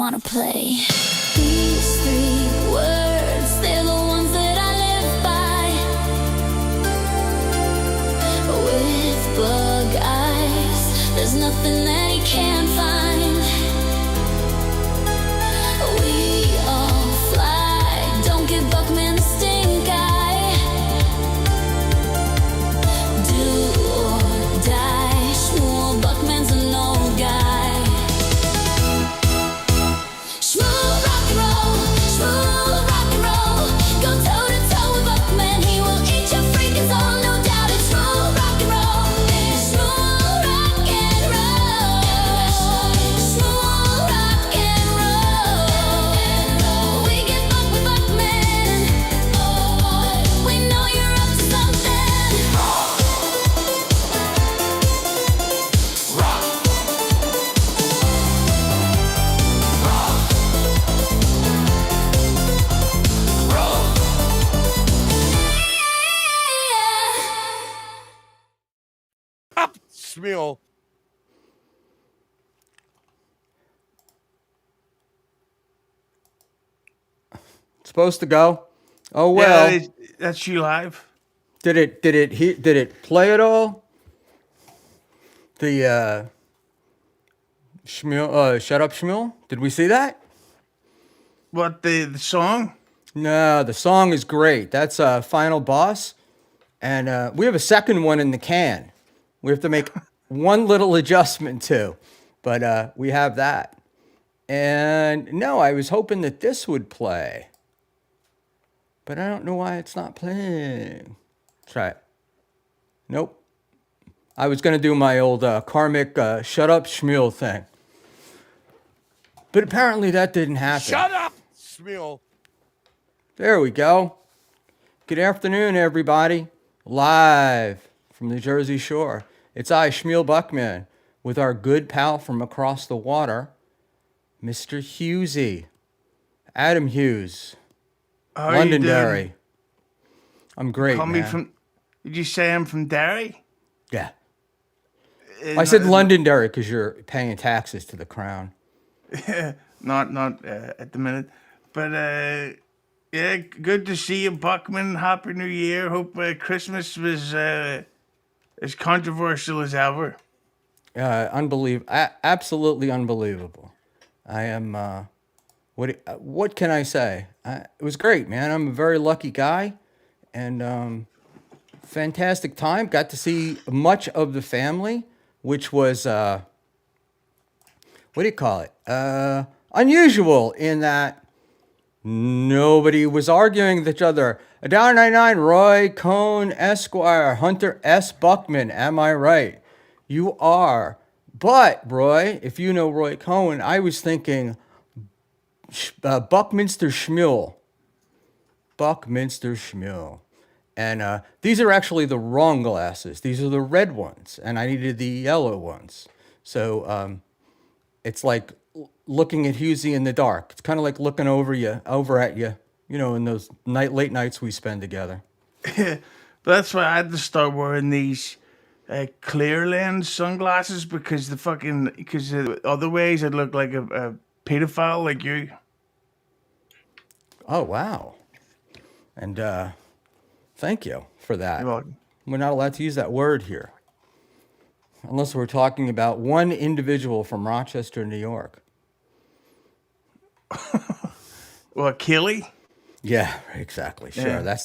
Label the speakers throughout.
Speaker 1: wanna play. These three words, they're the ones that I live by. With bug eyes, there's nothing that he can't find. We all fly, don't give Buckman the stink eye. Do or die, Schmuel Buckman's an old guy. Schmuel rock and roll, Schmuel rock and roll. Go toe to toe with Buckman, he will eat your freaking soul, no doubt. It's Schmuel rock and roll, it's Schmuel rock and roll, Schmuel rock and roll. We get buck with Buckman, we know you're up to something.
Speaker 2: Up, Schmuel.
Speaker 3: Supposed to go. Oh well.
Speaker 4: Yeah, that's you live.
Speaker 3: Did it play at all? The Schmuel, shut up, Schmuel. Did we see that?
Speaker 4: What, the song?
Speaker 3: No, the song is great. That's Final Boss, and we have a second one in the can. We have to make one little adjustment too, but we have that. And no, I was hoping that this would play, but I don't know why it's not playing. Try it. Nope. I was gonna do my old karmic shut up, Schmuel thing, but apparently that didn't happen.
Speaker 2: Shut up, Schmuel.
Speaker 3: There we go. Good afternoon, everybody. Live from the Jersey Shore. It's I, Schmuel Buckman, with our good pal from across the water, Mr. Hughezy. Adam Hughes.
Speaker 4: How are you doing?
Speaker 3: Londonderry. I'm great,
Speaker 4: Call me
Speaker 3: man.
Speaker 4: from. Did you say I'm from Derry?
Speaker 3: Yeah. I said Londonderry because you're paying taxes to the crown.
Speaker 4: Not at the minute, but yeah, good to see you, Buckman. Happy New Year. Hope Christmas was as controversial as ever.
Speaker 3: Unbelievable. Absolutely unbelievable. I am, what can I say? It was great, man. I'm a very lucky guy, and fantastic time. Got to see much of the family, which was, what do you call it? Unusual in that nobody was arguing with each other. $1.99, Roy Cohn Esquire, Hunter S. Buckman. Am I right? You are. But, Roy, if you know Roy Cohn, I was thinking Buckminster Schmuel. Buckminster Schmuel. And these are actually the wrong glasses. These are the red ones, and I needed the yellow ones. So it's like looking at Hughezy in the dark. It's kind of like looking over at you, in those late nights we spend together.
Speaker 4: But that's why I had to start wearing these clear lens sunglasses because otherwise I'd look like a pedophile like you.
Speaker 3: Oh, wow. And thank you for that.
Speaker 4: You're welcome.
Speaker 3: We're not allowed to use that word here. Unless we're talking about one individual from Rochester, New York.
Speaker 4: Well, Kelly?
Speaker 3: Yeah, exactly. Sure.
Speaker 4: Yeah.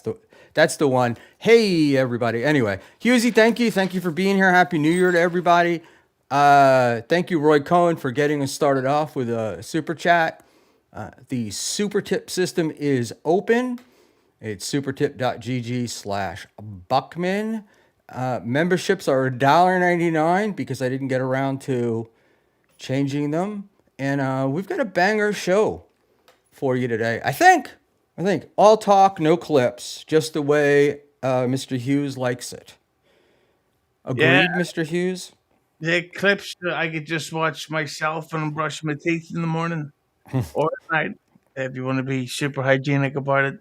Speaker 3: That's the one. Hey, everybody. Anyway, Hughezy, thank you. Thank you for being here. Happy New Year to everybody. Thank you, Roy Cohn, for getting us started off with a super chat. The super tip system is open. It's supertip.gg/Buckman. Memberships are $1.99 because I didn't get around to changing them. And we've got a banger show for you today. I think all talk, no clips, just the way Mr. Hughes likes it. Agreed,
Speaker 4: Yeah.
Speaker 3: Mr. Hughes?
Speaker 4: The clips that I could just watch myself and brush my teeth in the morning or at night if you want to be super hygienic about it.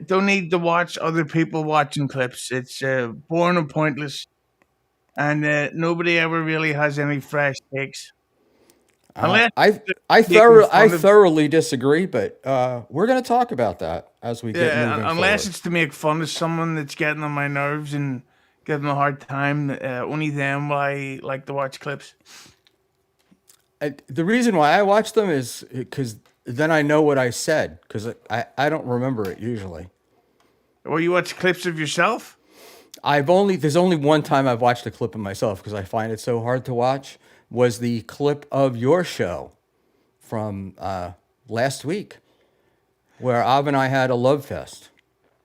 Speaker 4: Don't need to watch other people watching clips. It's boring and pointless. And nobody ever really has any fresh takes. Unless
Speaker 3: I
Speaker 4: making
Speaker 3: I
Speaker 4: fun of,
Speaker 3: thoroughly disagree, but we're going to talk about that as we get
Speaker 4: yeah,
Speaker 3: moving
Speaker 4: unless
Speaker 3: forward.
Speaker 4: it's to make fun of someone that's getting on my nerves and giving them a hard time. Only then will I like to watch clips.
Speaker 3: The reason why I watch them is because then I know what I said because I don't remember it usually.
Speaker 4: Or you watch clips of yourself.
Speaker 3: There's only one time I've watched a clip of myself because I find it so hard to watch. Was the clip of your show from last week where Av and I had a love fest.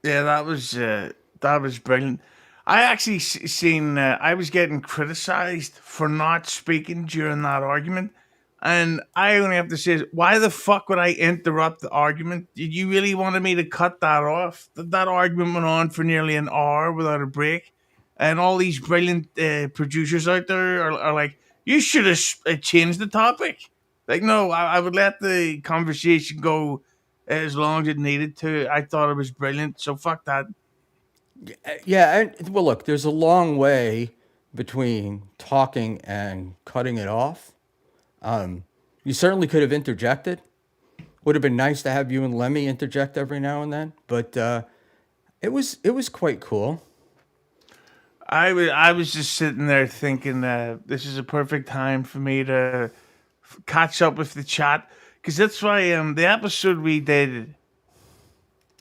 Speaker 4: Yeah, that was brilliant. I actually seen. I was getting criticized for not speaking during that argument, and I only have to say, why the fuck would I interrupt the argument? Did you really wanted me to cut that off? That argument went on for nearly an hour without a break, and all these brilliant producers out there are like, you should have changed the topic. Like, no, I would let the conversation go as long as it needed to. I thought it was brilliant, so fuck that.
Speaker 3: Yeah, well, look, there's a long way between talking and cutting it off. You certainly could have interjected. Would have been nice to have you and Lemmy interject every now and then, but it was quite cool.
Speaker 4: I was just sitting there thinking this is a perfect time for me to catch up with the chat because that's why the episode we did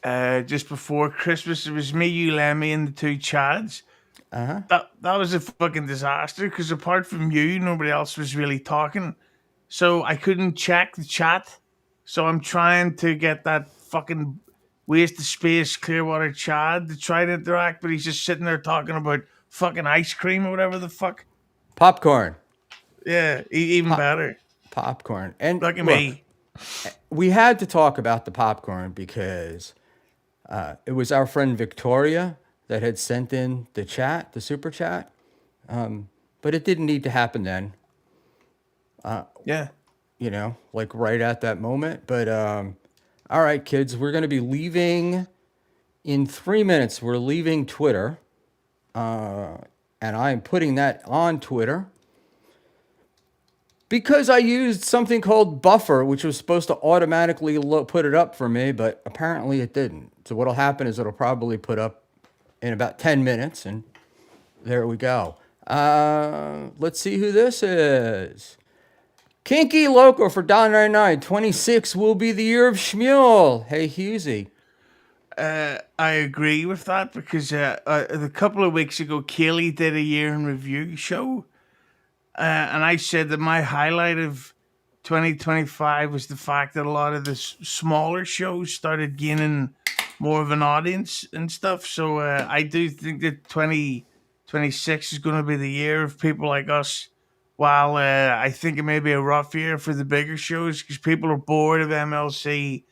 Speaker 4: just before Christmas, it was me, you, Lemmy, and the two Chads. That was a fucking disaster because apart from you, nobody else was really talking. So I couldn't check the chat. So I'm trying to get that fucking waste of space Clearwater Chad to try to interact, but he's just sitting there talking about fucking ice cream or whatever the fuck.
Speaker 3: Popcorn,
Speaker 4: Yeah, even better.
Speaker 3: popcorn, and
Speaker 4: Look at
Speaker 3: look,
Speaker 4: me.
Speaker 3: we had to talk about the popcorn because it was our friend Victoria that had sent in the chat, the super chat, but it didn't need to happen then.
Speaker 4: Yeah.
Speaker 3: You know, like right at that moment. But all right, kids, we're going to be leaving in 3 minutes. We're leaving Twitter, and I'm putting that on Twitter because I used something called Buffer, which was supposed to automatically put it up for me, but apparently it didn't. So what'll happen is it'll probably put up in about 10 minutes, and there we go. Let's see who this is. Kinky Loco for $1.99. 26 will be the year of Schmuel. Hey, Hughezy.
Speaker 4: I agree with that because a couple of weeks ago, Kaylee did a year in review show, and I said that my highlight of 2025 was the fact that a lot of the smaller shows started gaining more of an audience and stuff. So I do think that 2026 is going to be the year of people like us. While I think it may be a rough year for the bigger shows because people are bored of MLC.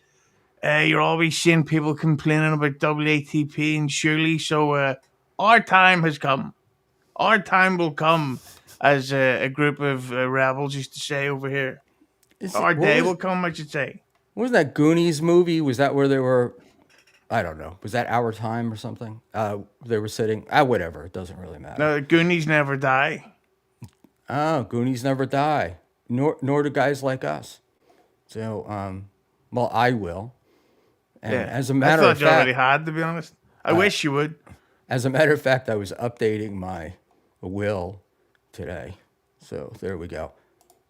Speaker 4: You're always seeing people complaining about WATP and Shirley. So our time has come. Our time will come, as a group of rebels used to say over here. Our day will come, I should say.
Speaker 3: What was that Goonies movie? Was that where they were? I don't know. Was that Our Time or something? They were sitting. Whatever. It doesn't really matter.
Speaker 4: No, Goonies never die.
Speaker 3: Oh, Goonies never die. Nor do guys like us. So, well, I will. And
Speaker 4: Yeah,
Speaker 3: as a
Speaker 4: I
Speaker 3: matter
Speaker 4: thought
Speaker 3: of
Speaker 4: you already
Speaker 3: fact,
Speaker 4: had, to be honest. I wish you would.
Speaker 3: as a matter of fact, I was updating my will today. So there we go.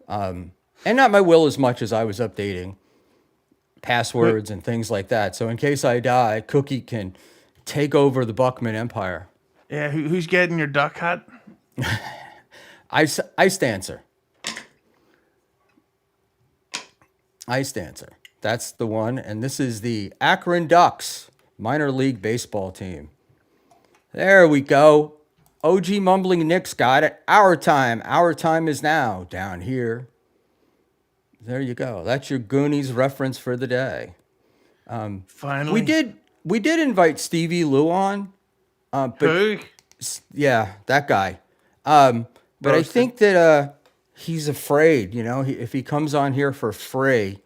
Speaker 3: And not my will as much as I was updating passwords and things like that. So in case I die, Cookie can take over the Buckman Empire.
Speaker 4: Yeah, who's getting your duck hat?
Speaker 3: Ice Dancer. Ice Dancer. That's the one. And this is the Akron Ducks minor league baseball team. There we go. OG Mumbling Nick's got it. Our time. Our time is now down here. There you go. That's your Goonies reference for the day.
Speaker 4: Finally.
Speaker 3: We did invite Stevie Lou on. But
Speaker 4: Who?
Speaker 3: yeah, that guy. But I
Speaker 4: Roasted.
Speaker 3: think that he's afraid, you know, if he comes on here for free,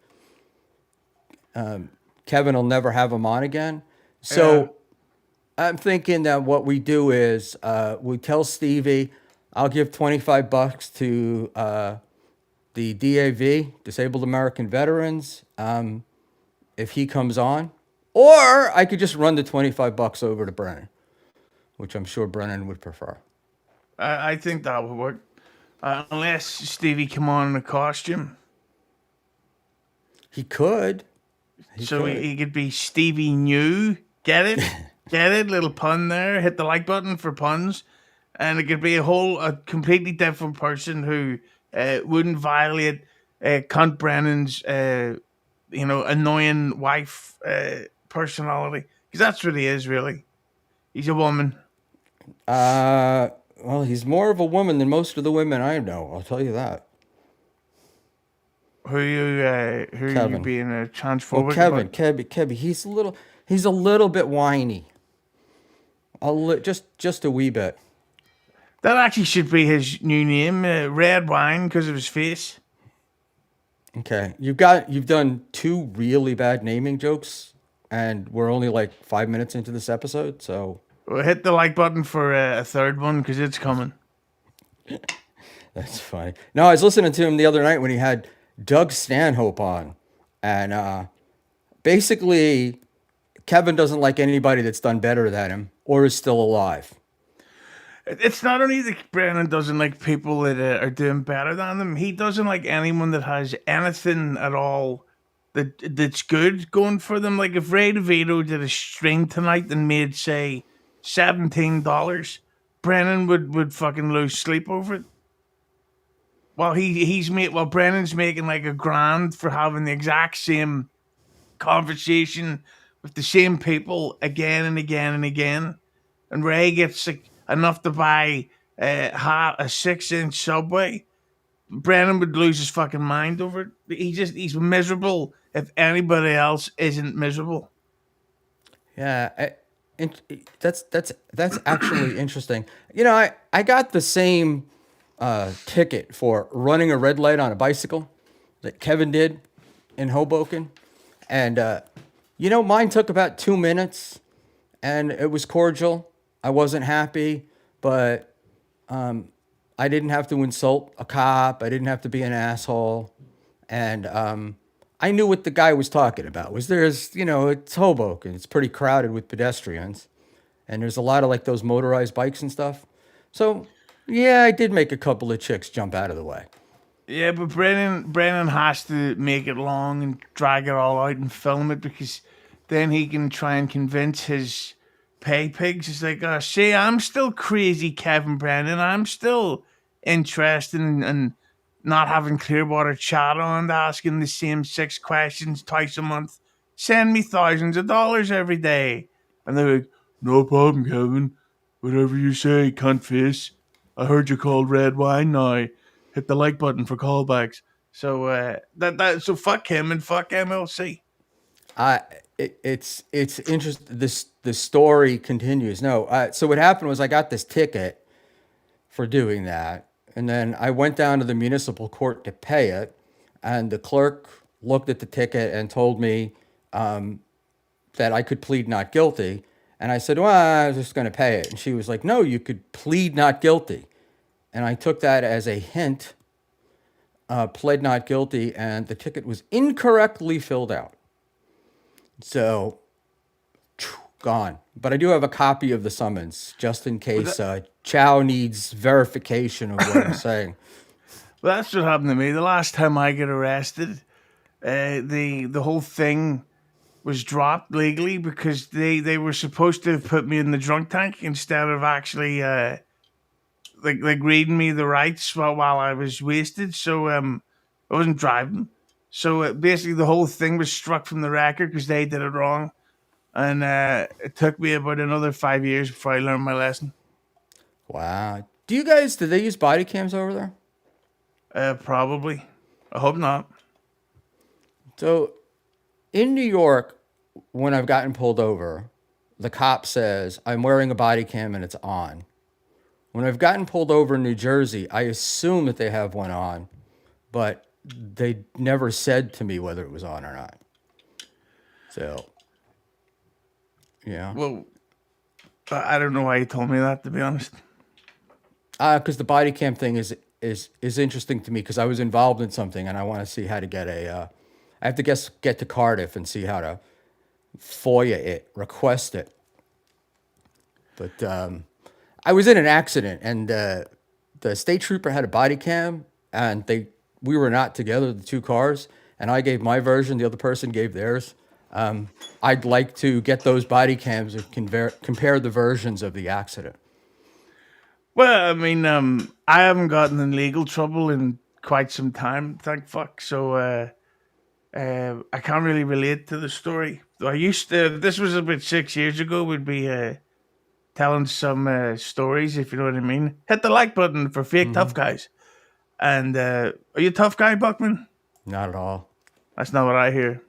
Speaker 3: Kevin will never have him on again. So I'm thinking that what we do is we tell Stevie, I'll give $25 to the DAV, Disabled American Veterans, if he comes on, or I could just run the $25 over to Brennan, which I'm sure Brennan would prefer.
Speaker 4: I think that would work. Unless Stevie come on in a costume.
Speaker 3: He could. He
Speaker 4: So
Speaker 3: could.
Speaker 4: he could be Stevie New. Get it? Get it? Little pun there. Hit the like button for puns. And it could be a completely different person who wouldn't violate Cunt Brennan's, annoying wife personality. Because that's what he is, really. He's a woman.
Speaker 3: Well, he's more of a woman than most of the women I know. I'll tell you that.
Speaker 4: Who are you
Speaker 3: Kevin.
Speaker 4: being a
Speaker 3: Well,
Speaker 4: transphobic
Speaker 3: Kevin,
Speaker 4: about?
Speaker 3: Kebby, he's a little bit whiny. Just a wee bit.
Speaker 4: That actually should be his new name, Red Wine, because of his face.
Speaker 3: Okay, you've done two really bad naming jokes, and we're only like 5 minutes into this episode, so
Speaker 4: Well, hit the like button for a third one, because it's coming.
Speaker 3: that's funny. No, I was listening to him the other night when he had Doug Stanhope on, and basically, Kevin doesn't like anybody that's done better than him or is still alive.
Speaker 4: It's not only that Brennan doesn't like people that are doing better than them, he doesn't like anyone that has anything at all that's good going for them. Like if Ray DeVito did a string tonight and made, say, $17, Brennan would fucking lose sleep over it. While Brennan's making like $1,000 for having the exact same conversation with the same people again and again and again, and Ray gets like enough to buy a 6-inch Subway. Brennan would lose his fucking mind over it. He's miserable if anybody else isn't miserable.
Speaker 3: Yeah, that's actually interesting. You know, I got the same ticket for running a red light on a bicycle that Kevin did in Hoboken, and mine took about 2 minutes, and it was cordial. I wasn't happy, but I didn't have to insult a cop. I didn't have to be an asshole, and I knew what the guy was talking about. It's Hoboken. It's pretty crowded with pedestrians, and there's a lot of like those motorized bikes and stuff. So, yeah, I did make a couple of chicks jump out of the way.
Speaker 4: Yeah, but Brennan has to make it long and drag it all out and film it, because then he can try and convince his pay pigs. It's like, see, I'm still crazy, Kevin Brennan. I'm still interested in not having Clearwater chat on, asking the same 6 questions twice a month. Send me thousands of dollars every day. And they're like, no problem, Kevin. Whatever you say, cunt face. I heard you called red wine now. Hit the like button for callbacks. So so fuck him and fuck MLC.
Speaker 3: It's interesting. The story continues. No, so what happened was I got this ticket for doing that, and then I went down to the municipal court to pay it, and the clerk looked at the ticket and told me that I could plead not guilty, and I said, well, I was just going to pay it, and she was like, no, you could plead not guilty, and I took that as a hint, pled not guilty, and the ticket was incorrectly filled out. So, gone. But I do have a copy of the summons, just in case Chow needs verification of what I'm saying.
Speaker 4: Well, that's what happened to me. The last time I got arrested, the whole thing was dropped legally because they were supposed to have put me in the drunk tank instead of actually like reading me the rights while I was wasted. So I wasn't driving. So basically, the whole thing was struck from the record because they did it wrong, and it took me about another 5 years before I learned my lesson.
Speaker 3: Wow. Do they use body cams over there?
Speaker 4: Probably. I hope not.
Speaker 3: So, in New York, when I've gotten pulled over, the cop says, I'm wearing a body cam and it's on. When I've gotten pulled over in New Jersey, I assume that they have one on, but they never said to me whether it was on or not. So, yeah.
Speaker 4: Well, I don't know why you told me that, to be honest.
Speaker 3: Because the body cam thing is interesting to me because I was involved in something and I want to see how to get I have to get to Cardiff and see how to FOIA it, request it. But I was in an accident and the state trooper had a body cam and we were not together, the two cars, and I gave my version, the other person gave theirs. I'd like to get those body cams and compare the versions of the accident.
Speaker 4: Well, I mean, I haven't gotten in legal trouble in quite some time, thank fuck. So I can't really relate to the story. I used to. This was about 6 years ago. We'd be telling some stories, if you know what I mean. Hit the like button for fake tough guys. And are you a tough guy, Buckman?
Speaker 3: Not at all.
Speaker 4: That's not what I hear.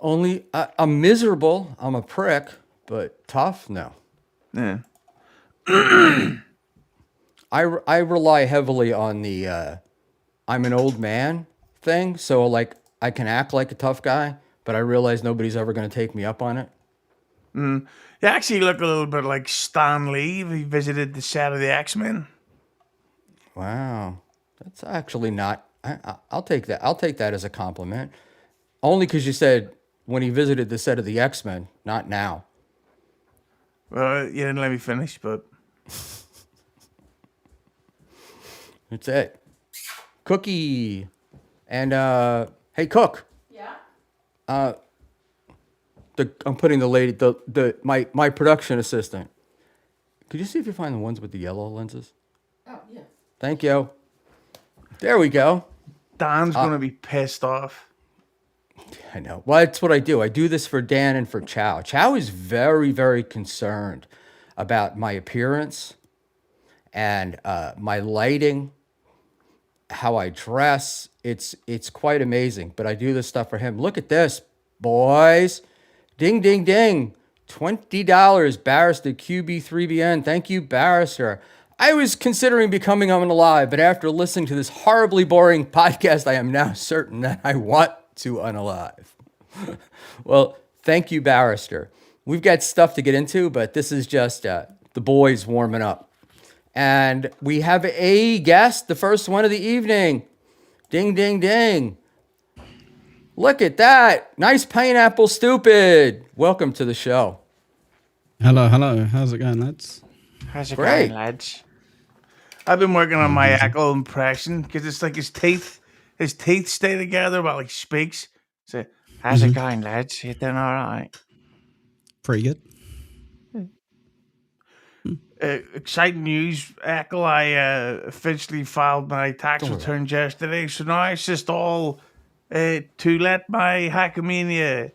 Speaker 3: Only I'm miserable. I'm a prick, but tough? No.
Speaker 4: Yeah.
Speaker 3: I rely heavily on the I'm an old man thing. So like I can act like a tough guy, but I realize nobody's ever going to take me up on it.
Speaker 4: You actually look a little bit like Stan Lee. He visited the set of the X-Men.
Speaker 3: Wow, that's actually not. I'll take that. I'll take that as a compliment. Only because you said when he visited the set of the X-Men, not now.
Speaker 4: Well, you didn't let me finish, but
Speaker 3: That's it. Cookie, and hey, Cook.
Speaker 1: Yeah.
Speaker 3: I'm putting the lady, my production assistant. Could you see if you find the ones with the yellow lenses?
Speaker 1: Oh, yeah.
Speaker 3: Thank you. There we go.
Speaker 4: Dan's going to be pissed off.
Speaker 3: I know. Well, that's what I do. I do this for Dan and for Chow. Chow is very, very concerned about my appearance and my lighting, how I dress. It's quite amazing. But I do this stuff for him. Look at this, boys. Ding, ding, ding. $20. Barrister QB3BN. Thank you, Barrister. I was considering becoming unalive, but after listening to this horribly boring podcast, I am now certain that I want to unalive. Well, thank you, Barrister. We've got stuff to get into, but this is just the boys warming up. And we have a guest, the first one of the evening. Ding, ding, ding. Look at that. Nice pineapple, stupid. Welcome to the show.
Speaker 5: Hello. How's it going, lads?
Speaker 4: How's it
Speaker 3: Great.
Speaker 4: going, lads? I've been working on my Ekul impression because it's like his teeth stay together while he speaks. So, how's it going, lads? You doing all right?
Speaker 5: Pretty good.
Speaker 4: Exciting news, Ekul. I officially filed my tax returns yesterday, so now it's just all to let my Hackamania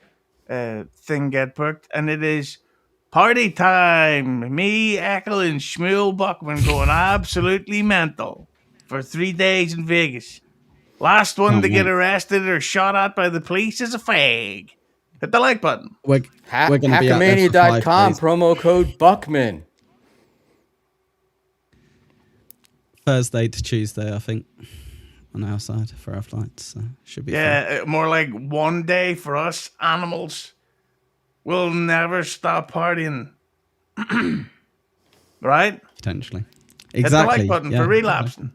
Speaker 4: thing get booked, and it is party time. Me, Ekul, and Schmuel Buckman going absolutely mental for 3 days in Vegas. Last one to get arrested or shot at by the police is a fag. Hit the like button.
Speaker 5: We're going to be out there for 5
Speaker 3: Hackamania.com,
Speaker 5: days.
Speaker 3: promo code Buckman.
Speaker 5: Thursday to Tuesday, I think, on our side for our flights. So should be fun.
Speaker 4: Yeah, more like 1 day for us animals. We'll never stop partying. Right?
Speaker 5: Potentially.
Speaker 4: Hit
Speaker 5: Exactly.
Speaker 4: the like button for relapsing.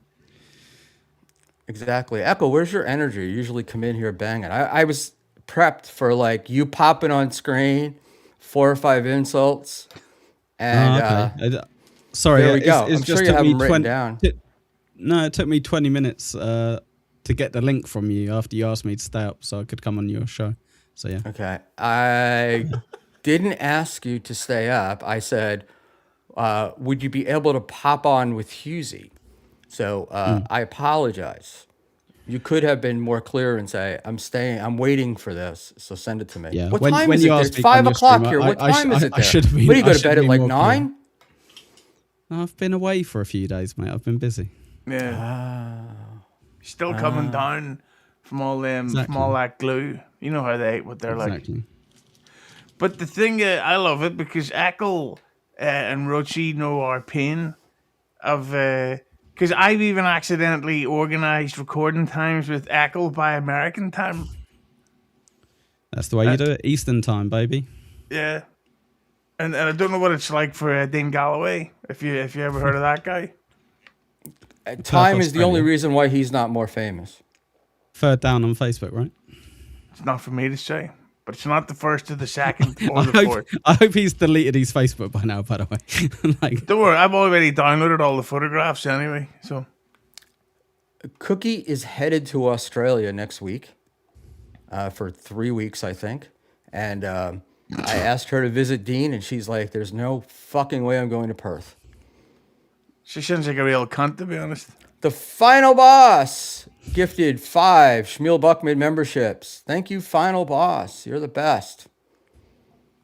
Speaker 3: Exactly. Echo, where's your energy? You usually come in here banging. I was prepped for like you popping on screen, 4 or 5 insults. And
Speaker 5: Okay. Sorry,
Speaker 3: there we go.
Speaker 5: It's
Speaker 3: I'm
Speaker 5: just
Speaker 3: sure you
Speaker 5: took
Speaker 3: have
Speaker 5: me
Speaker 3: them written down.
Speaker 5: No, it took me 20 minutes to get the link from you after you asked me to stay up so I could come on your show. So yeah.
Speaker 3: Okay. I didn't ask you to stay up. I said, would you be able to pop on with Hughezy? So I apologize. You could have been more clear and say, I'm waiting for this. So send it to me.
Speaker 5: Yeah.
Speaker 3: What
Speaker 5: When-
Speaker 3: time
Speaker 5: when
Speaker 3: is
Speaker 5: you
Speaker 3: it?
Speaker 5: asked
Speaker 3: It's
Speaker 5: me
Speaker 3: 5
Speaker 5: on your
Speaker 3: o'clock
Speaker 5: stream,
Speaker 3: here. What time is it
Speaker 5: I
Speaker 3: there?
Speaker 5: should have been-
Speaker 3: What do you
Speaker 5: I
Speaker 3: go to
Speaker 5: should
Speaker 3: bed
Speaker 5: have
Speaker 3: at like
Speaker 5: been more clear.
Speaker 3: 9?
Speaker 5: I've been away for a few days, mate. I've been busy.
Speaker 4: Yeah. Still coming down from all them from all that glue. You know how what they're like.
Speaker 5: Exactly.
Speaker 4: But the thing, I love it because Ekul and Rochi know our pain of because I've even accidentally organized recording times with Ekul by American time.
Speaker 5: That's the way you do it. Eastern time, baby.
Speaker 4: Yeah, and I don't know what it's like for Dean Galloway. If you ever heard of that guy.
Speaker 3: Time is the only
Speaker 5: Australia.
Speaker 3: reason why he's not more famous.
Speaker 5: Third down on Facebook, right?
Speaker 4: It's not for me to say, but it's not the first or the second or
Speaker 5: I
Speaker 4: the
Speaker 5: hope,
Speaker 4: fourth.
Speaker 5: I hope he's deleted his Facebook by now, by the way. Like,
Speaker 4: Don't worry, I've already downloaded all the photographs anyway. So
Speaker 3: Cookie is headed to Australia next week for 3 weeks, I think. And I asked her to visit Dean, and she's like, there's no fucking way I'm going to Perth.
Speaker 4: she sounds like a real cunt, to be honest.
Speaker 3: The Final Boss gifted 5 Schmuel Buckman memberships. Thank you, Final Boss. You're the best.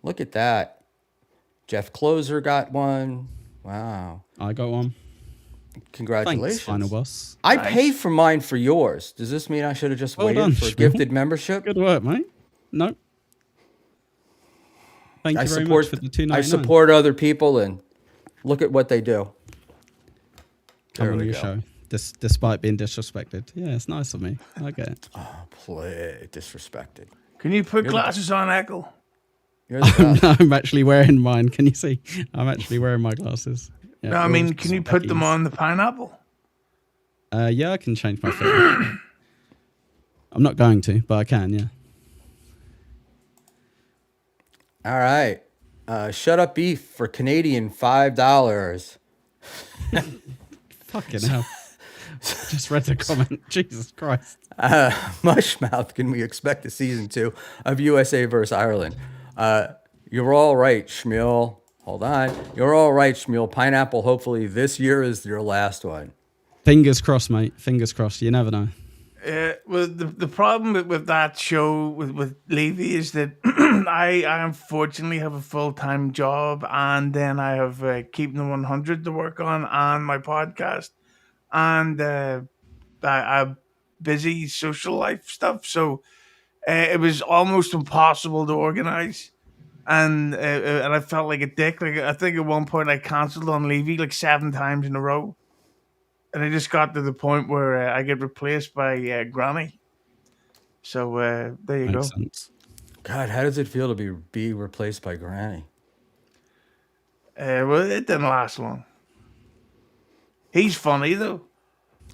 Speaker 3: Look at that. Jeff Closer got one. Wow.
Speaker 5: I got one.
Speaker 3: Congratulations.
Speaker 5: Thanks, Final Boss.
Speaker 3: I
Speaker 4: Nice.
Speaker 3: paid for mine for yours. Does this mean I should have just
Speaker 5: Well
Speaker 3: waited
Speaker 5: done,
Speaker 3: for a
Speaker 5: Schmuel.
Speaker 3: gifted membership?
Speaker 5: Good work, mate. No. Thank you very much for the $2.99.
Speaker 3: I support other people, and look at what they do.
Speaker 5: Come
Speaker 3: There
Speaker 5: on
Speaker 3: we
Speaker 5: your
Speaker 3: go.
Speaker 5: show, despite being disrespected. Yeah, it's nice of me. I get it.
Speaker 3: Play disrespected.
Speaker 4: Can you put glasses on, Ekul?
Speaker 3: You're the best.
Speaker 5: I'm actually wearing mine. Can you see? I'm actually wearing my glasses. Yeah,
Speaker 4: No, I mean,
Speaker 5: rules,
Speaker 4: can you put them
Speaker 5: Becky's.
Speaker 4: on the pineapple?
Speaker 5: Yeah, I can change my fit. I'm not going to, but I can. Yeah.
Speaker 3: All right. Shut Up Beef for Canadian $5.
Speaker 5: Fucking hell. Just read the comment. Jesus Christ.
Speaker 3: Mushmouth, can we expect a season 2 of USA versus Ireland? You're all right, Schmuel. Hold on. You're all right, Schmuel. Pineapple, hopefully this year is your last one.
Speaker 5: Fingers crossed, mate. Fingers crossed. You never know.
Speaker 4: Well, the problem with that show with Levy is that I unfortunately have a full-time job, and then I have Keeping the 100 to work on and my podcast, and I'm busy social life stuff. So it was almost impossible to organize, and I felt like a dick. Like I think at one point I cancelled on Levy like 7 times in a row. And I just got to the point where I get replaced by Granny. So there you
Speaker 5: Makes
Speaker 4: go.
Speaker 5: sense.
Speaker 3: God, how does it feel to be replaced by Granny?
Speaker 4: Well, it didn't last long. He's funny though.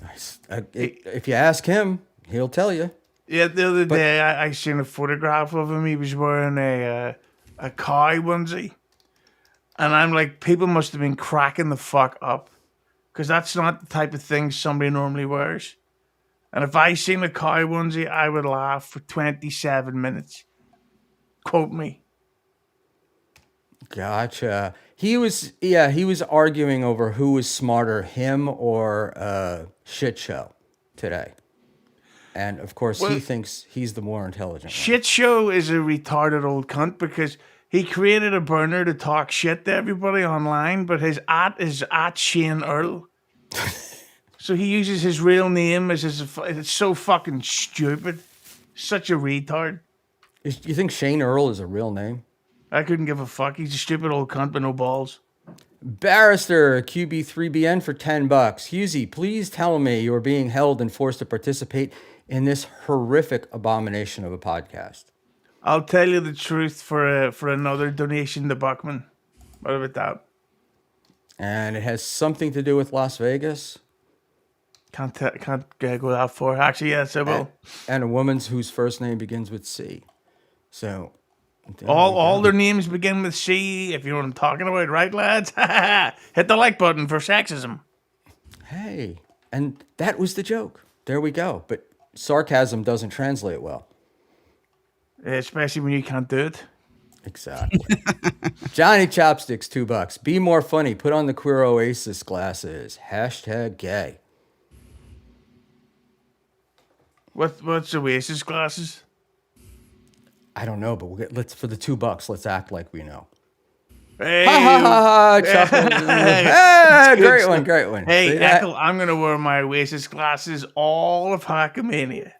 Speaker 3: Nice. If you ask him, he'll tell you.
Speaker 4: Yeah, the other day I seen a photograph of him. He was wearing a cow onesie, and I'm like, people must have been cracking the fuck up, because that's not the type of thing somebody normally wears. And if I seen a cow onesie, I would laugh for 27 minutes. Quote me.
Speaker 3: Gotcha. He was arguing over who was smarter, him or Shit Show today. And of course,
Speaker 4: Well-
Speaker 3: he thinks he's the more intelligent one.
Speaker 4: Shit Show is a retarded old cunt because he created a burner to talk shit to everybody online, but his @ is @ Shane Earl. So he uses his real name as his. It's so fucking stupid. Such a retard.
Speaker 3: You think Shane Earl is a real name?
Speaker 4: I couldn't give a fuck. He's a stupid old cunt with no balls.
Speaker 3: Barrister QB3BN for $10. Hughezy, please tell me you are being held and forced to participate in this horrific abomination of a podcast.
Speaker 4: I'll tell you the truth for another donation to Buckman. What about that?
Speaker 3: And it has something to do with Las Vegas
Speaker 4: Can't go that far. Actually, yes, I will.
Speaker 3: and a woman's whose first name begins with C. So
Speaker 4: All their names begin with C, if you know what I'm talking about, right, lads? Hit the like button for sexism.
Speaker 3: Hey, and that was the joke. There we go. But sarcasm doesn't translate well.
Speaker 4: Especially when you can't do it.
Speaker 3: Exactly. Johnny Chopsticks, $2. Be more funny. Put on the Queer Oasis glasses. #gay.
Speaker 4: What's Oasis glasses?
Speaker 3: I don't know, but let's for the $2. Let's act like we know.
Speaker 4: Hey,
Speaker 3: Ha ha ha! Chuckles. Hey, great one, great one.
Speaker 4: Hey,
Speaker 3: See that?
Speaker 4: Ekul, I'm gonna wear my Oasis glasses all of Hakamania.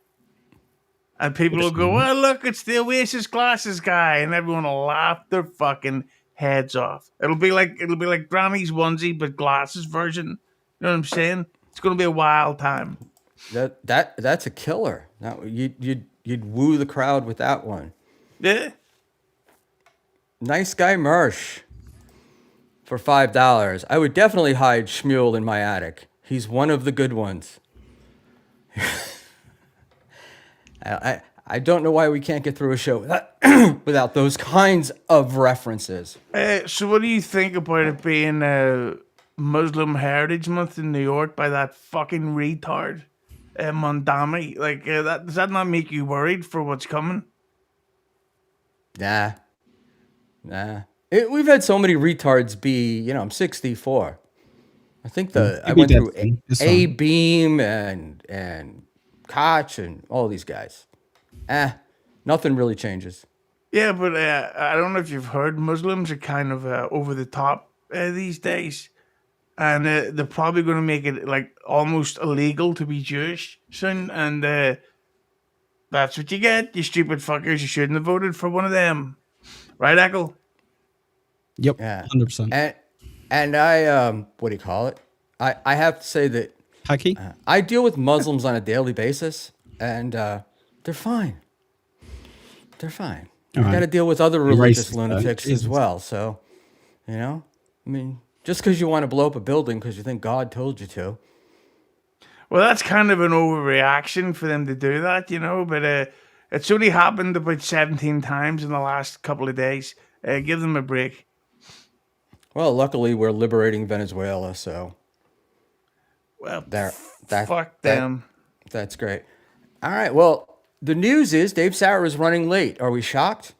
Speaker 4: And people will go, well, look, it's the Oasis glasses guy, and everyone will laugh their fucking heads off. It'll be like Granny's onesie, but glasses version. You know what I'm saying? It's gonna be a wild time.
Speaker 3: That's a killer. Now you'd woo the crowd with that one.
Speaker 4: Yeah.
Speaker 3: Nice guy Mersh for $5. I would definitely hide Schmuel in my attic. He's one of the good ones. I don't know why we can't get through a show without those kinds of references.
Speaker 4: So what do you think about it being Muslim Heritage Month in New York by that fucking retard, Mondami? Like, does that not make you worried for what's coming?
Speaker 3: Nah. We've had so many retards be, I'm 64. I think
Speaker 5: He'll
Speaker 3: I
Speaker 5: be
Speaker 3: went
Speaker 5: dead
Speaker 3: through
Speaker 5: soon. It's
Speaker 3: A
Speaker 5: fine.
Speaker 3: Beam and Koch and all these guys. Nothing really changes.
Speaker 4: Yeah, but I don't know if you've heard, Muslims are kind of over the top these days, and they're probably going to make it like almost illegal to be Jewish soon, and that's what you get, you stupid fuckers. You shouldn't have voted for one of them, right, Ekul?
Speaker 5: Yep,
Speaker 3: Yeah.
Speaker 5: 100%.
Speaker 3: And I what do you call it? I have to say that
Speaker 5: Hacky?
Speaker 3: I deal with Muslims on a daily basis, and they're fine. They're fine.
Speaker 5: All
Speaker 3: I got to
Speaker 5: right.
Speaker 3: deal with other
Speaker 5: You're
Speaker 3: religious
Speaker 5: racist, though.
Speaker 3: lunatics as
Speaker 5: Jesus.
Speaker 3: well. So, I mean, just because you want to blow up a building because you think God told you to.
Speaker 4: Well, that's kind of an overreaction for them to do that, but it's only happened about 17 times in the last couple of days. Give them a break.
Speaker 3: Well, luckily we're liberating Venezuela, so
Speaker 4: Well,
Speaker 3: there
Speaker 4: fuck
Speaker 3: that
Speaker 4: them.
Speaker 3: that's great. All right. Well, the news is Dave Sauer is running late. Are we shocked?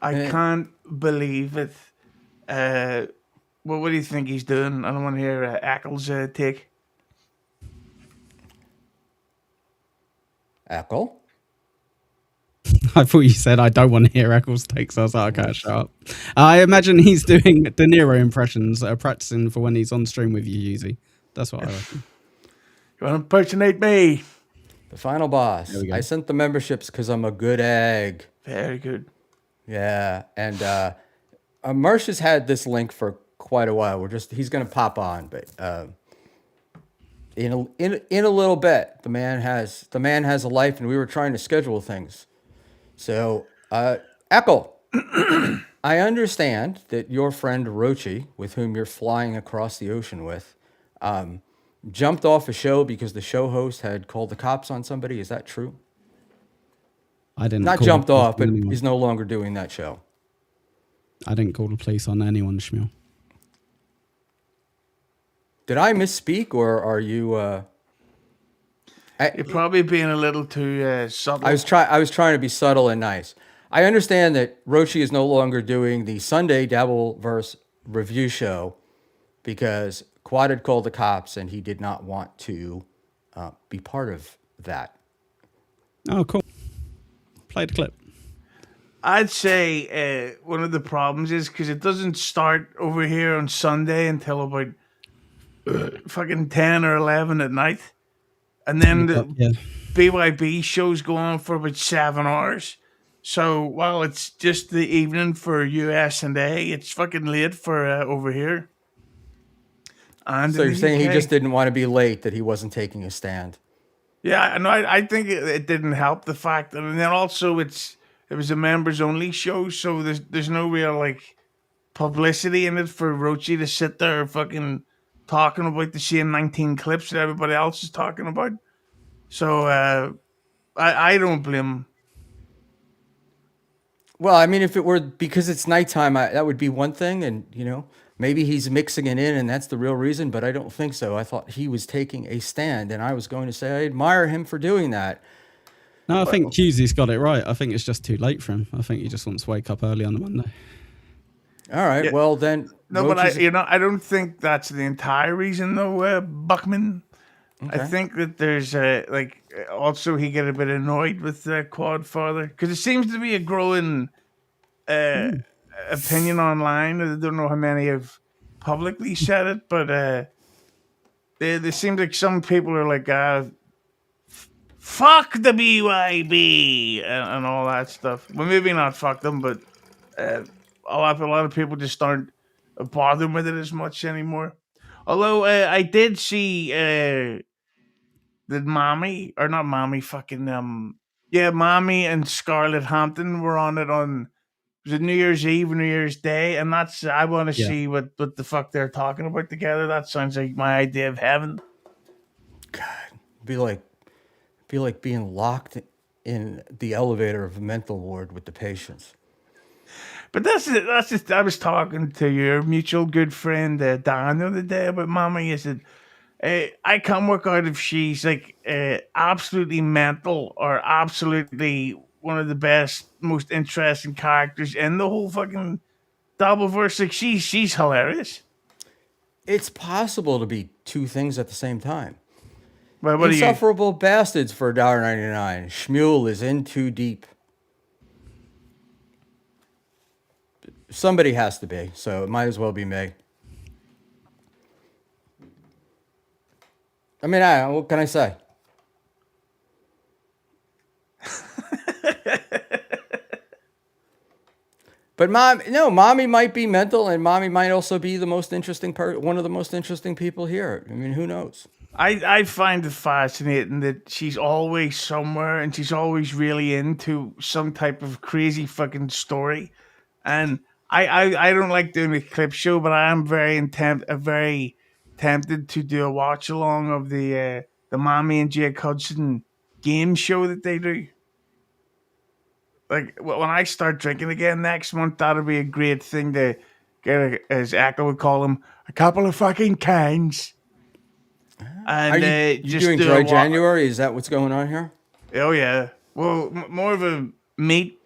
Speaker 4: I can't believe it. Well, what do you think he's doing? I don't want to hear Ekul's take.
Speaker 3: Ekul?
Speaker 5: I thought you said I don't want to hear Eccles takes. I was like, okay, shut up. I imagine he's doing De Niro impressions, practicing for when he's on stream with you, Hughezy. That's what I reckon.
Speaker 4: You want to impersonate me?
Speaker 3: The final boss.
Speaker 5: we go.
Speaker 3: I sent the memberships because I'm a good egg.
Speaker 4: Very good.
Speaker 3: Yeah, and Mersh has had this link for quite a while. He's gonna pop on, but in a little bit, the man has a life, and we were trying to schedule things. So, Ekul, I understand that your friend Rochi, with whom you're flying across the ocean with, jumped off a show because the show host had called the cops on somebody. Is that true?
Speaker 5: I didn't
Speaker 3: Not
Speaker 5: call
Speaker 3: jumped
Speaker 5: the police
Speaker 3: off,
Speaker 5: on
Speaker 3: but
Speaker 5: anyone.
Speaker 3: he's no longer doing that show.
Speaker 5: I didn't call the police on anyone, Schmuel.
Speaker 3: Did I misspeak, or are you?
Speaker 4: You're probably being a little too subtle.
Speaker 3: I was trying to be subtle and nice. I understand that Rochi is no longer doing the Sunday Dabbleverse review show because Quad had called the cops and he did not want to be part of that.
Speaker 5: Oh, cool. Play the clip.
Speaker 4: I'd say one of the problems is because it doesn't start over here on Sunday until about fucking 10 or 11 at night. And then the
Speaker 5: Yeah.
Speaker 4: BYB shows go on for about 7 hours. So while it's just the evening for US and A, it's fucking late for over here. And
Speaker 3: So
Speaker 4: in
Speaker 3: you're
Speaker 4: the
Speaker 3: saying he
Speaker 4: UK.
Speaker 3: just didn't want to be late, that he wasn't taking a stand.
Speaker 4: Yeah, no, I think it didn't help the fact, and then also it was a members only show, so there's no real like publicity in it for Rochi to sit there fucking talking about the same 19 clips that everybody else is talking about. So I don't blame him.
Speaker 3: Well, I mean, if it were because it's nighttime, that would be one thing, and maybe he's mixing it in, and that's the real reason. But I don't think so. I thought he was taking a stand, and I was going to say I admire him for doing that.
Speaker 5: No, I think Hughesy's got it right. I think it's just too late for him. I think he just wants to wake up early on a Monday.
Speaker 3: All right,
Speaker 4: Yeah.
Speaker 3: well then.
Speaker 4: No, but
Speaker 3: Rochi's-
Speaker 4: I don't think that's the entire reason though, Buckman. I think that there's also he get a bit annoyed with Quad Father because it seems to be a growing opinion online. I don't know how many have publicly said it, but there seems like some people are like, fuck the BYB and all that stuff. Well, maybe not fuck them, but a lot of people just aren't bothering with it as much anymore. Although I did see that Mommy, or not Mommy, fucking Mommy and Scarlett Hampton were on it on, was it New Year's Eve or New Year's Day? And I want to
Speaker 5: Yeah.
Speaker 4: see what the fuck they're talking about together. That sounds like my idea of heaven.
Speaker 3: God, be like being locked in the elevator of a mental ward with the patients.
Speaker 4: But that's it. That's just. I was talking to your mutual good friend Dan the other day about Mommy. I said, I can't work out if she's like absolutely mental or absolutely one of the best, most interesting characters in the whole fucking Doubleverse. Like she's hilarious.
Speaker 3: It's possible to be two things at the same time.
Speaker 4: But what are you?
Speaker 3: Insufferable bastards for $1.99. Schmuel is in too deep. Somebody has to be, so it might as well be me. I mean, what can I say? But mommy might be mental, and mommy might also be the most interesting one of the most interesting people here. I mean, who knows?
Speaker 4: I find it fascinating that she's always somewhere and she's always really into some type of crazy fucking story. And I don't like doing a clip show, but I am very tempted to do a watch along of the Mommy and Jake Hudson game show that they do. Like when I start drinking again next month, that'll be a great thing to get, as Ekul would call them, a couple of fucking cans. And
Speaker 3: Are you
Speaker 4: just
Speaker 3: doing
Speaker 4: do
Speaker 3: dry
Speaker 4: a
Speaker 3: January? Is that what's going on here?
Speaker 4: Oh yeah. Well, more of a meat,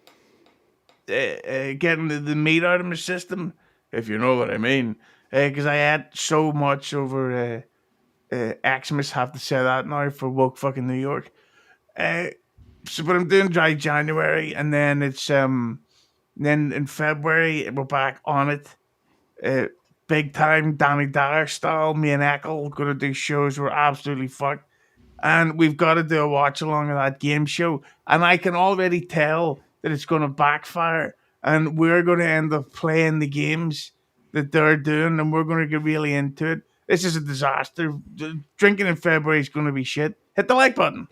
Speaker 4: getting the meat out of my system, if you know what I mean. Because I had so much over Xmas, have to say that now for woke fucking New York. But I'm doing dry January, and then it's then in February we're back on it. Big time Danny Dyer style. Me and Ekul gonna do shows. We're absolutely fucked. And we've got to do a watch along of that game show. And I can already tell that it's going to backfire. And we're going to end up playing the games that they're doing, and we're going to get really into it. This is a disaster. Drinking in February is going to be shit. Hit the like button.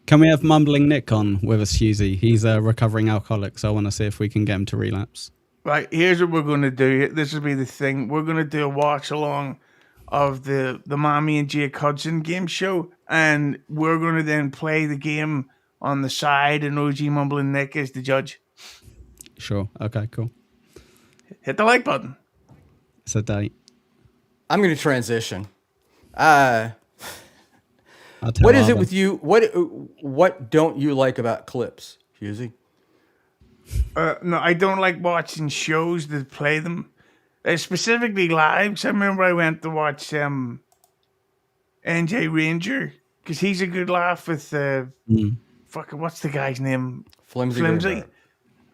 Speaker 5: Can we have Mumbling Nick on with us, Hughezy? He's a recovering alcoholic, so I want to see if we can get him to relapse.
Speaker 4: Right, here's what we're going to do. This will be the thing. We're going to do a watch along of the Mommy and Jake Hudson game show, and we're going to then play the game on the side, and OG Mumbling Nick is the judge.
Speaker 5: Sure. Okay, cool.
Speaker 4: Hit the like button.
Speaker 5: It's a date.
Speaker 3: I'm going to transition.
Speaker 5: I'll tell
Speaker 3: What is it
Speaker 5: Arthur.
Speaker 3: with you? What don't you like about clips, Hughezy?
Speaker 4: No, I don't like watching shows that play them, specifically lives. I remember I went to watch NJ Ranger because he's a good laugh with fucking what's the guy's name?
Speaker 3: Flimsy. River.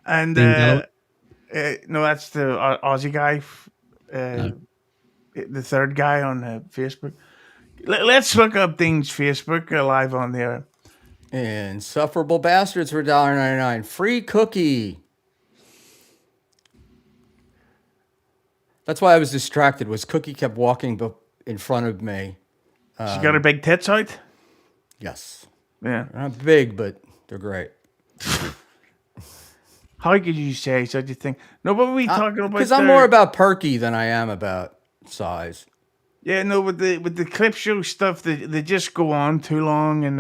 Speaker 4: And
Speaker 5: Dean Galloway?
Speaker 4: no, that's the Aussie guy, the third guy on Facebook. Let's look up Dean's Facebook live on there.
Speaker 3: Insufferable bastards for $1.99. Free cookie. That's why I was distracted. Was Cookie kept walking in front of me.
Speaker 4: She got her big tits out.
Speaker 3: Yes,
Speaker 4: Yeah.
Speaker 3: they're not big, but they're great.
Speaker 4: How could you say such a thing? No, but we talking about
Speaker 3: Because I'm more about perky than I am about size.
Speaker 4: Yeah, no, with the clip show stuff, they just go on too long, and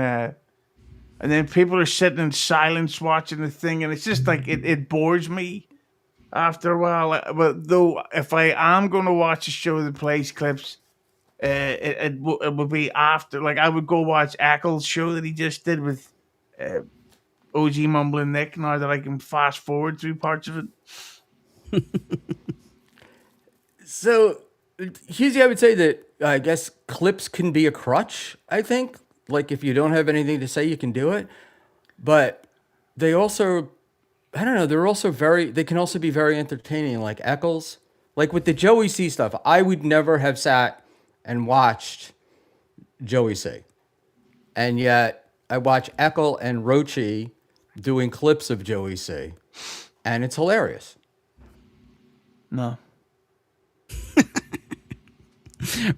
Speaker 4: then people are sitting in silence watching the thing, and it's just like it bores me after a while. But though, if I am going to watch a show that plays clips, it will be after. Like I would go watch Ekul's show that he just did with OG Mumbling Nick. Now that I can fast forward through parts of it.
Speaker 3: So, Hughezy, I would say that I guess clips can be a crutch. I think, like if you don't have anything to say, you can do it. But they also, I don't know, they can also be very entertaining. Like Eccles, like with the Joey C stuff, I would never have sat and watched Joey C. And yet I watch Ekul and Rochi doing clips of Joey C. And it's hilarious.
Speaker 4: No.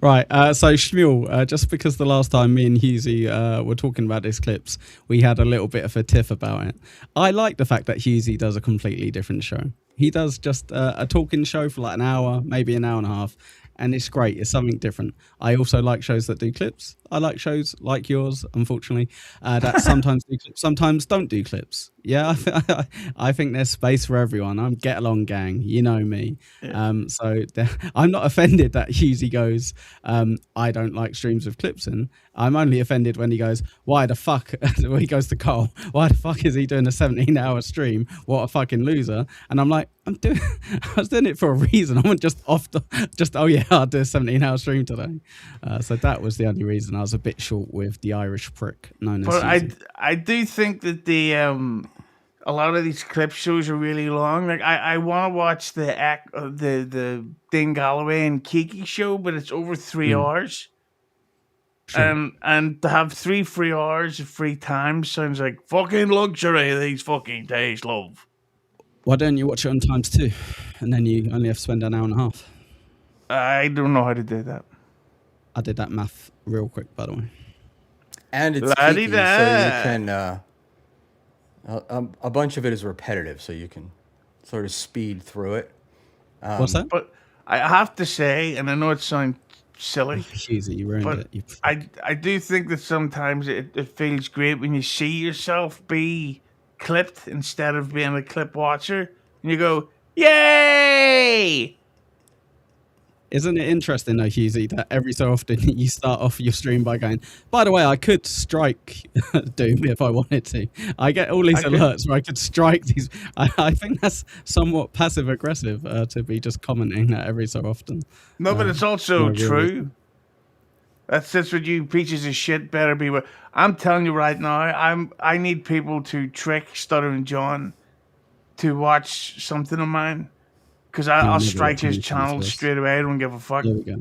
Speaker 5: Right, so Schmuel, just because the last time me and Hughezy were talking about these clips, we had a little bit of a tiff about it. I like the fact that Hughezy does a completely different show. He does just a talking show for like an hour, maybe an hour and a half, and it's great. It's something different. I also like shows that do clips. I like shows like yours, unfortunately, that sometimes do clips, sometimes don't do clips. Yeah, I think there's space for everyone. I'm get along gang, you know me. I'm not offended that Hughezy goes, I don't like streams with clips in. I'm only offended when he goes, why the fuck, when he goes to Cole, why the fuck is he doing a 17-hour stream? What a fucking loser. And I'm like, I was doing it for a reason. I'm just oh yeah, I'll do a 17-hour stream today. So that was the only reason. I was a bit short with the Irish prick known as
Speaker 4: But
Speaker 5: Hughezy.
Speaker 4: I do think that a lot of these clip shows are really long. Like I want to watch the Dane Galloway and Kiki show, but it's over 3 hours.
Speaker 5: Sure.
Speaker 4: And to have 3 free hours of free time sounds like fucking luxury these fucking days, love.
Speaker 5: Why don't you watch it on times 2? And then you only have to spend an hour and a half.
Speaker 4: I don't know how to do that.
Speaker 5: I did that math real quick, by the way.
Speaker 3: And it's Kiki, so you
Speaker 4: La-di-da.
Speaker 3: can a bunch of it is repetitive, so you can sort of speed through it.
Speaker 5: What's that?
Speaker 4: But I have to say, and I know it sounds silly,
Speaker 5: Hughezy, you ruined
Speaker 4: but
Speaker 5: it. You
Speaker 4: I do think that sometimes it feels great when you see yourself be clipped instead of being a clip watcher, and you go, "Yay!"
Speaker 5: Isn't it interesting though, Hughezy, that every so often you start off your stream by going, by the way, I could strike Doom if I wanted to. I get all these alerts where I could strike these. I think that's somewhat passive aggressive to be just commenting that every so often.
Speaker 4: No, but it's also
Speaker 5: no, really.
Speaker 4: true. That's what you pieces of shit better be. I'm telling you right now, I need people to trick Stuttering John to watch something of mine. Because I'll
Speaker 5: maybe
Speaker 4: strike his
Speaker 5: watch
Speaker 4: channel
Speaker 5: this.
Speaker 4: straight away. I don't give a fuck.
Speaker 5: There we go.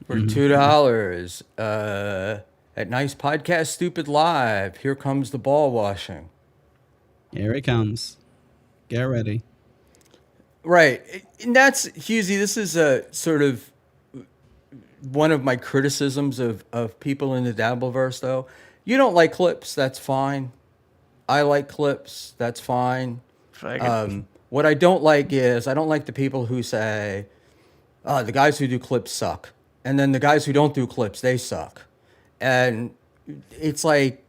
Speaker 3: For $2 at Nice Podcast Stupid Live, here comes the ball washing.
Speaker 5: Here it comes. Get ready.
Speaker 3: Right. And that's, Hughezy, this is a sort of one of my criticisms of people in the Dabbleverse, though. You don't like clips, that's fine. I like clips, that's fine. What I don't like is, I don't like the people who say, the guys who do clips suck. And then the guys who don't do clips, they suck. And it's like,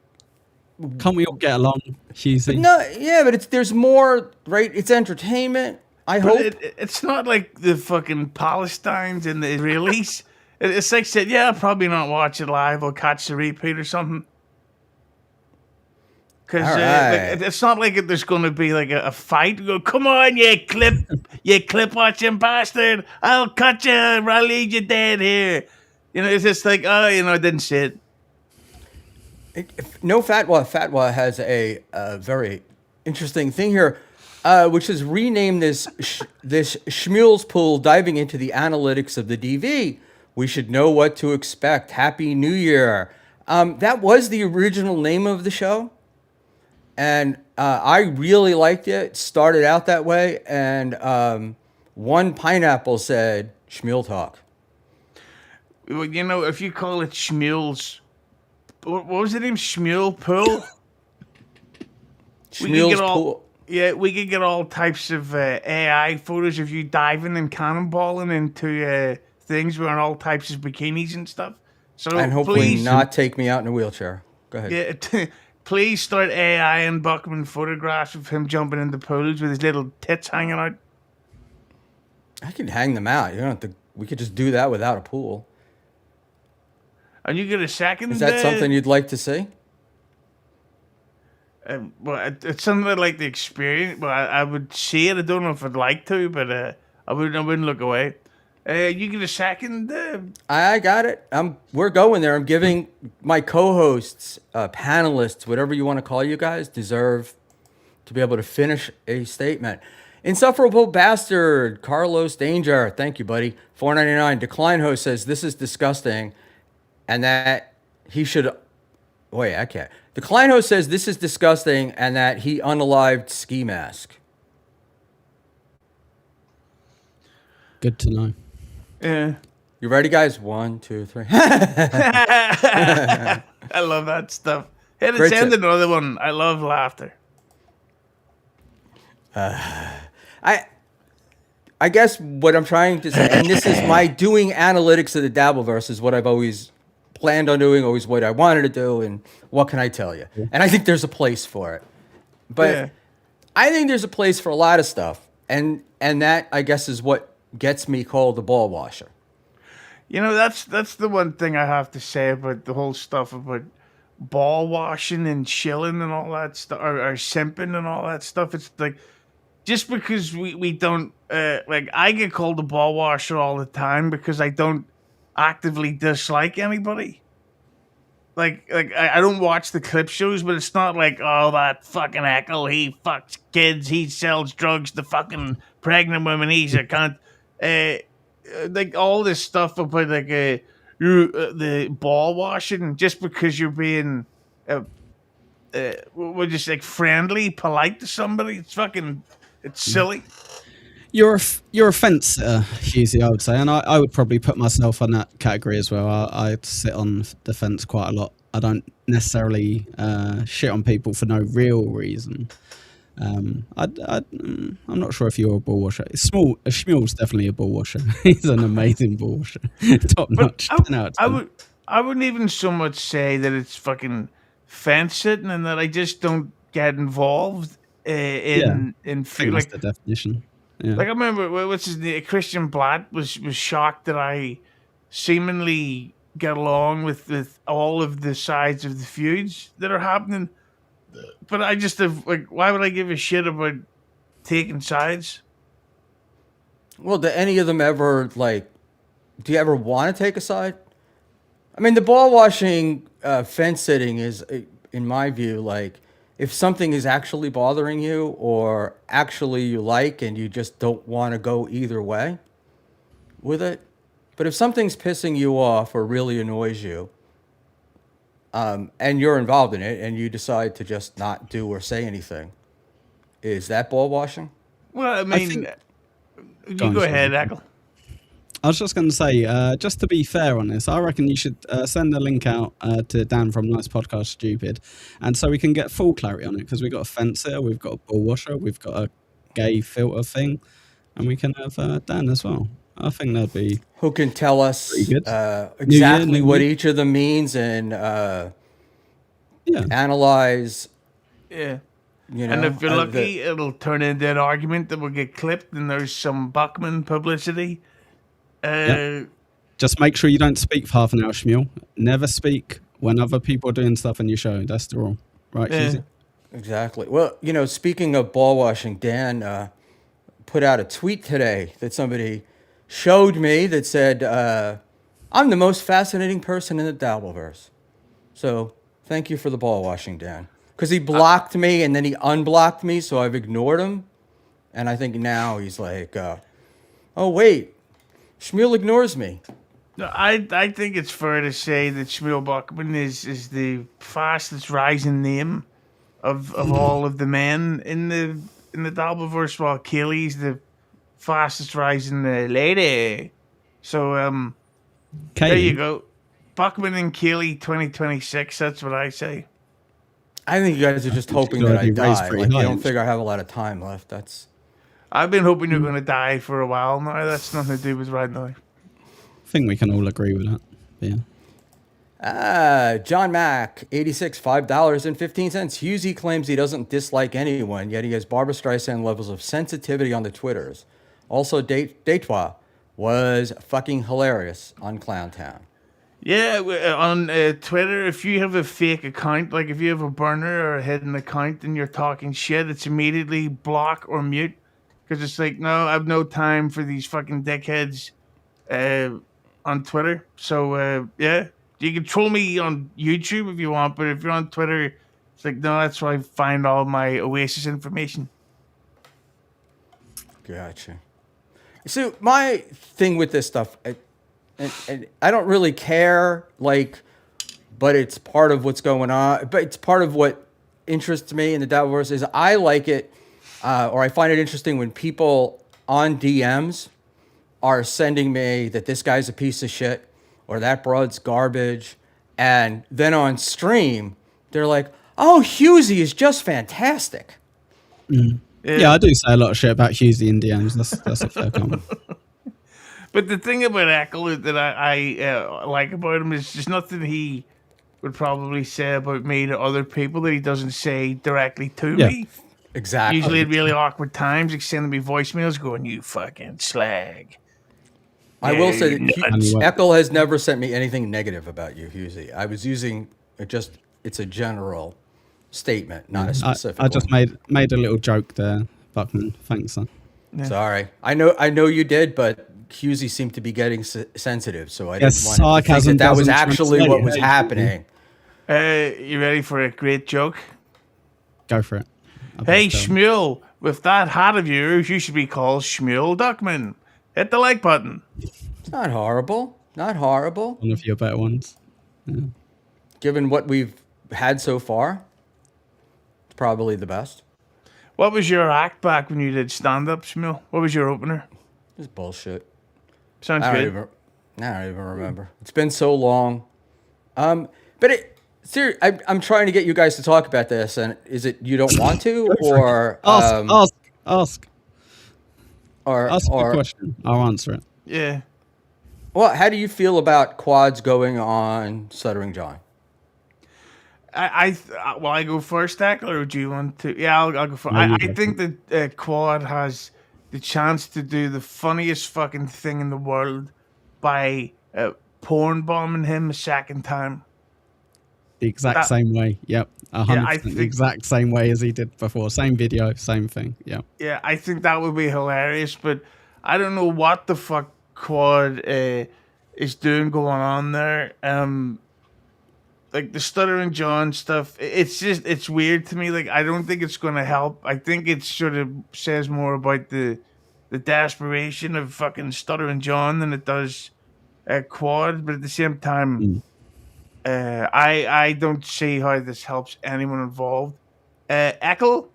Speaker 5: Can't we all get along, Hughezy?
Speaker 3: no, yeah, but there's more, right? It's entertainment. I hope.
Speaker 4: It's not like the fucking Palestinians and the Israelis. It's like said, yeah, I'll probably not watch it live. I'll catch the repeat or something. Because
Speaker 3: Alright.
Speaker 4: it's not like there's going to be like a fight. You go, come on, you clip watching bastard! I'll cut you, I'll leave you dead here. You know, it's just like, oh, I didn't see it.
Speaker 3: No, Fatwa has a very interesting thing here, which is rename this Schmuel's pool, diving into the analytics of the DV. We should know what to expect. Happy New Year. That was the original name of the show. And I really liked it. It started out that way. And one pineapple said, Schmuel talk.
Speaker 4: Well, if you call it Schmuel's, what was the name? Schmuel Pool?
Speaker 3: Schmuel's pool.
Speaker 4: Yeah, we could get all types of AI photos of you diving and cannonballing into things wearing all types of bikinis and stuff. So
Speaker 3: And hopefully
Speaker 4: please,
Speaker 3: not take me out in a wheelchair. Go ahead.
Speaker 4: yeah, please start AI and Buckman photographs of him jumping into pools with his little tits hanging out.
Speaker 3: I can hang them out. You don't have to. We could just do that without a pool.
Speaker 4: And you get a second.
Speaker 3: Is that something you'd like to see?
Speaker 4: Well, it's something I'd like to experience. Well, I would see it. I don't know if I'd like to, but I wouldn't look away. You get a second.
Speaker 3: I got it. We're going there. I'm giving my co-hosts, panelists, whatever you want to call you guys, deserve to be able to finish a statement. Insufferable bastard, Carlos Danger. Thank you, buddy. $4.99. Decline host says this is disgusting, and that he should. Wait, I can't. Decline host says this is disgusting, and that he unalived Ski Mask.
Speaker 5: Good to know.
Speaker 4: Yeah.
Speaker 3: You ready, guys? 1, 2, 3.
Speaker 4: I love that stuff. Hey, let's
Speaker 3: Great
Speaker 4: end
Speaker 3: set.
Speaker 4: another one. I love laughter.
Speaker 3: I guess what I'm trying to say, and this is my doing analytics of the Dabbleverse, is what I've always planned on doing, always what I wanted to do, and what can I tell you? And I think there's a place for it. But
Speaker 4: Yeah.
Speaker 3: I think there's a place for a lot of stuff, and that I guess is what gets me called the ball washer.
Speaker 4: You know, that's the one thing I have to say about the whole stuff about ball washing and shilling and all that stuff, or simping and all that stuff. It's like just because we don't like I get called a ball washer all the time because I don't actively dislike anybody. Like I don't watch the clip shows, but it's not like, oh, that fucking Ekul, he fucks kids, he sells drugs to fucking pregnant women, he's a cunt. Like all this stuff about like the ball washing just because you're being we're just like friendly, polite to somebody. It's silly.
Speaker 5: You're a fence sitter, Hughezy, I would say, and I would probably put myself on that category as well. I sit on the fence quite a lot. I don't necessarily shit on people for no real reason. I'm not sure if you're a ball washer. Schmuel's definitely a ball washer. He's an amazing ball washer, top notch. 10 out of 10.
Speaker 4: I wouldn't even so much say that it's fucking fence sitting and that I just don't get involved in
Speaker 5: I think that's
Speaker 4: like
Speaker 5: the definition. Yeah.
Speaker 4: Like I remember, what's his name? Christian Blatt was shocked that I seemingly get along with all of the sides of the feuds that are happening. But I just have like, why would I give a shit about taking sides?
Speaker 3: Well, do any of them ever like? Do you ever want to take a side? I mean, the ball washing, fence sitting is, in my view, like if something is actually bothering you or actually you like and you just don't want to go either way with it. But if something's pissing you off or really annoys you, and you're involved in it and you decide to just not do or say anything, is that ball washing?
Speaker 4: Well, I mean, you
Speaker 5: Go on,
Speaker 4: go
Speaker 5: sorry.
Speaker 4: ahead, Ekul.
Speaker 5: I was just going to say, just to be fair on this, I reckon you should send a link out to Dan from Nice Podcast Stupid, and so we can get full clarity on it, because we've got a fencer, we've got a ball washer, we've got a gay filter thing, and we can have Dan as well. I think that'd be
Speaker 3: Who can tell us
Speaker 5: pretty good.
Speaker 3: exactly
Speaker 5: new
Speaker 3: what
Speaker 5: week.
Speaker 3: each of them means and
Speaker 5: Yeah.
Speaker 3: analyze,
Speaker 4: Yeah.
Speaker 3: you know.
Speaker 4: And if you're
Speaker 3: the-
Speaker 4: lucky, it'll turn into an argument that will get clipped and there's some Buckman publicity.
Speaker 5: Just make sure you don't speak for half an hour, Schmuel. Never speak when other people are doing stuff in your show. That's the rule. Right,
Speaker 4: Yeah.
Speaker 5: Hughezy?
Speaker 3: Exactly. Well, speaking of ball washing, Dan put out a tweet today that somebody showed me that said, I'm the most fascinating person in the Dabbleverse. So thank you for the ball washing, Dan. Because he blocked me and then he unblocked me, so I've ignored him. And I think now he's like, oh, wait, Schmuel ignores me.
Speaker 4: No, I think it's fair to say that Schmuel Buckman is the fastest rising name of all of the men in the Dabbleverse, while Kaylee's the fastest rising lady. So there you
Speaker 5: Kaylee.
Speaker 4: go. Buckman and Kaylee 2026, that's what I say.
Speaker 3: I think you guys are just hoping that I
Speaker 5: already raised
Speaker 3: die.
Speaker 5: pretty
Speaker 3: Like, you
Speaker 5: high.
Speaker 3: don't figure I have a lot of time left. That's
Speaker 4: I've been hoping you're going to die for a while now. That's nothing to do with right now.
Speaker 5: I think we can all agree with that. But yeah.
Speaker 3: John Mack, 86, $5.15. Hughezy claims he doesn't dislike anyone, yet he has Barbra Streisand levels of sensitivity on the Twitters. Also, Deitois was fucking hilarious on Clowntown.
Speaker 4: Yeah, on Twitter, if you have a fake account, like if you have a burner or a hidden account and you're talking shit, it's immediately block or mute. Because it's like, no, I have no time for these fucking dickheads on Twitter. So, yeah, you can troll me on YouTube if you want, but if you're on Twitter, it's like, no, that's where I find all my Oasis information.
Speaker 3: Gotcha. So my thing with this stuff, and I don't really care, like, but it's part of what's going on. But it's part of what interests me in the Dabbleverse is I like it, or I find it interesting when people on DMs are sending me that this guy's a piece of shit or that broad's garbage, and then on stream they're like, "Oh, Hughezy is just fantastic."
Speaker 5: Yeah, I do say a lot of shit about Hughezy in DMs. That's a fair comment.
Speaker 4: But the thing about Ekul that I like about him is there's nothing he would probably say about me to other people that he doesn't say directly to
Speaker 5: Yeah.
Speaker 4: me.
Speaker 3: Exactly.
Speaker 4: Usually at really awkward times, he's sending me voicemails going, "You fucking slag."
Speaker 3: I will say
Speaker 4: You
Speaker 3: that
Speaker 4: nuts.
Speaker 5: Anyway.
Speaker 3: Eccles has never sent me anything negative about you, Hughezy. I was using it's a general statement, not a specific
Speaker 5: I just
Speaker 3: one.
Speaker 5: made a little joke there, Buckman. Thanks, son.
Speaker 3: Sorry. I know you did, but Hughezy seemed to be getting sensitive, so I
Speaker 5: Yes,
Speaker 3: didn't want him to think
Speaker 5: sarcasm
Speaker 3: that was
Speaker 5: doesn't
Speaker 3: actually
Speaker 5: translate.
Speaker 3: what was
Speaker 5: Hey,
Speaker 3: happening.
Speaker 4: You ready for a great joke?
Speaker 5: Go for it. I
Speaker 4: Hey,
Speaker 5: bet it's
Speaker 4: Schmuel, with that hat of yours, you should be called Schmuel Duckman. Hit the like button.
Speaker 3: It's not horrible. Not horrible.
Speaker 5: one of your better ones.
Speaker 3: Given what we've had so far, it's probably the best.
Speaker 4: What was your act back when you did stand up, Schmuel? What was your opener?
Speaker 3: It's bullshit.
Speaker 4: Sounds
Speaker 3: I don't
Speaker 4: good.
Speaker 3: even. I don't even remember. It's been so long. But I'm trying to get you guys to talk about this, and is it you don't want to, or
Speaker 5: Ask the
Speaker 3: or
Speaker 5: question. I'll answer it.
Speaker 4: Yeah.
Speaker 3: well, how do you feel about quads going on Stuttering John?
Speaker 4: Well, I go first, Ekul, or do you want to? Yeah, I'll go first.
Speaker 5: No, you
Speaker 4: I
Speaker 5: go
Speaker 4: think that Quad has the chance to do the funniest fucking thing in the world by porn bombing him a second time.
Speaker 5: The exact
Speaker 4: That-
Speaker 5: same way. Yep. 100%.
Speaker 4: Yeah, I
Speaker 5: The
Speaker 4: think-
Speaker 5: exact same way as he did before. Same video, same thing. Yep.
Speaker 4: Yeah, I think that would be hilarious, but I don't know what the fuck Quad is doing going on there. Like the Stuttering John stuff, it's weird to me. Like I don't think it's going to help. I think it sort of says more about the desperation of fucking Stuttering John than it does Quad. But at the same time, I don't see how this helps anyone involved. Ekul.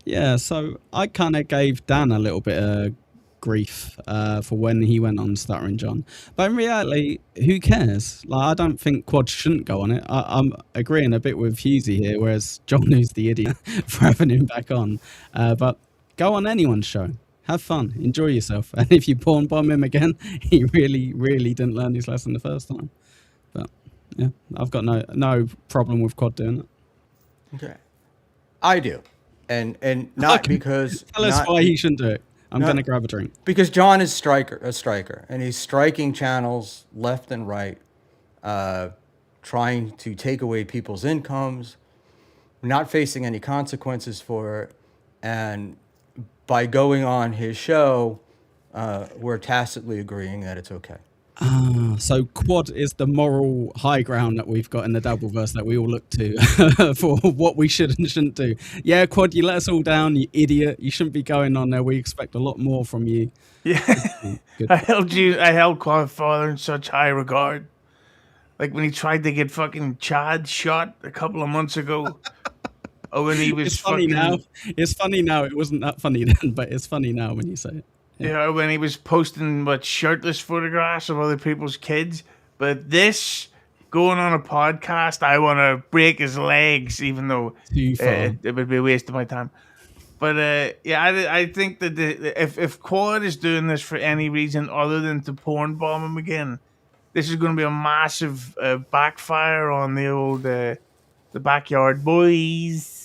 Speaker 5: Yeah, so I kind of gave Dan a little bit of grief for when he went on Stuttering John. But in reality, who cares? Like, I don't think Quad shouldn't go on it. I'm agreeing a bit with Hughezy here, whereas John who's the idiot for having him back on. But go on anyone's show. Have fun. Enjoy yourself. And if you porn bomb him again, he really, really didn't learn his lesson the first time. But yeah, I've got no problem with Quad doing it.
Speaker 3: Okay, I do, and not
Speaker 5: Okay.
Speaker 3: because
Speaker 5: Tell us
Speaker 3: not
Speaker 5: why he shouldn't do it. I'm
Speaker 3: No.
Speaker 5: going to grab a drink.
Speaker 3: because John is a striker, and he's striking channels left and right, trying to take away people's incomes, not facing any consequences for it, and by going on his show, we're tacitly agreeing that it's okay.
Speaker 5: So Quad is the moral high ground that we've got in the Dabbleverse that we all look to for what we should and shouldn't do. Yeah, Quad, you let us all down, you idiot. You shouldn't be going on there. We expect a lot more from you.
Speaker 4: Yeah,
Speaker 5: Good.
Speaker 4: I held Quad Father in such high regard. Like when he tried to get fucking Chad shot a couple of months ago. Oh, when he was
Speaker 5: It's funny
Speaker 4: fucking
Speaker 5: now. It's funny now. It wasn't that funny then, but it's funny now when you say it.
Speaker 4: yeah, when he was posting shirtless photographs of other people's kids. But this going on a podcast, I want to break his legs, even though
Speaker 5: Too far.
Speaker 4: it would be a waste of my time. But yeah, I think that if Quad is doing this for any reason other than to porn bomb him again, this is going to be a massive backfire on the old the backyard boys.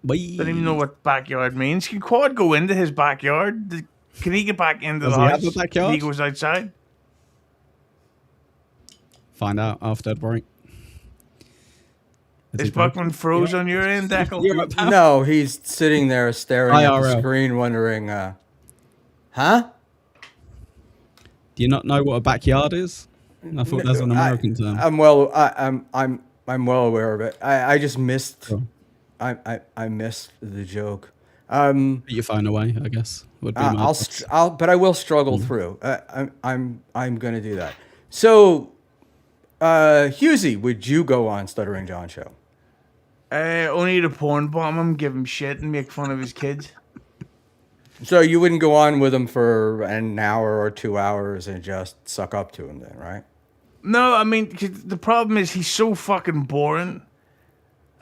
Speaker 4: Don't even know what backyard means. Can Quad go into his backyard? Can he get back into
Speaker 5: Does
Speaker 4: the
Speaker 5: he
Speaker 4: house?
Speaker 5: have a backyard?
Speaker 4: If he goes outside.
Speaker 5: Find out after the break.
Speaker 4: Is Buckman froze on your end, Ekul?
Speaker 5: You're up, pal.
Speaker 3: No, he's sitting there staring at the
Speaker 5: IRL.
Speaker 3: screen, wondering, huh?
Speaker 5: Do you not know what a backyard is? I thought that's an American term.
Speaker 3: I'm well aware of it. I just missed.
Speaker 5: Cool.
Speaker 3: I missed the joke.
Speaker 5: Put your phone away, I guess. Would be my advice.
Speaker 3: But I will struggle through. I'm gonna do that. So, Hughezy, would you go on Stuttering John show?
Speaker 4: Only to porn bomb him, give him shit, and make fun of his kids.
Speaker 3: So you wouldn't go on with him for an hour or 2 hours and just suck up to him, then, right?
Speaker 4: No, I mean 'cause the problem is he's so fucking boring.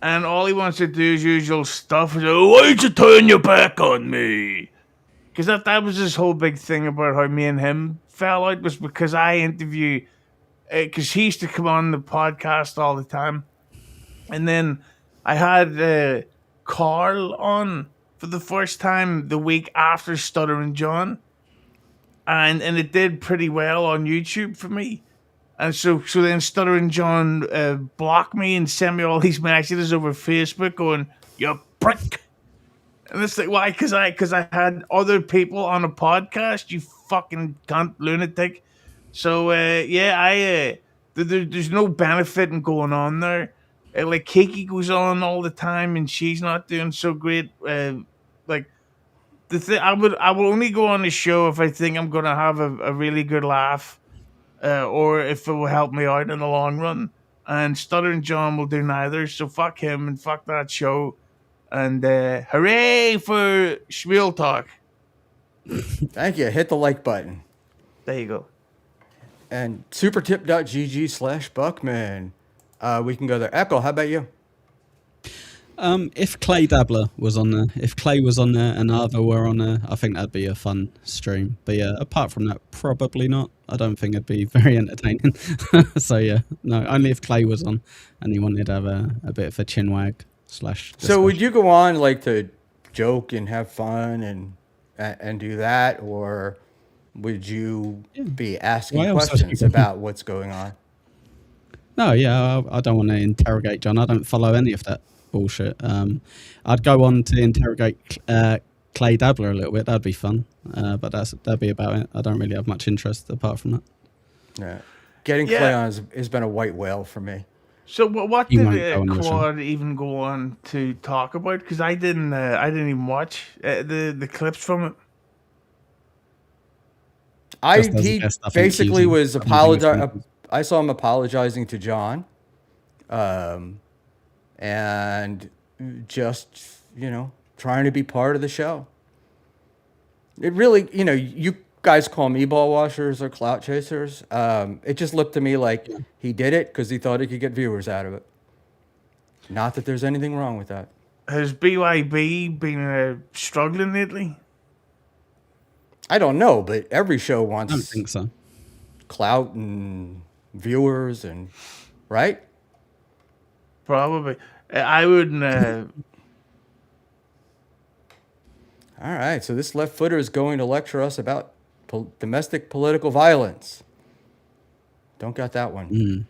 Speaker 4: and all he wants to do is usual stuff. He's like, why'd you turn your back on me? Because that was his whole big thing about how me and him fell out, was because I interview, because he used to come on the podcast all the time. And then I had Carl on for the first time the week after Stuttering John. And it did pretty well on YouTube for me. And so then Stuttering John blocked me and sent me all these messages over Facebook going, "You prick." And it's like, why? Because I had other people on a podcast. You fucking cunt lunatic. So yeah, there's no benefit in going on there. Like Kiki goes on all the time, and she's not doing so great. Like I will only go on the show if I think I'm gonna have a really good laugh, or if it will help me out in the long run. And Stuttering John will do neither. So fuck him and fuck that show. And hooray for Schmuel talk.
Speaker 3: Thank you. Hit the like button.
Speaker 4: There you go.
Speaker 3: And supertip.gg/Buckman. We can go there. Ekul, how about you?
Speaker 5: If Clay Dabbler was on there, if Clay was on there and Ava were on there, I think that'd be a fun stream. But yeah, apart from that, probably not. I don't think it'd be very entertaining. So yeah, no, only if Clay was on and he wanted to have a bit of a chinwag /
Speaker 3: So would you go on like to joke and have fun and do that, or would you be asking
Speaker 5: Why else would
Speaker 3: questions
Speaker 5: you go on?
Speaker 3: about what's going on?
Speaker 5: No, yeah, I don't want to interrogate John. I don't follow any of that bullshit. I'd go on to interrogate Clay Dabbler a little bit. That'd be fun. But that'd be about it. I don't really have much interest apart from that.
Speaker 3: Yeah. Getting
Speaker 4: Yeah.
Speaker 3: Clay on has been a white whale for me.
Speaker 4: So what
Speaker 5: He
Speaker 4: did
Speaker 5: won't go on the show.
Speaker 4: Quad even go on to talk about? Because I didn't even watch the clips from it.
Speaker 5: Just as a
Speaker 3: He
Speaker 5: guest, I think,
Speaker 3: basically
Speaker 5: using
Speaker 3: was
Speaker 5: some of the
Speaker 3: apologizing.
Speaker 5: things.
Speaker 3: I saw him apologizing to John, and just trying to be part of the show. It really, you guys call me ball washers or clout chasers. It just looked to me like he did it because he thought he could get viewers out of it. Not that there's anything wrong with that.
Speaker 4: Has BYB been struggling lately?
Speaker 3: I don't know, but every show
Speaker 5: I don't
Speaker 3: wants
Speaker 5: think so.
Speaker 3: clout and viewers and right.
Speaker 4: Probably. I wouldn't.
Speaker 3: All right, so this left footer is going to lecture us about domestic political violence. Don't got that one.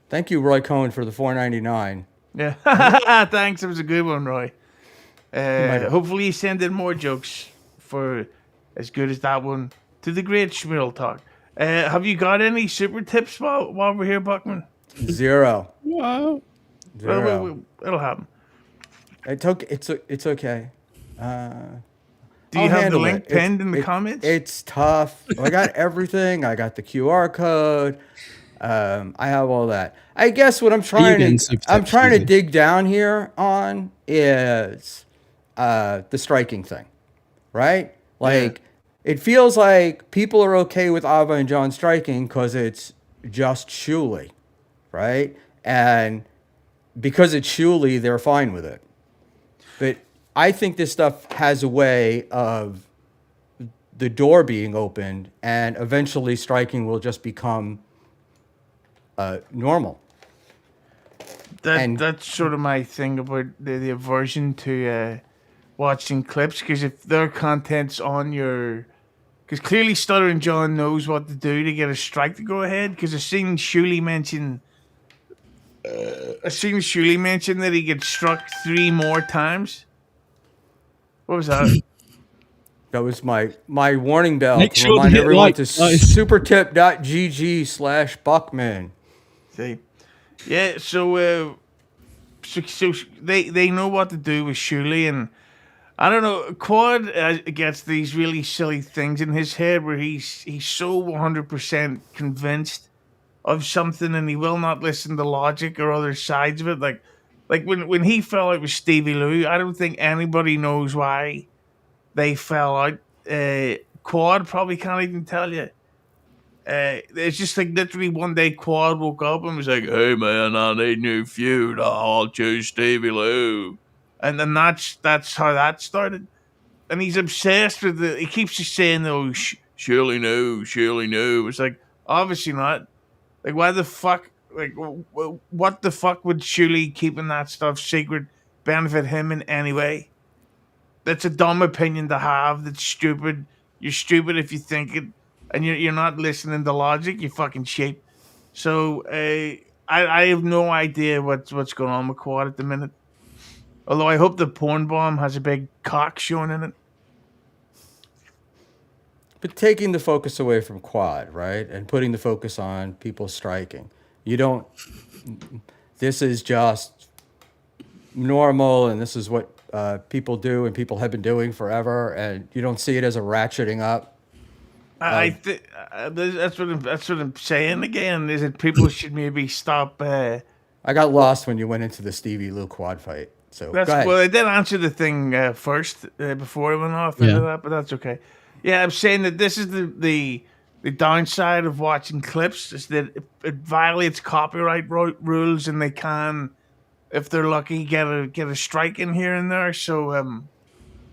Speaker 3: Thank you, Roy Cohen, for the $4.99.
Speaker 4: Yeah. Thanks. It was a good one, Roy. Hopefully, you send in more jokes for as good as that one to the great Schmuel talk. Have you got any super tips while we're here, Buckman?
Speaker 3: Zero.
Speaker 5: Wow.
Speaker 3: Zero.
Speaker 4: Well, it'll happen.
Speaker 3: It's okay.
Speaker 4: Do you
Speaker 3: I'll
Speaker 4: have the
Speaker 3: handle
Speaker 4: link
Speaker 3: it.
Speaker 4: pinned in the comments?
Speaker 3: It's tough. I got everything. I got the QR code. I have all that. I guess what I'm trying
Speaker 5: getting
Speaker 3: to
Speaker 5: super
Speaker 3: I'm
Speaker 5: tips,
Speaker 3: trying to
Speaker 5: Hughezy?
Speaker 3: dig down here on is the striking thing, right? Like it feels like people are okay with Ava and John striking because it's just Shuli, right? And because it's Shuli, they're fine with it. But I think this stuff has a way of the door being opened, and eventually striking will just become normal.
Speaker 4: That's sort of my thing about the aversion to watching clips, because if their content's on your, because clearly Stuttering John knows what to do to get a strike to go ahead. Because I've seen Shuli mention that he gets struck 3 more times. What was that?
Speaker 3: That was my warning bell
Speaker 5: Make
Speaker 3: to
Speaker 5: sure to
Speaker 3: remind
Speaker 5: hit
Speaker 3: everyone
Speaker 5: like,
Speaker 3: to
Speaker 5: guys.
Speaker 3: supertip.gg/Buckman.
Speaker 4: See, yeah. So they know what to do with Shuli, and I don't know. Quad gets these really silly things in his head where he's so 100% convinced of something, and he will not listen to logic or other sides of it. Like when he fell out with Stevie Lou, I don't think anybody knows why they fell out. Quad probably can't even tell you. It's just like literally one day Quad woke up and was like, "Hey man, I need new feud. I'll choose Stevie Lou," and then that's how that started. And he's obsessed with it. He keeps just saying, "Oh, surely no, surely no." It's like obviously not. Like why the fuck? Like what the fuck would surely keeping that stuff secret benefit him in any way? That's a dumb opinion to have. That's stupid. You're stupid if you think it, and you're not listening to logic. You fucking sheep. So I have no idea what's going on with Quad at the minute. Although I hope the porn bomb has a big cock showing in it.
Speaker 3: But taking the focus away from Quad, right, and putting the focus on people striking. You don't. This is just normal, and this is what people do, and people have been doing forever, and you don't see it as a ratcheting up.
Speaker 4: That's what I'm saying again. Is that people should maybe stop.
Speaker 3: I got lost when you went into the Stevie Lou Quad fight. So
Speaker 4: That's
Speaker 3: go ahead.
Speaker 4: well. I did answer the thing first before I went off into
Speaker 5: Yeah.
Speaker 4: that, but that's okay. Yeah, I'm saying that this is the downside of watching clips is that it violates copyright rules, and they can, if they're lucky, get a strike in here and there. So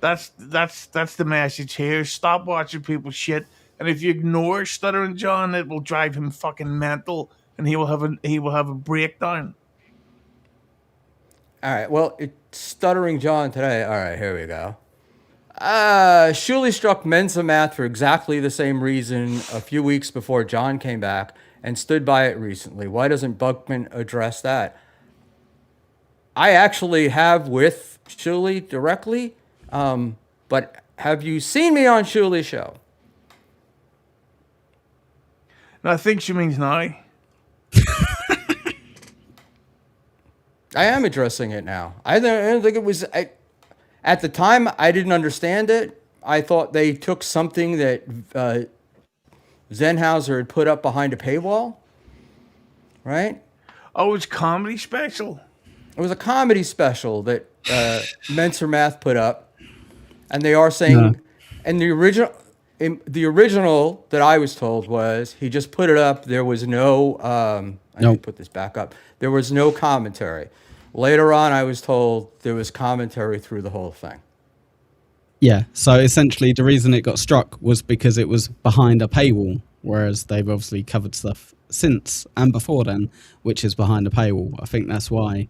Speaker 4: that's the message here. Stop watching people shit, and if you ignore Stuttering John, it will drive him fucking mental, and he will have a breakdown.
Speaker 3: All right. Well, it's Stuttering John today. All right, here we go. Shuley struck Mensa Math for exactly the same reason a few weeks before John came back and stood by it recently. Why doesn't Buckman address that? I actually have with Shuley directly, but have you seen me on Shuley's show?
Speaker 4: And I think she means now.
Speaker 3: I am addressing it now. I don't think it was. At the time, I didn't understand it. I thought they took something that Zenhauser had put up behind a paywall, right?
Speaker 4: Oh, it's comedy special.
Speaker 3: It was a comedy special that Menser Math put up, and they are saying,
Speaker 5: No.
Speaker 3: and the original that I was told was he just put it up. There was no. I need to
Speaker 5: Nope.
Speaker 3: put this back up. There was no commentary. Later on, I was told there was commentary through the whole thing.
Speaker 5: Yeah, so essentially the reason it got struck was because it was behind a paywall, whereas they've obviously covered stuff since and before then, which is behind a paywall. I think that's why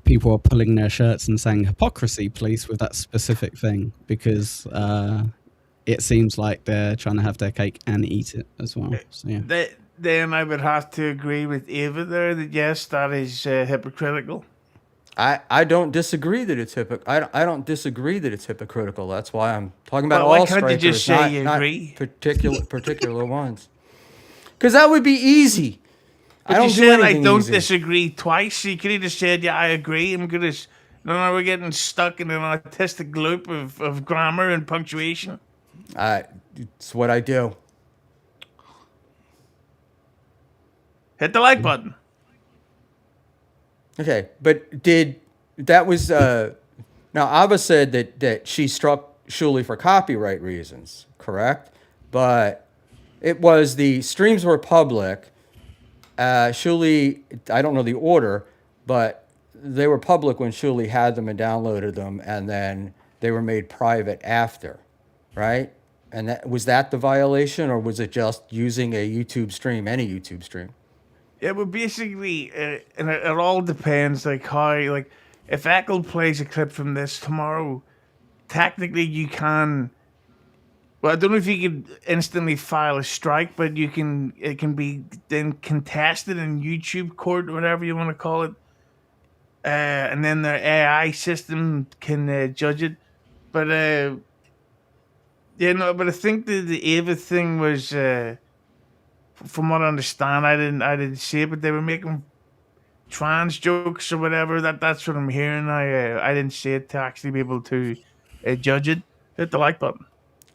Speaker 5: people are pulling their shirts and saying hypocrisy, police, with that specific thing, because it seems like they're trying to have their cake and eat it as well. So, yeah.
Speaker 4: Then I would have to agree with Ava there that yes, that is hypocritical.
Speaker 3: I don't disagree that it's I don't disagree that it's hypocritical. That's why I'm talking about
Speaker 4: Well, why
Speaker 3: all
Speaker 4: can't you
Speaker 3: strikers,
Speaker 4: just say
Speaker 3: not,
Speaker 4: you
Speaker 3: not
Speaker 4: agree?
Speaker 3: particular ones. Because that would be easy.
Speaker 4: But
Speaker 3: I don't
Speaker 4: you
Speaker 3: do
Speaker 4: said I
Speaker 3: anything
Speaker 4: don't
Speaker 3: easy.
Speaker 4: disagree twice. You could have just said, yeah, I agree. I'm good as. No, we're getting stuck in an artistic loop of grammar and punctuation.
Speaker 3: It's what I do.
Speaker 4: Hit the like button.
Speaker 3: Okay, but that was now Ava said that she struck Shuley for copyright reasons, correct? But it was the streams were public. Shuley, I don't know the order, but they were public when Shuley had them and downloaded them, and then they were made private after, right? And was that the violation, or was it just using a YouTube stream, any YouTube stream?
Speaker 4: Yeah, but basically, and it all depends, like how, like, if Ekul plays a clip from this tomorrow, technically you can. Well, I don't know if you could instantly file a strike, but you can. It can be then contested in YouTube court or whatever you want to call it, and then the AI system can judge it. But yeah, no, but I think the Ava thing was. From what I understand, I didn't see it, but they were making trans jokes or whatever. That's what I'm hearing. I didn't see it to actually be able to judge it. Hit the like button.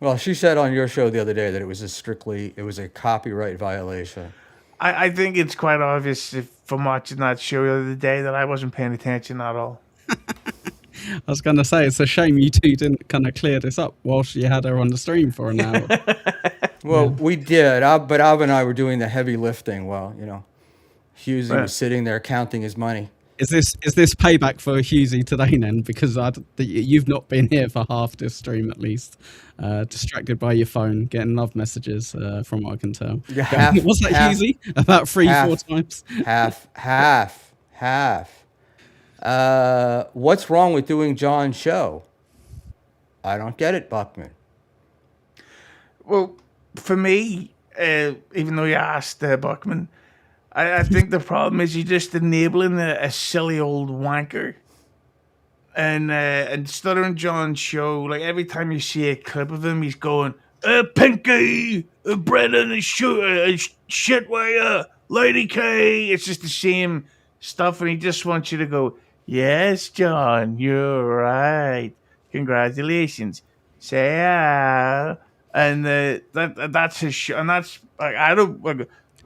Speaker 3: Well, she said on your show the other day that it was a copyright violation.
Speaker 4: I think it's quite obvious from watching that show the other day that I wasn't paying attention at all.
Speaker 5: I was going to say, it's a shame you two didn't kind of clear this up whilst you had her on the stream for an hour.
Speaker 3: Well, we did, but Ab and I were doing the heavy lifting while, Hughezy
Speaker 4: Right.
Speaker 3: was sitting there counting his money.
Speaker 5: Is this payback for Hughezy today then? Because you've not been here for half this stream at least, distracted by your phone, getting love messages from what I can tell.
Speaker 3: Yeah, half,
Speaker 5: Was that
Speaker 3: half,
Speaker 5: Hughezy? About 3-4
Speaker 3: half,
Speaker 5: times.
Speaker 3: half. What's wrong with doing John's show? I don't get it, Buckman.
Speaker 4: Well, for me, even though you asked Buckman, I think the problem is you're just enabling a silly old wanker. And Stuttering John's show, like every time you see a clip of him, he's going, Pinky, Brennan, Shitwire, Lady K. It's just the same stuff, and he just wants you to go, yes, John, you're right. Congratulations. Say and that's his show, and that's like I don't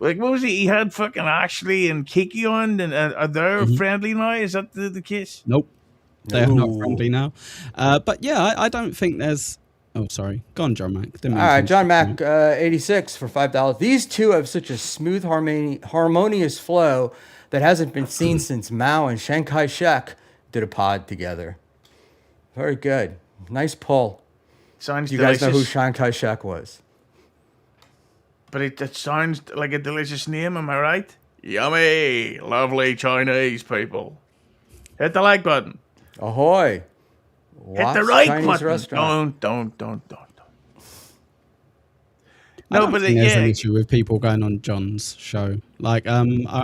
Speaker 4: like what was he? He had fucking Ashley and Kiki on, and are they friendly now? Is that the case?
Speaker 5: Nope. They are not
Speaker 3: No.
Speaker 5: friendly now. But yeah, I don't think there's. Oh, sorry. Go on, John Mac.
Speaker 3: All right, John Mac, 86 for $5. These two have such a smooth, harmonious flow that hasn't been seen since Mao and Chiang Kai-shek did a pod together. Very good. Nice pull.
Speaker 4: Sounds
Speaker 3: Do you guys know who
Speaker 4: delicious.
Speaker 3: Chiang Kai-shek was?
Speaker 4: But it sounds like a delicious name, am I right? Yummy, lovely Chinese people. Hit the like button.
Speaker 3: Ahoy.
Speaker 4: Hit the
Speaker 3: Watts
Speaker 4: right
Speaker 3: Chinese
Speaker 4: button.
Speaker 3: restaurant.
Speaker 4: Don't.
Speaker 5: I
Speaker 4: No,
Speaker 5: don't
Speaker 4: but
Speaker 5: think there's an
Speaker 4: yeah,
Speaker 5: issue with people going on John's show. Like, I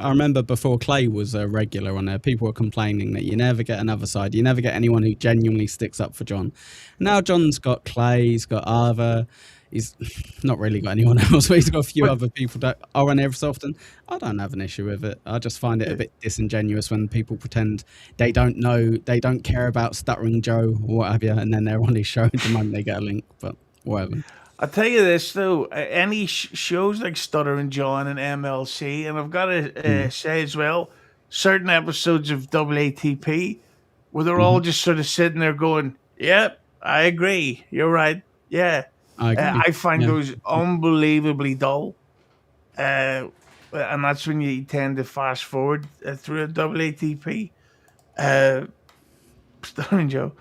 Speaker 5: remember before Clay was a regular on there, people were complaining that you never get another side. You never get anyone who genuinely sticks up for John. Now John's got Clay, he's got Ava. He's not really got anyone else, but he's got a few other people that are on every so often. I don't have an issue with it. I just find it a bit disingenuous when people pretend they don't know, they don't care about Stuttering Joe or what have you, and then they're on his show the moment they get a link, but whatever.
Speaker 4: I'll tell you this though. Any shows like Stuttering John and MLC, and I've got to say as well, certain episodes of AATP where they're all just sort of sitting there going, "Yep, I agree. You're right. Yeah."
Speaker 5: I agree.
Speaker 4: I find
Speaker 5: Yeah.
Speaker 4: those unbelievably dull, and that's when you tend to fast forward through a AATP. Stuttering Joe.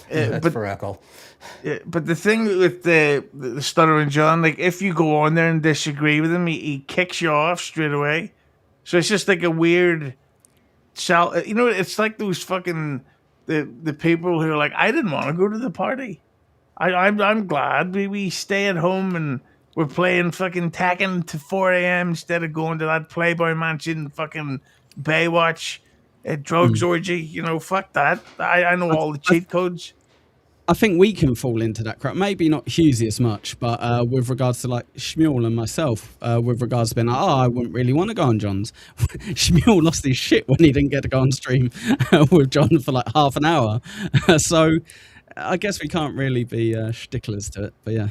Speaker 3: That's
Speaker 4: but
Speaker 3: for Ekul.
Speaker 4: but the thing with the Stuttering John, like if you go on there and disagree with him, he kicks you off straight away. So it's just like a weird, it's like those fucking the people who are like, I didn't want to go to the party. I'm glad we stay at home and we're playing fucking Tekken to 4 a.m. instead of going to that Playboy Mansion fucking Baywatch drugs orgy. Fuck that. I know all the cheat codes.
Speaker 5: I think we can fall into that crap. Maybe not Hughezy as much, but with regards to like Schmuel and myself, with regards to being like, I wouldn't really want to go on John's. Schmuel lost his shit when he didn't get to go on stream with John for like half an hour. So I guess we can't really be sticklers to it, but yeah.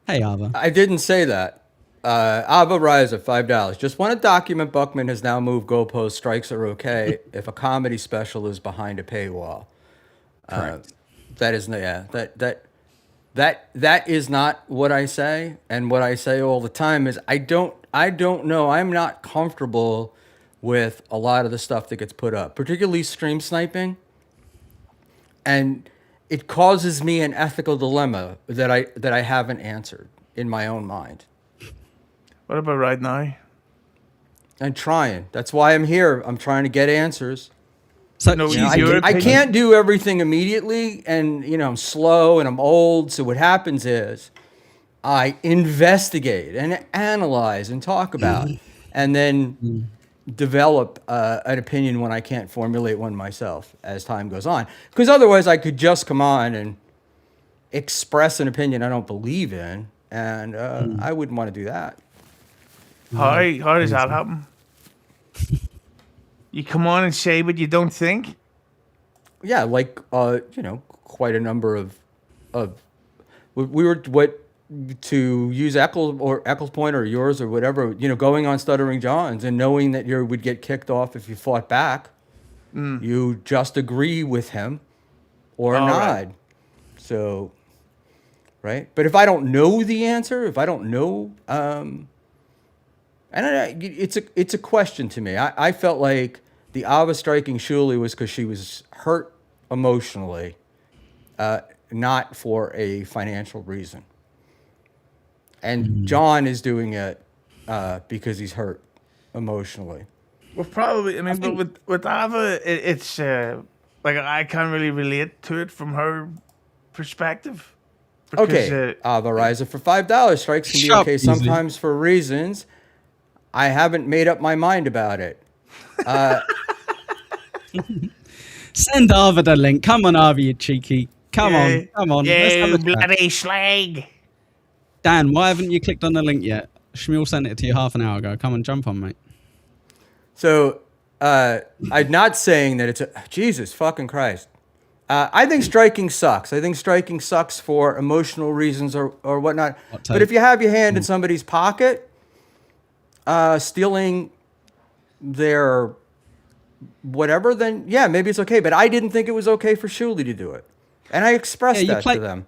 Speaker 5: Hey, Ava.
Speaker 3: I didn't say that. Ava Rise at $5. Just want to document Buckman has now moved goalpost. Strikes are okay if a comedy special is behind a paywall.
Speaker 5: Correct.
Speaker 3: That is that is not what I say, and what I say all the time is I don't know. I'm not comfortable with a lot of the stuff that gets put up, particularly stream sniping. And it causes me an ethical dilemma that I haven't answered in my own mind.
Speaker 4: What about right now?
Speaker 3: I'm trying. That's why I'm here. I'm trying to get answers.
Speaker 5: So
Speaker 4: No,
Speaker 3: You know,
Speaker 4: Your
Speaker 3: I
Speaker 4: opinion?
Speaker 3: can't do everything immediately, and I'm slow and I'm old. So what happens is I investigate and analyze and talk about, and then develop an opinion when I can't formulate one myself as time goes on. Because otherwise, I could just come on and express an opinion I don't believe in, and I wouldn't want to do that.
Speaker 4: How does that happen? You come on and say what you don't think?
Speaker 3: Yeah, like quite a number of we were to use Ekul or Ekul's point or yours or whatever, going on Stuttering John's and knowing that you would get kicked off if you fought back. You just agree with him or
Speaker 4: All
Speaker 3: nod.
Speaker 4: right.
Speaker 3: So right? But if I don't know the answer, if I don't know, it's a question to me. I felt like the Ava striking Shuli was because she was hurt emotionally, not for a financial reason. And John is doing it because he's hurt emotionally.
Speaker 4: Well, probably. I mean, but with Ava, it's like I can't really relate to it from her perspective. Because,
Speaker 3: Okay, Ava Riser for $5 strikes can be
Speaker 5: Shut up,
Speaker 3: okay
Speaker 5: Hughezy.
Speaker 3: sometimes for reasons. I haven't made up my mind about it.
Speaker 5: Send Arva the link. Come on, Arva, you cheeky. Come on. Let's have
Speaker 4: You
Speaker 5: a chat.
Speaker 4: bloody slag.
Speaker 5: Dan, why haven't you clicked on the link yet? Schmuel sent it to you half an hour ago. Come on, jump on, mate.
Speaker 3: So I'm not saying that it's a Jesus fucking Christ. I think striking sucks. I think striking sucks for emotional reasons or whatnot.
Speaker 5: Hot
Speaker 3: But
Speaker 5: take.
Speaker 3: if you have your hand in somebody's pocket, stealing their whatever, then yeah, maybe it's okay. But I didn't think it was okay for Shuli to do it, and I expressed
Speaker 5: Yeah, you
Speaker 3: that
Speaker 5: play-
Speaker 3: to them.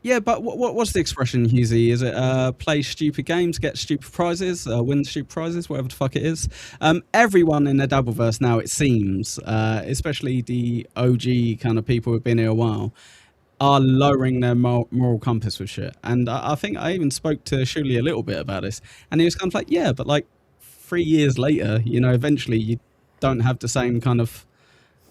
Speaker 5: Yeah, but what's the expression, Hughezy? Is it play stupid games, get stupid prizes, win stupid prizes, whatever the fuck it is? Everyone in the Dabbleverse now, it seems, especially the OG kind of people who've been here a while, are lowering their moral compass with shit. And I think I even spoke to Shuli a little bit about this, and he was kind of like, yeah, but like 3 years later, you know, eventually you don't have the same kind of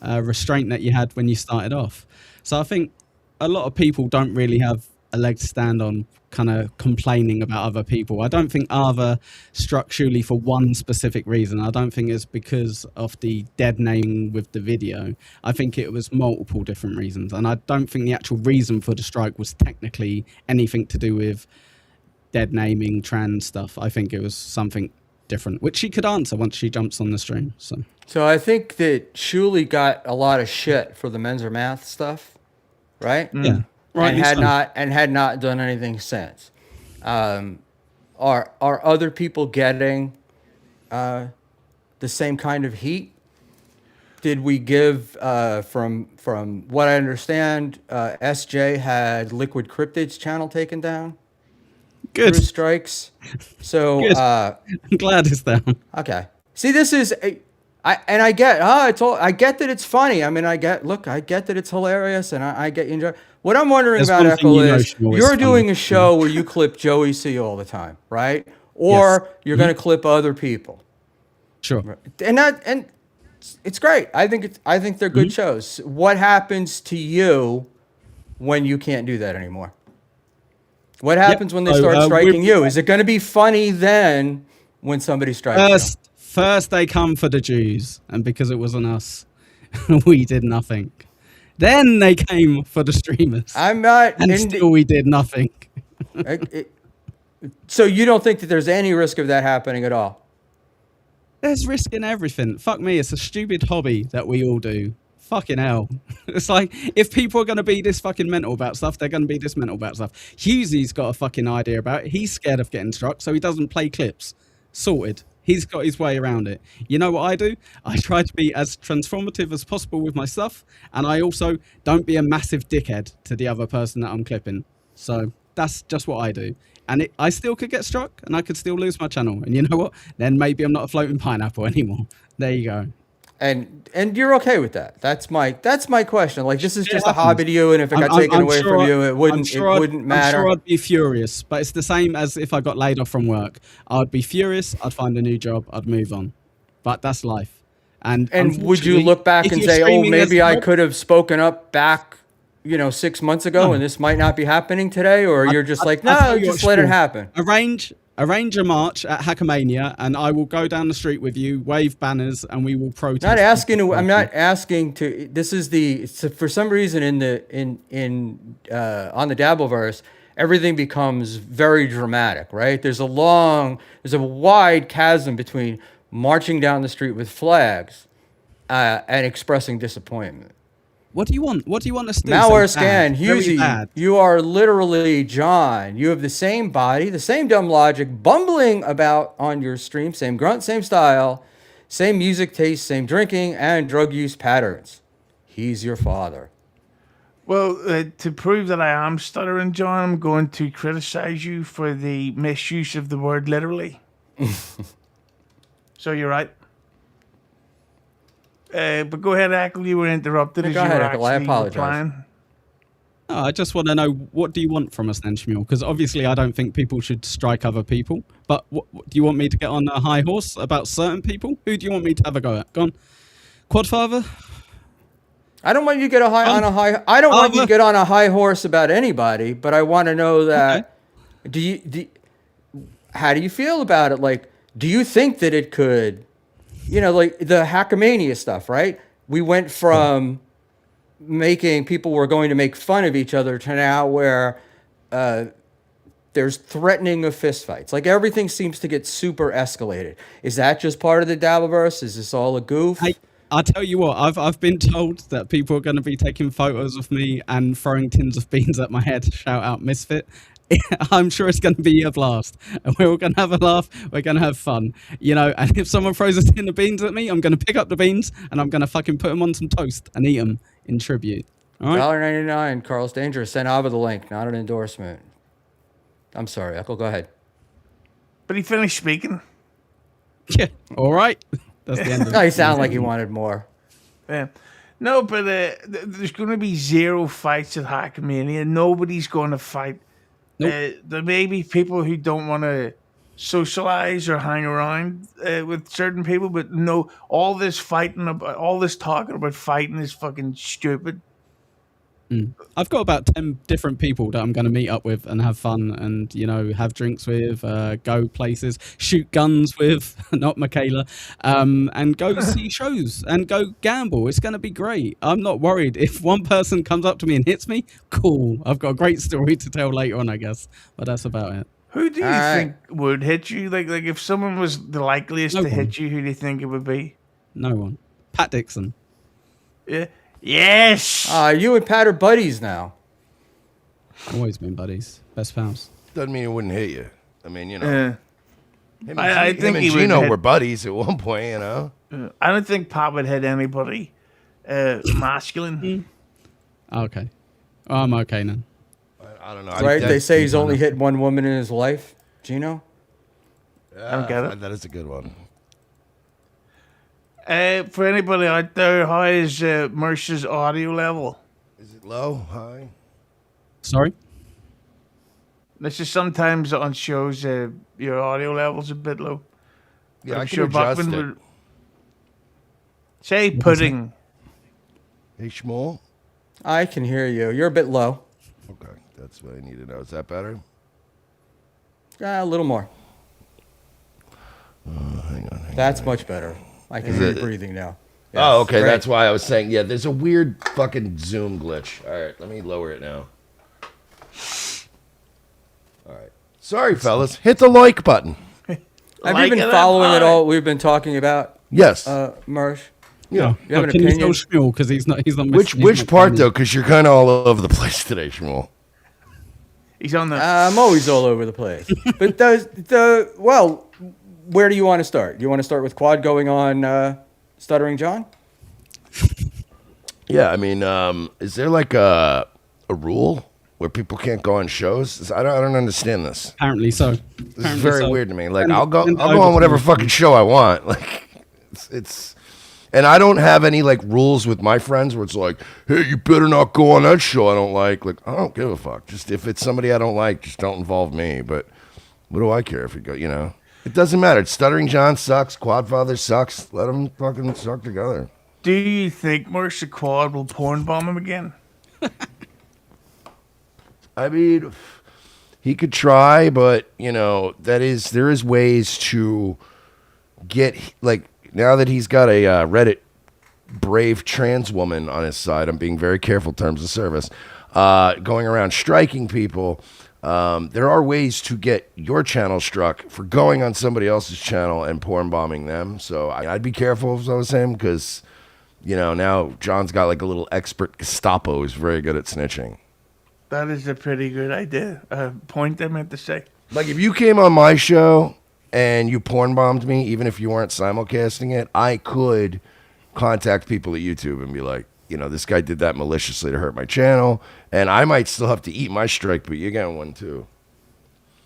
Speaker 5: restraint that you had when you started off. So I think a lot of people don't really have a leg to stand on kind of complaining about other people. I don't think Ava struck Shuli for one specific reason. I don't think it's because of the dead naming with the video. I think it was multiple different reasons. And I don't think the actual reason for the strike was technically anything to do with dead naming, trans stuff. I think it was something different, which she could answer once she jumps on the stream. So
Speaker 3: I think that Shuli got a lot of shit for the men's or math stuff, right?
Speaker 5: yeah, right.
Speaker 3: And had not done anything since. Are other people getting the same kind of heat? Did we give from what I understand, SJ had Liquid Cryptid's channel taken down
Speaker 5: Good.
Speaker 3: through strikes. So
Speaker 5: Good. I'm glad it's down.
Speaker 3: okay. See, this is I get I get that it's funny. I mean, I get that it's hilarious, and I get you enjoy. What I'm wondering
Speaker 5: There's
Speaker 3: about,
Speaker 5: one thing
Speaker 3: Ekul,
Speaker 5: you know,
Speaker 3: is
Speaker 5: Schmuel, is
Speaker 3: you're
Speaker 5: funny.
Speaker 3: doing a show where you clip Joey C all the time, right? Or
Speaker 5: Yes.
Speaker 3: you're going to clip other people,
Speaker 5: Sure.
Speaker 3: and it's great. I think they're good shows. What happens to you when you can't do that anymore? What happens when they
Speaker 5: So,
Speaker 3: start striking
Speaker 5: we-
Speaker 3: you? Is it going to be funny then when somebody strikes you?
Speaker 5: First they come for the Jews, and because it wasn't us, we did nothing. Then they came for the streamers,
Speaker 3: I'm not.
Speaker 5: and still we did nothing.
Speaker 3: So you don't think that there's any risk of that happening at all?
Speaker 5: There's risk in everything. Fuck me, it's a stupid hobby that we all do. Fucking hell. It's like, if people are going to be this fucking mental about stuff, they're going to be this mental about stuff. Hughezy's got a fucking idea about it. He's scared of getting struck, so he doesn't play clips. Sorted. He's got his way around it. You know what I do? I try to be as transformative as possible with my stuff, and I also don't be a massive dickhead to the other person that I'm clipping. So that's just what I do. And I still could get struck, and I could still lose my channel. And you know what? Then maybe I'm not a floating pineapple anymore. There you go.
Speaker 3: And you're okay with that? That's my question. Like, this is just a
Speaker 5: happens.
Speaker 3: hobby to you, and if it got taken away from you, it wouldn't matter.
Speaker 5: I'm sure I'd be furious, but it's the same as if I got laid off from work. I'd be furious. I'd find a new job. I'd move on. But that's life. And
Speaker 3: would you look back
Speaker 5: if
Speaker 3: and
Speaker 5: you're
Speaker 3: say, "Oh,
Speaker 5: streaming as
Speaker 3: maybe
Speaker 5: a
Speaker 3: I
Speaker 5: job,
Speaker 3: could have spoken up back, 6 months ago,
Speaker 5: No.
Speaker 3: and this might not be happening today"? Or you're just like,
Speaker 5: I'll
Speaker 3: "No,
Speaker 5: tell you
Speaker 3: just
Speaker 5: what,
Speaker 3: let it
Speaker 5: Schmuel.
Speaker 3: happen."
Speaker 5: Arrange a march at Hackamania, and I will go down the street with you, wave banners, and we will protest.
Speaker 3: I'm not asking to. This is for some reason on the Dabbleverse, everything becomes very dramatic, right? There's a wide chasm between marching down the street with flags and expressing disappointment.
Speaker 5: What do you want? What do you want us to do?
Speaker 3: Malware
Speaker 5: So
Speaker 3: scan,
Speaker 5: bad, very
Speaker 3: Hughezy,
Speaker 5: bad.
Speaker 3: you are literally John. You have the same body, the same dumb logic, bumbling about on your stream, same grunt, same style, same music taste, same drinking and drug use patterns. He's your father.
Speaker 4: Well, to prove that I am stuttering, John, I'm going to criticize you for the misuse of the word literally. So you're right. But go ahead, Ekul. You were interrupted as
Speaker 3: Go
Speaker 4: you were
Speaker 3: ahead, Ekul. I
Speaker 4: actually
Speaker 3: apologize.
Speaker 4: replying.
Speaker 5: No, I just want to know, what do you want from us then, Schmuel? Because obviously I don't think people should strike other people. But what, do you want me to get on a high horse about certain people? Who do you want me to have a go at? Go on. Quadfather?
Speaker 3: I don't want you to get on a high. I don't want you to get on a high horse about anybody, but I want to know that. How do you feel about it? Like, do you think that it could, like the Hackamania stuff, right? We went from making people were going to make fun of each other to now where there's threatening of fistfights. Like everything seems to get super escalated. Is that just part of the Dabbleverse? Is this all a goof?
Speaker 5: I'll tell you what, I've been told that people are going to be taking photos of me and throwing tins of beans at my head. Shout out Misfit. I'm sure it's going to be a blast. And we're all going to have a laugh. We're going to have fun. And if someone throws a tin of beans at me, I'm going to pick up the beans and I'm going to fucking put them on some toast and eat them in tribute. All right?
Speaker 3: $1.99, Carl's Dangerous. Send Ava the link, not an endorsement. I'm sorry, Ekul, go ahead.
Speaker 4: But he finished speaking.
Speaker 5: Yeah, all right. That's the end of it.
Speaker 3: No, he sounded like he wanted more.
Speaker 4: Yeah. No, but there's going to be zero fights at Hackamania. Nobody's going to fight.
Speaker 5: Nope.
Speaker 4: There may be people who don't want to socialize or hang around with certain people, but no, all this fighting about, all this talking about fighting is fucking stupid.
Speaker 5: I've got about 10 different people that I'm going to meet up with and have fun and, have drinks with, go places, shoot guns with, not Michaela, and go see shows and go gamble. It's going to be great. I'm not worried. If one person comes up to me and hits me, cool. I've got a great story to tell later on, I guess. But that's about it.
Speaker 4: Who do you think would hit you? Like if someone was the likeliest to hit you, who do you think it would be?
Speaker 5: No one. Pat Dixon.
Speaker 4: Yeah. Yes.
Speaker 3: You and Pat are buddies now.
Speaker 5: Always been buddies. Best pals.
Speaker 2: Doesn't mean he wouldn't hit you. I mean,
Speaker 4: I think
Speaker 2: him and
Speaker 4: he would
Speaker 2: Gino
Speaker 4: hit-
Speaker 2: were buddies at one point,
Speaker 4: I don't think Pat would hit anybody masculine.
Speaker 5: Okay. I'm okay now.
Speaker 2: I don't know.
Speaker 3: Right? They say he's only hit one woman in his life, Gino.
Speaker 4: I don't get it.
Speaker 2: That is a good one.
Speaker 4: For anybody out there, how is Mersh's audio level?
Speaker 2: Is it low? High?
Speaker 5: Sorry?
Speaker 4: This is sometimes on shows your audio level's a bit low.
Speaker 2: Yeah,
Speaker 4: I'm
Speaker 2: I can
Speaker 4: sure
Speaker 2: adjust
Speaker 4: Bachman
Speaker 2: it.
Speaker 4: would say pudding.
Speaker 2: Hey, Schmuel?
Speaker 3: I can hear you. You're a bit low.
Speaker 2: Okay, that's what I need to know. Is that better?
Speaker 3: A little more.
Speaker 2: Hang on.
Speaker 3: That's much better. I can hear you breathing now.
Speaker 2: Oh, okay.
Speaker 3: great.
Speaker 2: That's why I was saying, yeah, there's a weird fucking Zoom glitch. All right, let me lower it now. All right. Sorry, fellas. Hit the like button.
Speaker 3: Have you been following it all we've been talking about,
Speaker 2: Yes.
Speaker 3: Mersh?
Speaker 2: Yeah.
Speaker 3: You have an
Speaker 5: Can you
Speaker 3: opinion?
Speaker 5: tell Schmuel because he's not
Speaker 2: Which part, though? Because you're kind of all over the place today, Schmuel.
Speaker 4: He's on the.
Speaker 3: I'm always all over the place. But where do you want to start? You want to start with Quad going on Stuttering John?
Speaker 2: Yeah, I mean, is there like a rule where people can't go on shows? I don't understand this.
Speaker 5: Apparently so.
Speaker 2: This is very weird to me. Like,
Speaker 5: And-
Speaker 2: I'll go
Speaker 5: and
Speaker 2: on whatever fucking show I want. Like, it's and I don't have any like rules with my friends where it's like, hey, you better not go on that show I don't like. Like, I don't give a fuck. Just if it's somebody I don't like, just don't involve me. But what do I care if you go? It doesn't matter. Stuttering John sucks. Quadfather sucks. Let them fucking suck together.
Speaker 4: Do you think Mersh the Quad will porn bomb him again?
Speaker 2: I mean, he could try, but there is ways to get like now that he's got a Reddit brave trans woman on his side. I'm being very careful terms of service. Going around striking people. There are ways to get your channel struck for going on somebody else's channel and porn bombing them. So I'd be careful if I was him because, now John's got like a little expert Gestapo who's very good at snitching.
Speaker 4: That is a pretty good idea. Point I meant to say.
Speaker 2: Like if you came on my show and you porn bombed me, even if you weren't simulcasting it, I could contact people at YouTube and be like, this guy did that maliciously to hurt my channel, and I might still have to eat my strike, but you're getting one too.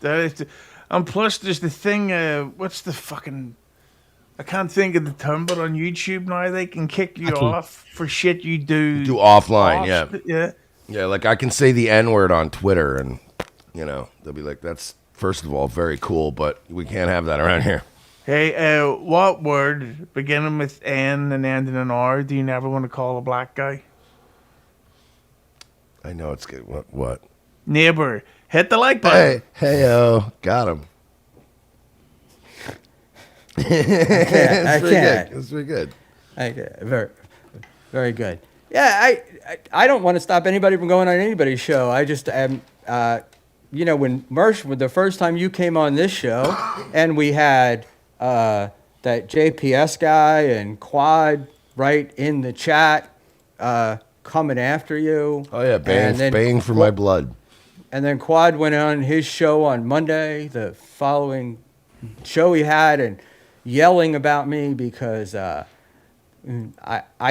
Speaker 4: That is and plus, there's the thing. What's the fucking? I can't think of the term, but on YouTube now they can kick you
Speaker 5: Ekul.
Speaker 4: off for shit you do.
Speaker 2: Do offline,
Speaker 4: Yeah.
Speaker 2: yeah. Like I can say the N-word on Twitter, and they'll be like, "That's first of all very cool, but we can't have that around here."
Speaker 4: Hey, what word beginning with N and ending in R do you never want to call a black guy?
Speaker 2: I know it's good. What?
Speaker 4: Neighbor. Hit the like button.
Speaker 2: Hey, got him.
Speaker 3: I can't.
Speaker 2: It's pretty good.
Speaker 3: Okay, very, very good. Yeah, I don't want to stop anybody from going on anybody's show. I just am, when Mersh, the first time you came on this show, and we had that JPS guy and Quad right in the chat coming after you.
Speaker 2: Oh yeah, baying for my blood.
Speaker 3: And then Quad went on his show on Monday, the following show he had, and yelling about me because I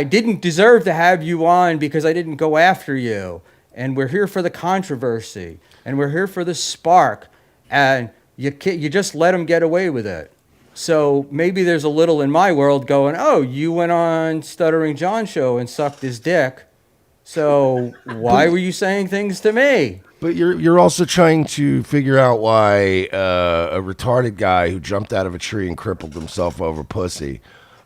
Speaker 3: didn't deserve to have you on because I didn't go after you. And we're here for the controversy, and we're here for the spark, and you just let him get away with it. So maybe there's a little in my world going, oh, you went on Stuttering John show and sucked his dick. So why were you saying things to me?
Speaker 2: But you're also trying to figure out why a retarded guy who jumped out of a tree and crippled himself over pussy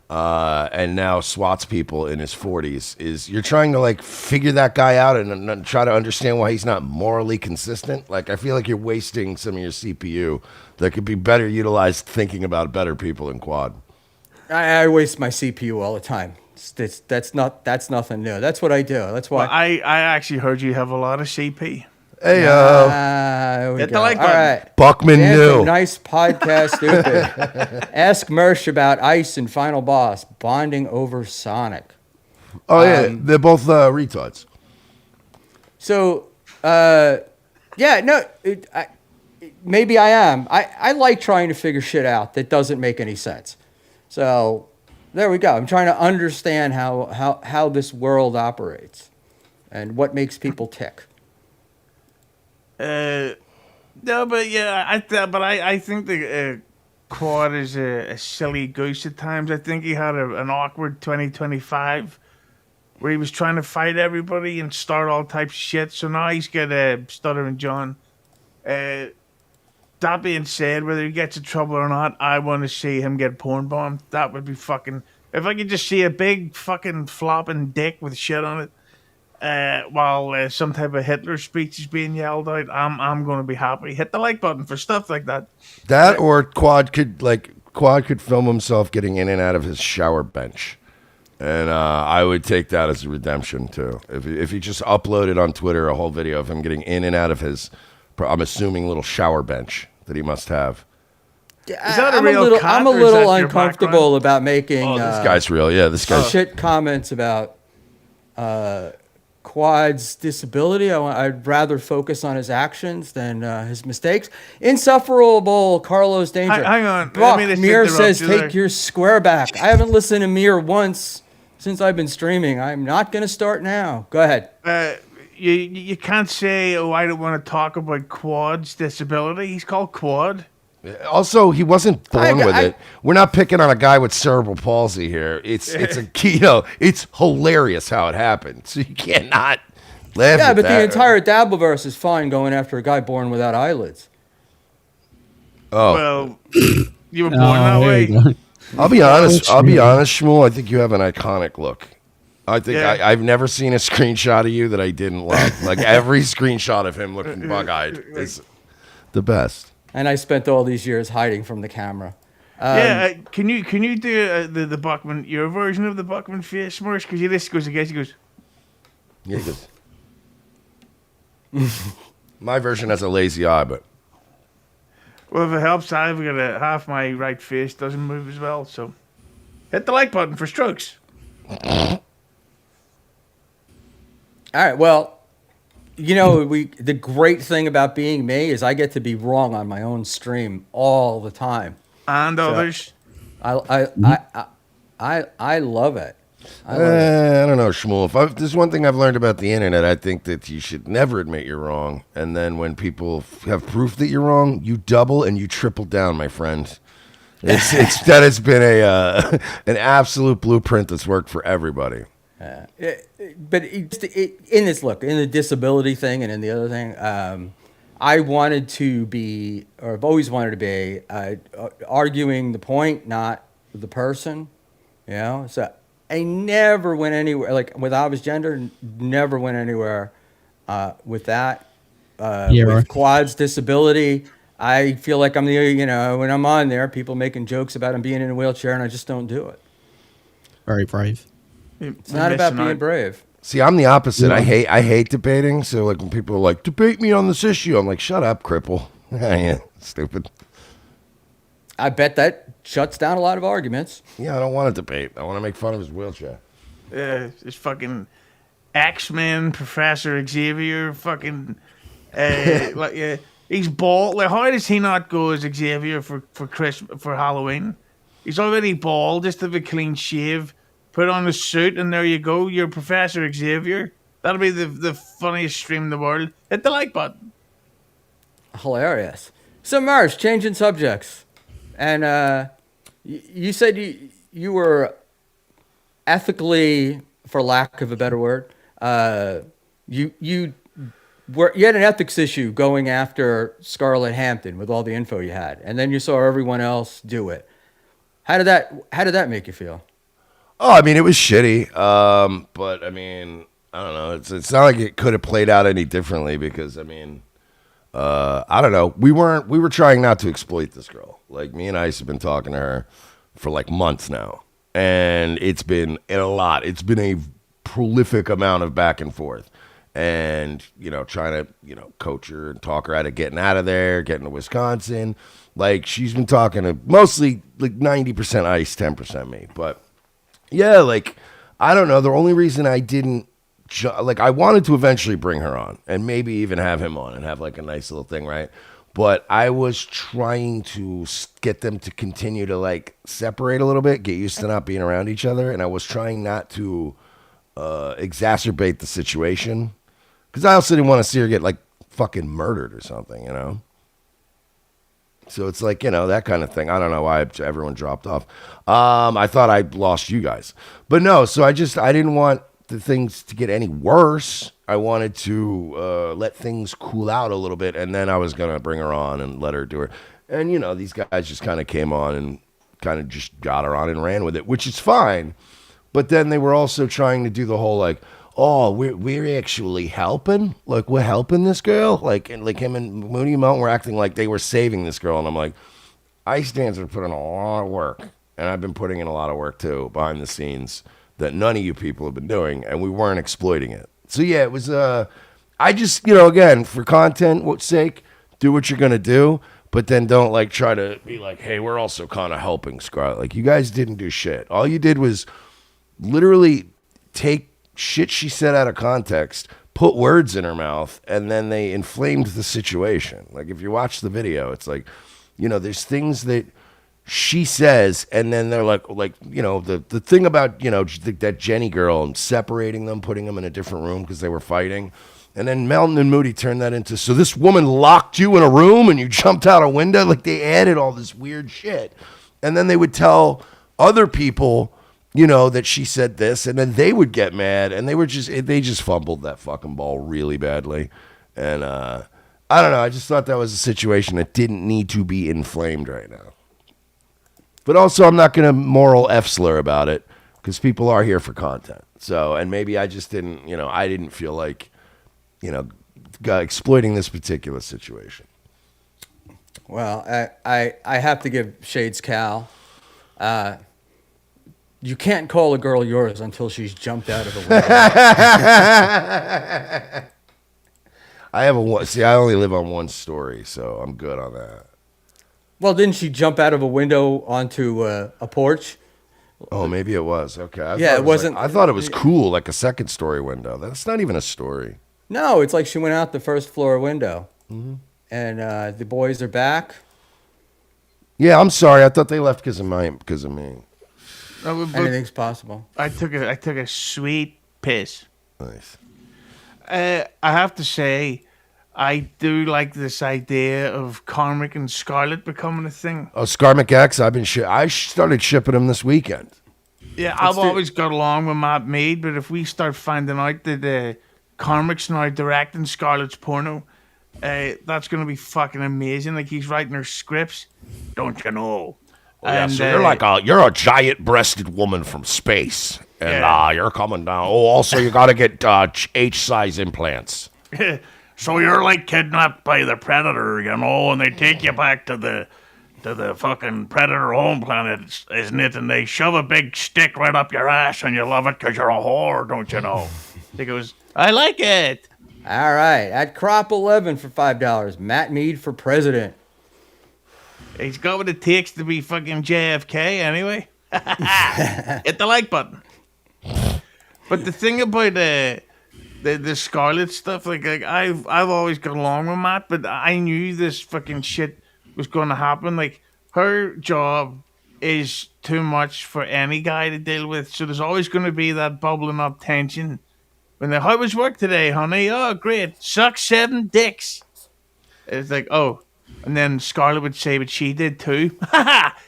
Speaker 2: and now swats people in his 40s you're trying to like figure that guy out and try to understand why he's not morally consistent. Like I feel like you're wasting some of your CPU that could be better utilized thinking about better people in Quad.
Speaker 3: I waste my CPU all the time. That's nothing new. That's what I do. That's why.
Speaker 4: Well, I actually heard you have a lot of CP.
Speaker 2: Hey,
Speaker 4: Hit the like
Speaker 3: All
Speaker 4: button.
Speaker 3: right.
Speaker 2: Buckman
Speaker 3: Dan
Speaker 2: knew.
Speaker 3: from Nice podcast, stupid. Ask Mersh about Ice and Final Boss bonding over Sonic.
Speaker 2: Oh yeah, they're both retards.
Speaker 3: So, maybe I am. I like trying to figure shit out that doesn't make any sense. So, there we go. I'm trying to understand how this world operates and what makes people tick.
Speaker 4: No, but yeah, I think the Quad is a silly goose at times. I think he had an awkward 2025 where he was trying to fight everybody and start all types of shit. So now he's got Stuttering John. That being said, whether he gets in trouble or not, I want to see him get porn bombed. That would be fucking. If I could just see a big fucking flopping dick with shit on it. While some type of Hitler speech is being yelled out, I'm going to be happy. Hit the like button for stuff like that.
Speaker 2: That or Quad could film himself getting in and out of his shower bench, and I would take that as a redemption too. If he just uploaded on Twitter a whole video of him getting in and out of his, I'm assuming little shower bench that he must have.
Speaker 4: Is that
Speaker 3: I'm
Speaker 4: real
Speaker 3: a little,
Speaker 4: cut,
Speaker 3: I'm a
Speaker 4: or is
Speaker 3: little
Speaker 4: that your
Speaker 3: uncomfortable about making
Speaker 2: Oh, this guy's real. Yeah, this guy's.
Speaker 3: shit comments about Quad's disability. I'd rather focus on his actions than his mistakes. Insufferable Carlos Danger.
Speaker 4: Hang on.
Speaker 3: Buck,
Speaker 4: Let me just
Speaker 3: Mir
Speaker 4: interrupt
Speaker 3: says
Speaker 4: you
Speaker 3: take
Speaker 4: there.
Speaker 3: your square back. I haven't listened to Mir once since I've been streaming. I'm not going to start now. Go ahead.
Speaker 4: You can't say, oh, I don't want to talk about Quad's disability. He's called Quad.
Speaker 2: Also, he wasn't born with
Speaker 3: I-
Speaker 2: it. We're not picking on a guy with cerebral palsy here. It's it's hilarious how it happened. So you cannot laugh
Speaker 3: Yeah,
Speaker 2: at
Speaker 3: but
Speaker 2: that.
Speaker 3: the entire Dabbleverse is fine going after a guy born without eyelids.
Speaker 2: Oh,
Speaker 4: Well, you were born that
Speaker 5: there you
Speaker 4: way.
Speaker 5: go.
Speaker 2: I'll be honest, Schmuel. I think you have an iconic look. I think
Speaker 4: Yeah.
Speaker 2: I've never seen a screenshot of you that I didn't love. Like every screenshot of him looking bug-eyed is the best.
Speaker 3: And I spent all these years hiding from the camera.
Speaker 4: Can you do the Buckman, your version of the Buckman face, Mersh? Because this goes against, he goes,
Speaker 2: Yeah, my version has a lazy eye, but
Speaker 4: well, if it helps, I've got half my right face doesn't move as well. So hit the like button for strokes.
Speaker 3: All right, well, the great thing about being me is I get to be wrong on my own stream all the time.
Speaker 4: And others.
Speaker 3: I love it. I love it.
Speaker 2: I don't know, Schmuel. If there's one thing I've learned about the internet, I think that you should never admit you're wrong. And then when people have proof that you're wrong, you double and you triple down, my friend. That has been an absolute blueprint that's worked for everybody.
Speaker 3: But in this look, in the disability thing and in the other thing, I wanted to be, or I've always wanted to be, arguing the point, not the person. You know, so I never went anywhere. Like with Obvious Gender, never went anywhere with that.
Speaker 5: Yeah,
Speaker 3: With
Speaker 5: right.
Speaker 3: Quad's disability, I feel like I'm the, you know, when I'm on there, people making jokes about him being in a wheelchair, and I just don't do it.
Speaker 5: Very brave.
Speaker 3: It's not about being brave.
Speaker 2: See, I'm the opposite.
Speaker 5: Yeah.
Speaker 2: I hate debating. So like when people are like, debate me on this issue, I'm like, shut up, cripple. Yeah, stupid.
Speaker 3: I bet that shuts down a lot of arguments.
Speaker 2: Yeah, I don't want to debate. I want to make fun of his wheelchair.
Speaker 4: This fucking X-Men Professor Xavier fucking he's bald. Like, how does he not go as Xavier for Halloween? He's already bald. Just have a clean shave, put on a suit, and there you go. You're Professor Xavier. That'll be the funniest stream in the world. Hit the like button.
Speaker 3: Hilarious. So, Mersh, changing subjects. And you said you were ethically, for lack of a better word, you had an ethics issue going after Scarlett Hampton with all the info you had, and then you saw everyone else do it. How did that make you feel?
Speaker 2: Oh, I mean, it was shitty. But I mean, I don't know. It's not like it could have played out any differently because I mean, I don't know. We were trying not to exploit this girl. Like me and Ice have been talking to her for like months now, and it's been a lot. It's been a prolific amount of back and forth, and you know, trying to coach her and talk her out of getting out of there, getting to Wisconsin. Like she's been talking to mostly like 90% Ice, 10% me, but. Yeah, like, I don't know. The only reason I didn't, I wanted to eventually bring her on and maybe even have him on and have like a nice little thing, right? But I was trying to get them to continue to like separate a little bit, get used to not being around each other. And I was trying not to exacerbate the situation because I also didn't want to see her get like fucking murdered or something, you know? So it's like, that kind of thing. I don't know why everyone dropped off. I thought I lost you guys. But no, so I didn't want the things to get any worse. I wanted to let things cool out a little bit, and then I was going to bring her on and let her do her. And, these guys just kind of came on and kind of just got her on and ran with it, which is fine. But then they were also trying to do the whole, like, oh, we're actually helping. Like we're helping this girl. Like him and Mooney Mountain were acting like they were saving this girl, and I'm like, Ice Dancer put in a lot of work, and I've been putting in a lot of work too behind the scenes that none of you people have been doing, and we weren't exploiting it. So yeah, it was. I just again for content sake, do what you're gonna do, but then don't like try to be like, hey, we're also kind of helping Scarlett. Like you guys didn't do shit. All you did was literally take shit she said out of context, put words in her mouth, and then they inflamed the situation. Like if you watch the video, it's like, there's things that she says, and then they're like the thing about that Jenny girl and separating them, putting them in a different room because they were fighting, and then Melton and Moody turned that into, so this woman locked you in a room and you jumped out a window. Like they added all this weird shit, and then they would tell other people that she said this, and then they would get mad, and they just fumbled that fucking ball really badly. And I don't know, I just thought that was a situation that didn't need to be inflamed right now. But also, I'm not going to moral F-slur about it, because people are here for content. So, and maybe I just didn't, I didn't feel like, exploiting this particular situation.
Speaker 3: Well, I have to give Shades Cal. You can't call a girl yours until she's jumped out of a window.
Speaker 2: I only live on one story, so I'm good on that.
Speaker 3: Well, didn't she jump out of a window onto a porch?
Speaker 2: Oh, maybe it was. Okay.
Speaker 3: It wasn't.
Speaker 2: I thought it was cool, like a second story window. That's not even a story.
Speaker 3: No, it's like she went out the first floor window. Mm-hmm. And the boys are back.
Speaker 2: Yeah, I'm sorry. I thought they left because of me.
Speaker 4: but
Speaker 3: Anything's possible.
Speaker 4: I took a sweet piss.
Speaker 2: Nice.
Speaker 4: I have to say, I do like this idea of Cormac and Scarlett becoming a thing.
Speaker 2: Oh, Scarmic X, I started shipping him this weekend.
Speaker 4: Yeah, I've always got along with Matt Mead, but if we start finding out that Cormac's now directing Scarlett's porno, that's going to be fucking amazing. Like, he's writing her scripts. Don't you know?
Speaker 2: Oh, yeah, so you're a giant-breasted woman from space, and
Speaker 4: Yeah.
Speaker 2: you're coming down. Oh, also you got to get H-size implants.
Speaker 4: So you're like kidnapped by the predator, you know, and they take you back to the fucking predator home planet, isn't it? And they shove a big stick right up your ass, and you love it because you're a whore, don't you know? He goes, I like it.
Speaker 3: All right, at Crop 11 for $5. Matt Mead for president.
Speaker 4: He's got what it takes to be fucking JFK anyway. Hit the like button. But the thing about the Scarlet stuff, like I've always got along with Matt, but I knew this fucking shit was going to happen. Like, her job is too much for any guy to deal with, so there's always going to be that bubbling up tension. When how was work today, honey? Oh, great. Suck 7 dicks. It's like, oh. And then Scarlett would say what she did too.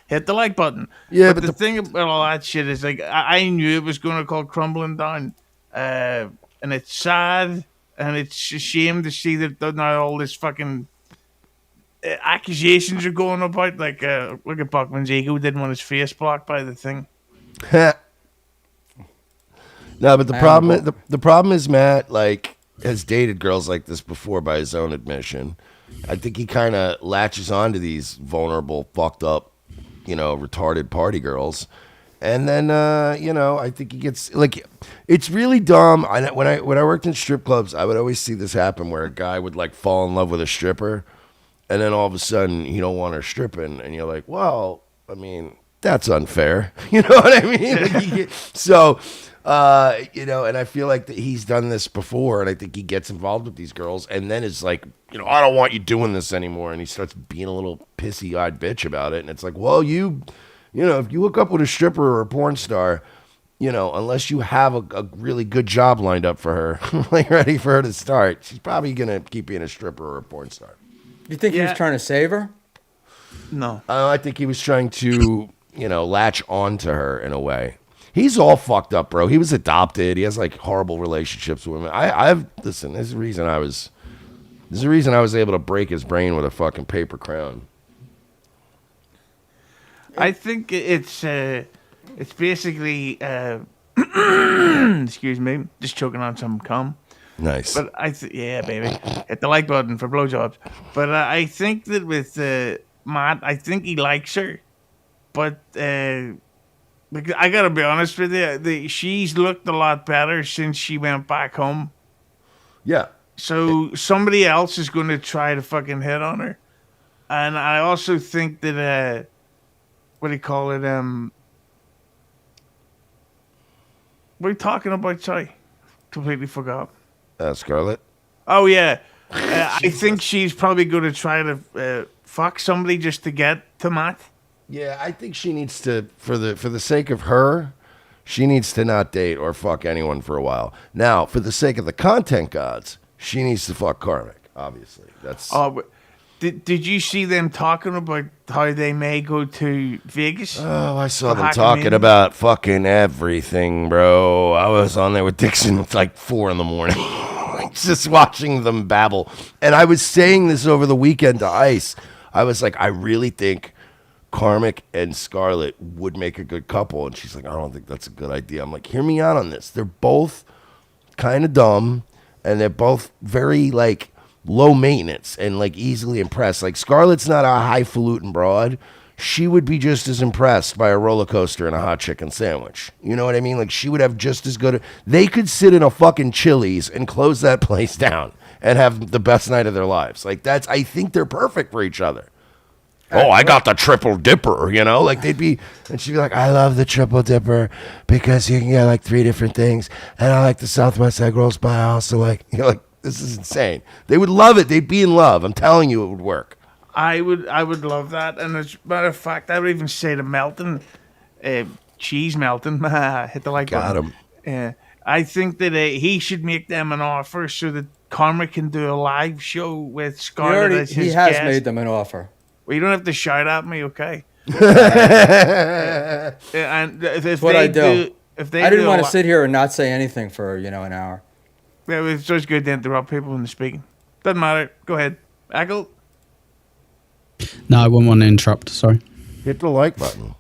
Speaker 4: Hit the like button.
Speaker 2: Yeah,
Speaker 4: but
Speaker 2: but
Speaker 4: the thing about all that shit is, like, I knew it was going to go crumbling down. And it's sad, and it's a shame to see that now all this fucking accusations are going about. Like, look at Buckman's ego, didn't want his face blocked by the thing.
Speaker 2: No, but the problem is Matt, like, has dated girls like this before by his own admission. I think he kind of latches onto these vulnerable, fucked up, retarded party girls. And then, I think he gets, like, it's really dumb. When I worked in strip clubs, I would always see this happen where a guy would, like, fall in love with a stripper, and then all of a sudden you don't want her stripping, and you're like, well, I mean, that's unfair. You know what I mean? And I feel like that he's done this before, and I think he gets involved with these girls, and then it's like, I don't want you doing this anymore, and he starts being a little pissy-eyed bitch about it, and it's like, well, if you hook up with a stripper or a porn star, unless you have a really good job lined up for her, like ready for her to start, she's probably gonna keep being a stripper or a porn star.
Speaker 3: You think he was trying to save her?
Speaker 4: No.
Speaker 2: I think he was trying to, latch on to her in a way. He's all fucked up, bro. He was adopted. He has, like, horrible relationships with women. Listen, there's a reason I was able to break his brain with a fucking paper crown.
Speaker 4: I think it's basically excuse me, just choking on some cum.
Speaker 2: Nice.
Speaker 4: But yeah, baby, hit the like button for blowjobs. But I think that with Matt, I think he likes her, but like, I gotta be honest with you, she's looked a lot better since she went back home.
Speaker 2: Yeah.
Speaker 4: So somebody else is going to try to fucking hit on her, and I also think that what do you call it? What are you talking about? Sorry, completely forgot.
Speaker 2: Scarlett.
Speaker 4: Oh yeah, I think she's probably going to try to fuck somebody just to get to Matt.
Speaker 2: Yeah, I think she needs to, for the sake of her, she needs to not date or fuck anyone for a while. Now, for the sake of the content gods, she needs to fuck Karmic. Obviously, that's.
Speaker 4: Did you see them talking about how they may go to Vegas?
Speaker 2: Oh, I saw them talking about fucking everything, bro. I was on there with Dixon at like 4 a.m, just watching them babble. And I was saying this over the weekend to Ice. I was like, I really think Karmic and Scarlett would make a good couple. And she's like, I don't think that's a good idea. I'm like, hear me out on this. They're both kind of dumb, and they're both very, like, low maintenance and, like, easily impressed. Like, Scarlett's not a highfalutin broad. She would be just as impressed by a roller coaster and a hot chicken sandwich. You know what I mean? Like, she would have just as good. They could sit in a fucking Chili's and close that place down and have the best night of their lives. Like, I think they're perfect for each other. Oh, I got the triple dipper, like they'd be, and she'd be like, I love the triple dipper because you can get like 3 different things. And I like the Southwest egg rolls, but I also like, like, this is insane. They would love it. They'd be in love. I'm telling you, it would work.
Speaker 4: I would love that. And as a matter of fact, I would even say to Melton, cheese melting. Hit the like
Speaker 2: Got
Speaker 4: button.
Speaker 2: him.
Speaker 4: Yeah, I think that he should make them an offer so that Cormac can do a live show with Scarlett as
Speaker 3: He
Speaker 4: his
Speaker 3: has
Speaker 4: guest.
Speaker 3: made them an offer.
Speaker 4: Well, you don't have to shout at me, okay? And if
Speaker 3: That's what
Speaker 4: they
Speaker 3: I do.
Speaker 4: if they
Speaker 3: I didn't
Speaker 4: do
Speaker 3: want to sit here and not say anything for an hour.
Speaker 4: Yeah, it's just good to interrupt people when they're speaking. Doesn't matter. Go ahead, Ekul.
Speaker 5: No, I wouldn't want to interrupt. Sorry.
Speaker 2: Hit the like button.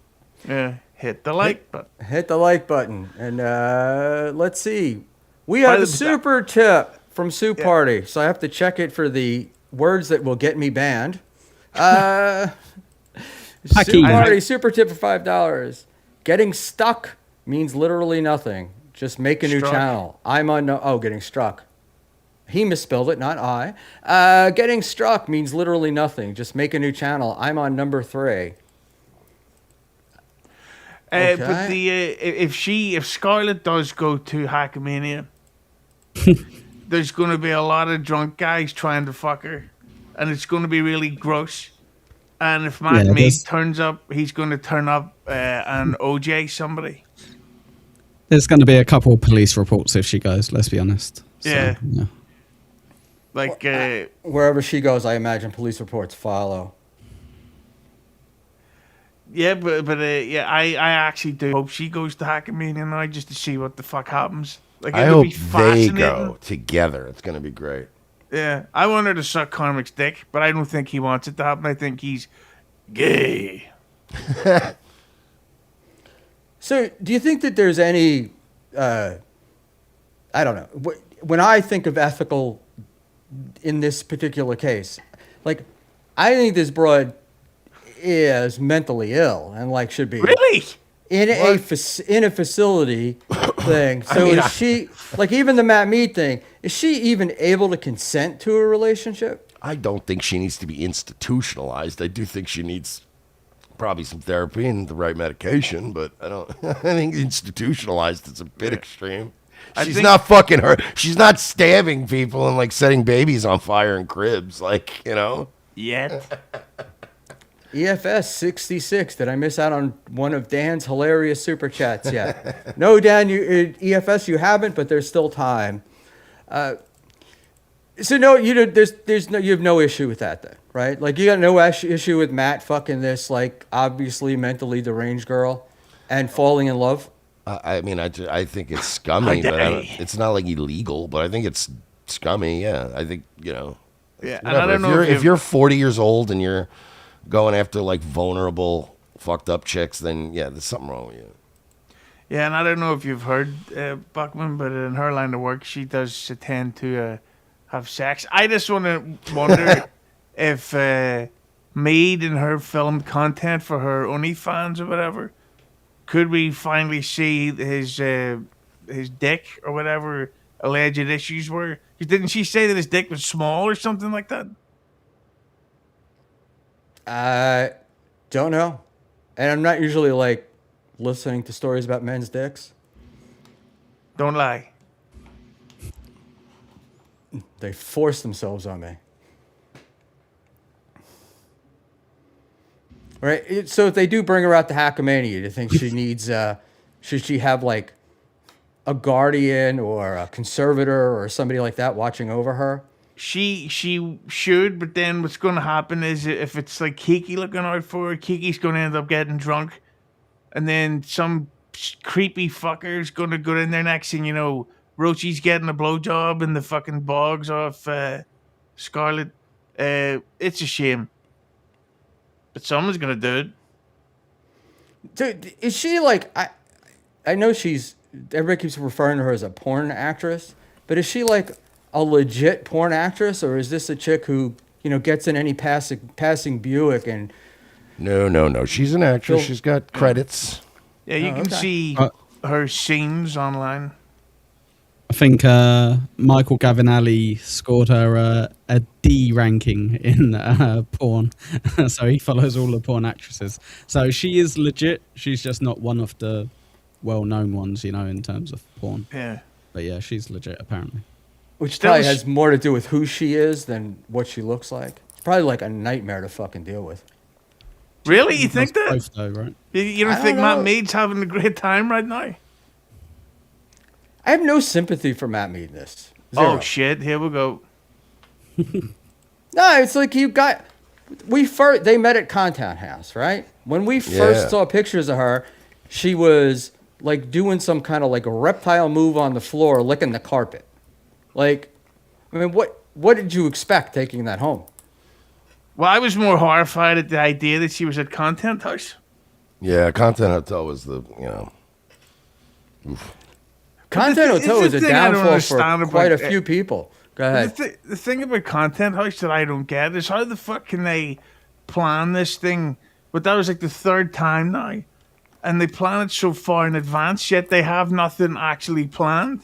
Speaker 4: Yeah, hit the like button.
Speaker 3: Hit the like button. And let's see. We have a super tip from Soup Party, so I have to check it for the words that will get me banned. Soup Party super tip for $5. Getting stuck means literally nothing. Just make a new channel. I'm on getting struck. He misspelled it, not I. Getting struck means literally nothing. Just make a new channel. I'm on number 3.
Speaker 4: But if Scarlett does go to Hackamania, there's going to be a lot of drunk guys trying to fuck her, and it's going to be really gross. And if Matt Mead turns up, he's going to turn up and OJ somebody.
Speaker 5: There's going to be a couple of police reports if she goes, let's be honest. So,
Speaker 4: Yeah.
Speaker 5: yeah.
Speaker 4: Like,
Speaker 3: wherever she goes, I imagine police reports follow.
Speaker 4: yeah, I actually do hope she goes to Hackamania now just to see what the fuck happens. Like,
Speaker 2: I
Speaker 4: it'll
Speaker 2: hope
Speaker 4: be
Speaker 2: they
Speaker 4: fascinating.
Speaker 2: go together. It's going to be great.
Speaker 4: Yeah, I want her to suck Cormac's dick, but I don't think he wants it to happen. I think he's gay.
Speaker 3: So, do you think that there's any, I don't know, when I think of ethical in this particular case, like, I think this broad is mentally ill and, like, should be
Speaker 4: Really?
Speaker 3: in a facility thing. So is she, like, even the Matt Mead thing, is she even able to consent to a relationship?
Speaker 2: I don't think she needs to be institutionalized. I do think she needs probably some therapy and the right medication, but I don't. I think institutionalized is a bit extreme. She's not fucking her. She's not stabbing people and like setting babies on fire in cribs, like, you know.
Speaker 4: Yet.
Speaker 3: EFS 66. Did I miss out on one of Dan's hilarious super chats yet? No, Dan, EFS you haven't, but there's still time. So no, you have no issue with that then, right? Like you got no issue with Matt fucking this like obviously mentally deranged girl and falling in love.
Speaker 2: I mean, I think it's scummy, but it's not like illegal. But I think it's scummy. Yeah, I think
Speaker 4: Yeah, and I don't know
Speaker 2: if you're 40 years old and you're going after like vulnerable, fucked up chicks, then yeah, there's something wrong with you.
Speaker 4: Yeah, and I don't know if you've heard Buckman, but in her line of work, she does tend to have sex. I just wonder if Mead in her filmed content for her OnlyFans or whatever, could we finally see his dick or whatever alleged issues were? Didn't she say that his dick was small or something like that?
Speaker 3: I don't know, and I'm not usually like listening to stories about men's dicks.
Speaker 4: Don't lie.
Speaker 3: They force themselves on me. Right. So if they do bring her out to Hackamania, do you think she needs? Should she have like a guardian or a conservator or somebody like that watching over her?
Speaker 4: She should, but then what's going to happen is if it's like Kiki looking out for her, Kiki's going to end up getting drunk, and then some creepy fucker's going to go in there next, and Rochi's getting a blowjob in the fucking bogs off Scarlett. It's a shame, but someone's going to do it.
Speaker 3: Dude, is she like I know everybody keeps referring to her as a porn actress, but is she like a legit porn actress, or is this a chick who gets in any passing Buick and?
Speaker 2: No. She's an actress. She's got credits.
Speaker 4: Yeah, you can see her scenes online.
Speaker 5: I think Michael Gavinelli scored her a D ranking in porn. So he follows all the porn actresses. So she is legit. She's just not one of the well-known ones, in terms of porn.
Speaker 4: Yeah.
Speaker 5: But yeah, she's legit apparently.
Speaker 3: Which probably has more to do with who she is than what she looks like. It's probably like a nightmare to fucking deal with.
Speaker 4: Really? You think that?
Speaker 5: Both though, right?
Speaker 4: You don't
Speaker 3: I
Speaker 4: think
Speaker 3: don't
Speaker 4: Matt
Speaker 3: know.
Speaker 4: Mead's having a great time right now?
Speaker 3: I have no sympathy for Matt Mead in this.
Speaker 4: Oh
Speaker 3: Zero.
Speaker 4: shit! Here we go.
Speaker 3: No, it's like they met at Content House, right? When we first
Speaker 2: Yeah.
Speaker 3: saw pictures of her, she was like doing some kind of like a reptile move on the floor, licking the carpet. Like, I mean, what did you expect taking that home?
Speaker 4: Well, I was more horrified at the idea that she was at Content House.
Speaker 2: Yeah, Content Hotel was the
Speaker 3: Content
Speaker 4: the
Speaker 3: Hotel was a
Speaker 4: thing I don't
Speaker 3: downfall
Speaker 4: understand
Speaker 3: for quite a
Speaker 4: about
Speaker 3: few people. Go ahead.
Speaker 4: The thing about Content House that I don't get is how the fuck can they plan this thing? But that was like the third time now, and they plan it so far in advance, yet they have nothing actually planned.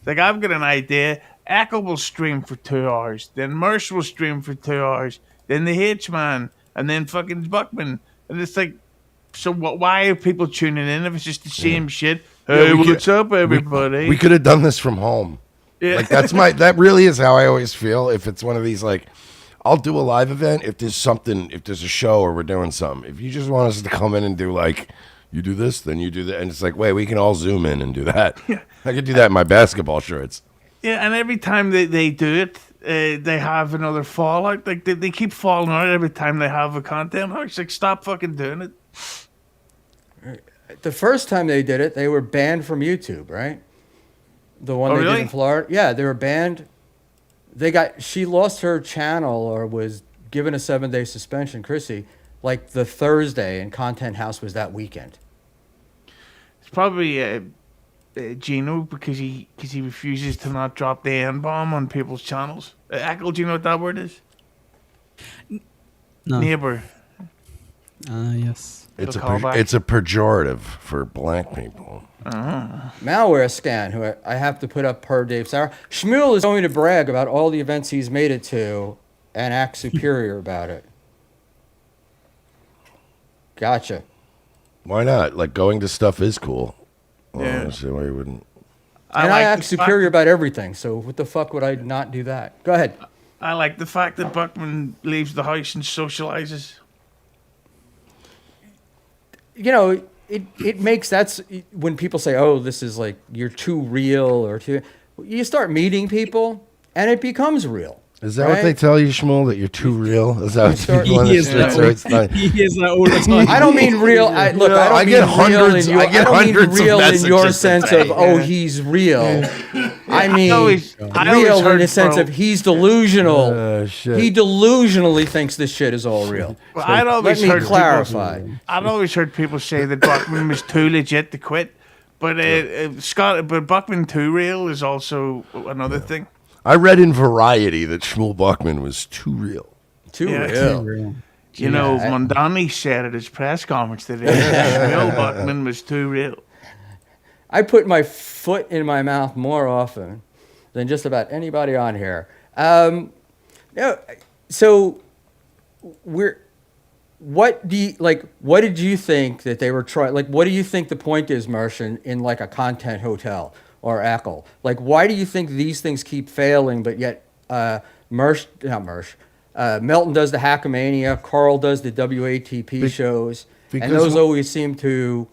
Speaker 4: Like, I've got an idea. Ekul will stream for 2 hours, then Mersh will stream for 2 hours, then the H-Man, and then fucking Buckman. And it's like, so why are people tuning in if it's just the same shit? Hey,
Speaker 2: we could-
Speaker 4: what's up, everybody?
Speaker 2: We could have done this from home.
Speaker 4: Yeah.
Speaker 2: Like that really is how I always feel. If it's one of these, like, I'll do a live event if there's a show or we're doing something. If you just want us to come in and do like, you do this, then you do that, and it's like, wait, we can all zoom in and do that. I could do that in my basketball shorts.
Speaker 4: Yeah, and every time they do it, they have another fallout. Like, they keep falling out every time they have a content house. Like, stop fucking doing it.
Speaker 3: The first time they did it, they were banned from YouTube, right? The one
Speaker 4: Oh,
Speaker 3: they did
Speaker 4: really?
Speaker 3: in Florida. Yeah, they were banned. She lost her channel or was given a 7-day suspension, Chrissy, like the Thursday, and Content House was that weekend.
Speaker 4: It's probably Gino because he refuses to not drop the N-bomb on people's channels. Ekul, do you know what that word is?
Speaker 5: No.
Speaker 4: Neighbor.
Speaker 2: It's
Speaker 5: Yes.
Speaker 4: It's a callback.
Speaker 2: it's a pejorative for black people.
Speaker 3: Malware Scan, who I have to put up per Dave Sauer. Schmuel is going to brag about all the events he's made it to and act superior about it. Gotcha.
Speaker 2: Why not? Like, going to stuff is cool. Well,
Speaker 4: Yeah.
Speaker 2: I don't see why you wouldn't.
Speaker 3: And I
Speaker 4: like
Speaker 3: act
Speaker 4: the
Speaker 3: superior about everything, so what the fuck would I not do that? Go ahead.
Speaker 4: I like the fact that Buckman leaves the house and socializes.
Speaker 3: You know, it makes that's when people say, "Oh, this is like you're too real," or too. You start meeting people, and it becomes real.
Speaker 2: Is that what they
Speaker 3: right?
Speaker 2: tell you, Shmuel? That you're too real? Is that what
Speaker 3: start-
Speaker 2: people on the
Speaker 5: He is
Speaker 2: streets
Speaker 5: that
Speaker 2: are? It's not-
Speaker 5: He is that all the time.
Speaker 3: I don't mean real. I don't
Speaker 2: I
Speaker 3: mean
Speaker 2: get
Speaker 3: real
Speaker 2: hundreds-
Speaker 3: in your,
Speaker 2: I get
Speaker 3: don't mean
Speaker 2: hundreds of
Speaker 3: real in your
Speaker 2: messages
Speaker 3: sense
Speaker 2: today.
Speaker 3: of oh he's real. I mean
Speaker 4: always
Speaker 3: real in
Speaker 4: heard
Speaker 3: the sense
Speaker 4: bro.
Speaker 3: of he's delusional.
Speaker 2: shit.
Speaker 3: He delusionally thinks this shit is all real.
Speaker 4: Well, I'd
Speaker 3: Let
Speaker 4: always
Speaker 3: me
Speaker 4: heard
Speaker 3: clarify.
Speaker 4: I'd always heard people say that Buckman was too legit to quit, but but Buckman too real is also another thing.
Speaker 2: I read in Variety that Shmuel Buckman was too real.
Speaker 3: Too
Speaker 4: Yeah.
Speaker 3: real.
Speaker 5: Real.
Speaker 4: You know,
Speaker 3: I-
Speaker 4: Mondani said at his press conference today that Bill Buckman was too real.
Speaker 3: I put my foot in my mouth more often than just about anybody on here. So what did you think that they were trying? Like, what do you think the point is, Mersh, in like a content hotel or Ekul? Like, why do you think these things keep failing, but yet Melton does the Hackamania, Carl does the WATP shows, and
Speaker 2: because
Speaker 3: those always seem to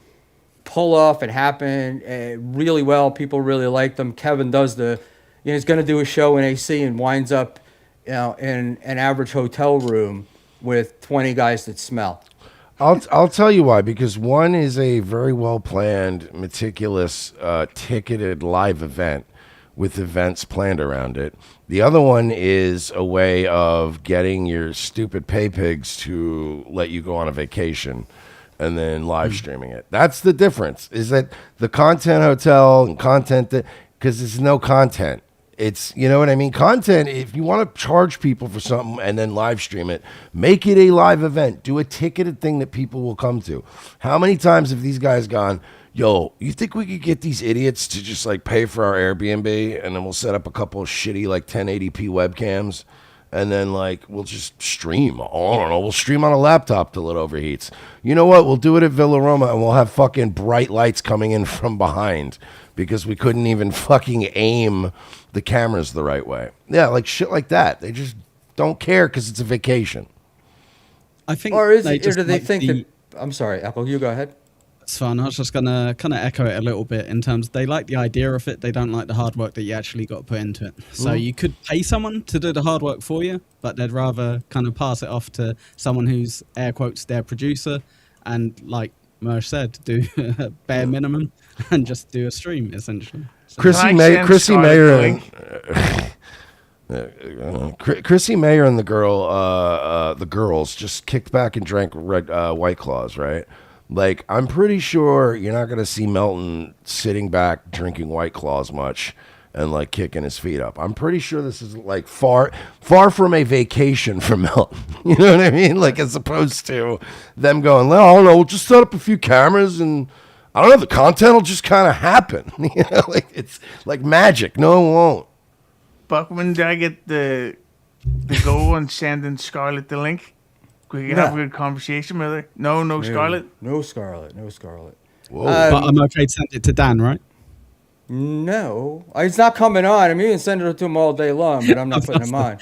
Speaker 3: pull off and happen really well. People really like them. Kevin does he's going to do a show in AC and winds up, in an average hotel room with 20 guys that smell.
Speaker 2: I'll tell you why. Because one is a very well planned, meticulous, ticketed live event with events planned around it. The other one is a way of getting your stupid pay pigs to let you go on a vacation and then live streaming it. That's the difference. Is that the content hotel and content that, because there's no content. It's, you know what I mean? Content, if you want to charge people for something and then live stream it, make it a live event. Do a ticketed thing that people will come to. How many times have these guys gone, yo, you think we could get these idiots to just like pay for our Airbnb and then we'll set up a couple of shitty like 1080p webcams and then like we'll just stream. Oh, I don't know. We'll stream on a laptop till it overheats. You know what? We'll do it at Villa Roma and we'll have fucking bright lights coming in from behind because we couldn't even fucking aim the cameras the right way. Yeah, like shit like that. They just don't care because it's a vacation.
Speaker 5: I think
Speaker 3: Or is
Speaker 5: they
Speaker 3: it, or
Speaker 5: just
Speaker 3: do they
Speaker 5: like
Speaker 3: think
Speaker 5: the.
Speaker 3: that? I'm sorry, Ekul, you go ahead.
Speaker 5: It's fun. I was just gonna kind of echo it a little bit in terms they like the idea of it. They don't like the hard work that you actually got to put into it. So you could pay someone to do the hard work for you, but they'd rather kind of pass it off to someone who's air quotes their producer, and like Mersh said, do a bare minimum and just do a stream essentially. So,
Speaker 2: Chrissy,
Speaker 4: Can I send
Speaker 2: Chrissy
Speaker 4: Scarlett
Speaker 2: Mayer
Speaker 4: the
Speaker 2: and
Speaker 4: link?
Speaker 2: Chrissy Mayer and the girls just kicked back and drank White Claws, right? Like, I'm pretty sure you're not gonna see Melton sitting back drinking White Claws much and like kicking his feet up. I'm pretty sure this is like far from a vacation for Melton. You know what I mean? Like, as opposed to them going, well, I don't know, we'll just set up a few cameras and I don't know, the content will just kind of happen. You know, like it's like magic. No, it won't.
Speaker 4: Buckman, did I get the go on sending Scarlett the link? We can have a
Speaker 3: No.
Speaker 4: good conversation with her. No, Scarlett.
Speaker 3: No Scarlet. No Scarlet.
Speaker 2: Whoa.
Speaker 5: but I'm okay to send it to Dan, right?
Speaker 3: No, he's not coming on. I mean, you can send it to him all day long, but I'm not putting him on.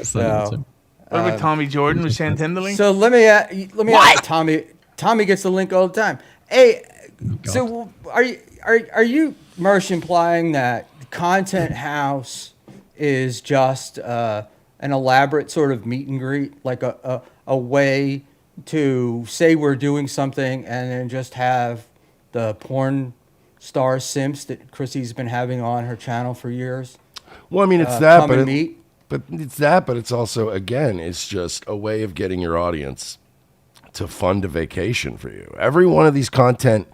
Speaker 3: So,
Speaker 4: What about Tommy Jordan? We sent him the link.
Speaker 3: so let me ask Tommy. Tommy gets the link all the time. Hey, so are you Mersh implying that Content House is just an elaborate sort of meet and greet, like a way to say we're doing something and then just have the porn star simps that Chrissy's been having on her channel for years?
Speaker 2: Well, I mean, it's that,
Speaker 3: come
Speaker 2: but
Speaker 3: and meet?
Speaker 2: it's also, again, it's just a way of getting your audience to fund a vacation for you. Every one of these content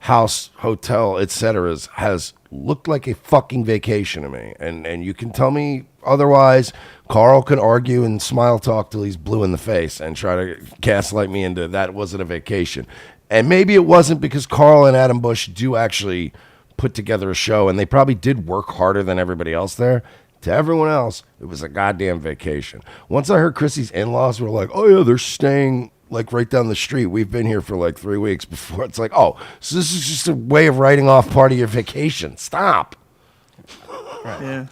Speaker 2: house, hotel, etc. has looked like a fucking vacation to me, and you can tell me otherwise. Carl can argue and smile talk till he's blue in the face and try to gaslight me into that wasn't a vacation. And maybe it wasn't, because Carl and Adam Bush do actually put together a show, and they probably did work harder than everybody else there. To everyone else, it was a goddamn vacation. Once I heard Chrissy's in-laws were like, oh yeah, they're staying like right down the street. We've been here for like 3 weeks before. It's like, oh, so this is just a way of writing off part of your vacation. Stop.
Speaker 4: Yeah.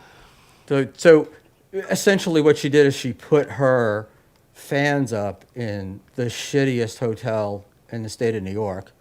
Speaker 3: So essentially what she did is she put her fans up in the shittiest hotel in the state of New York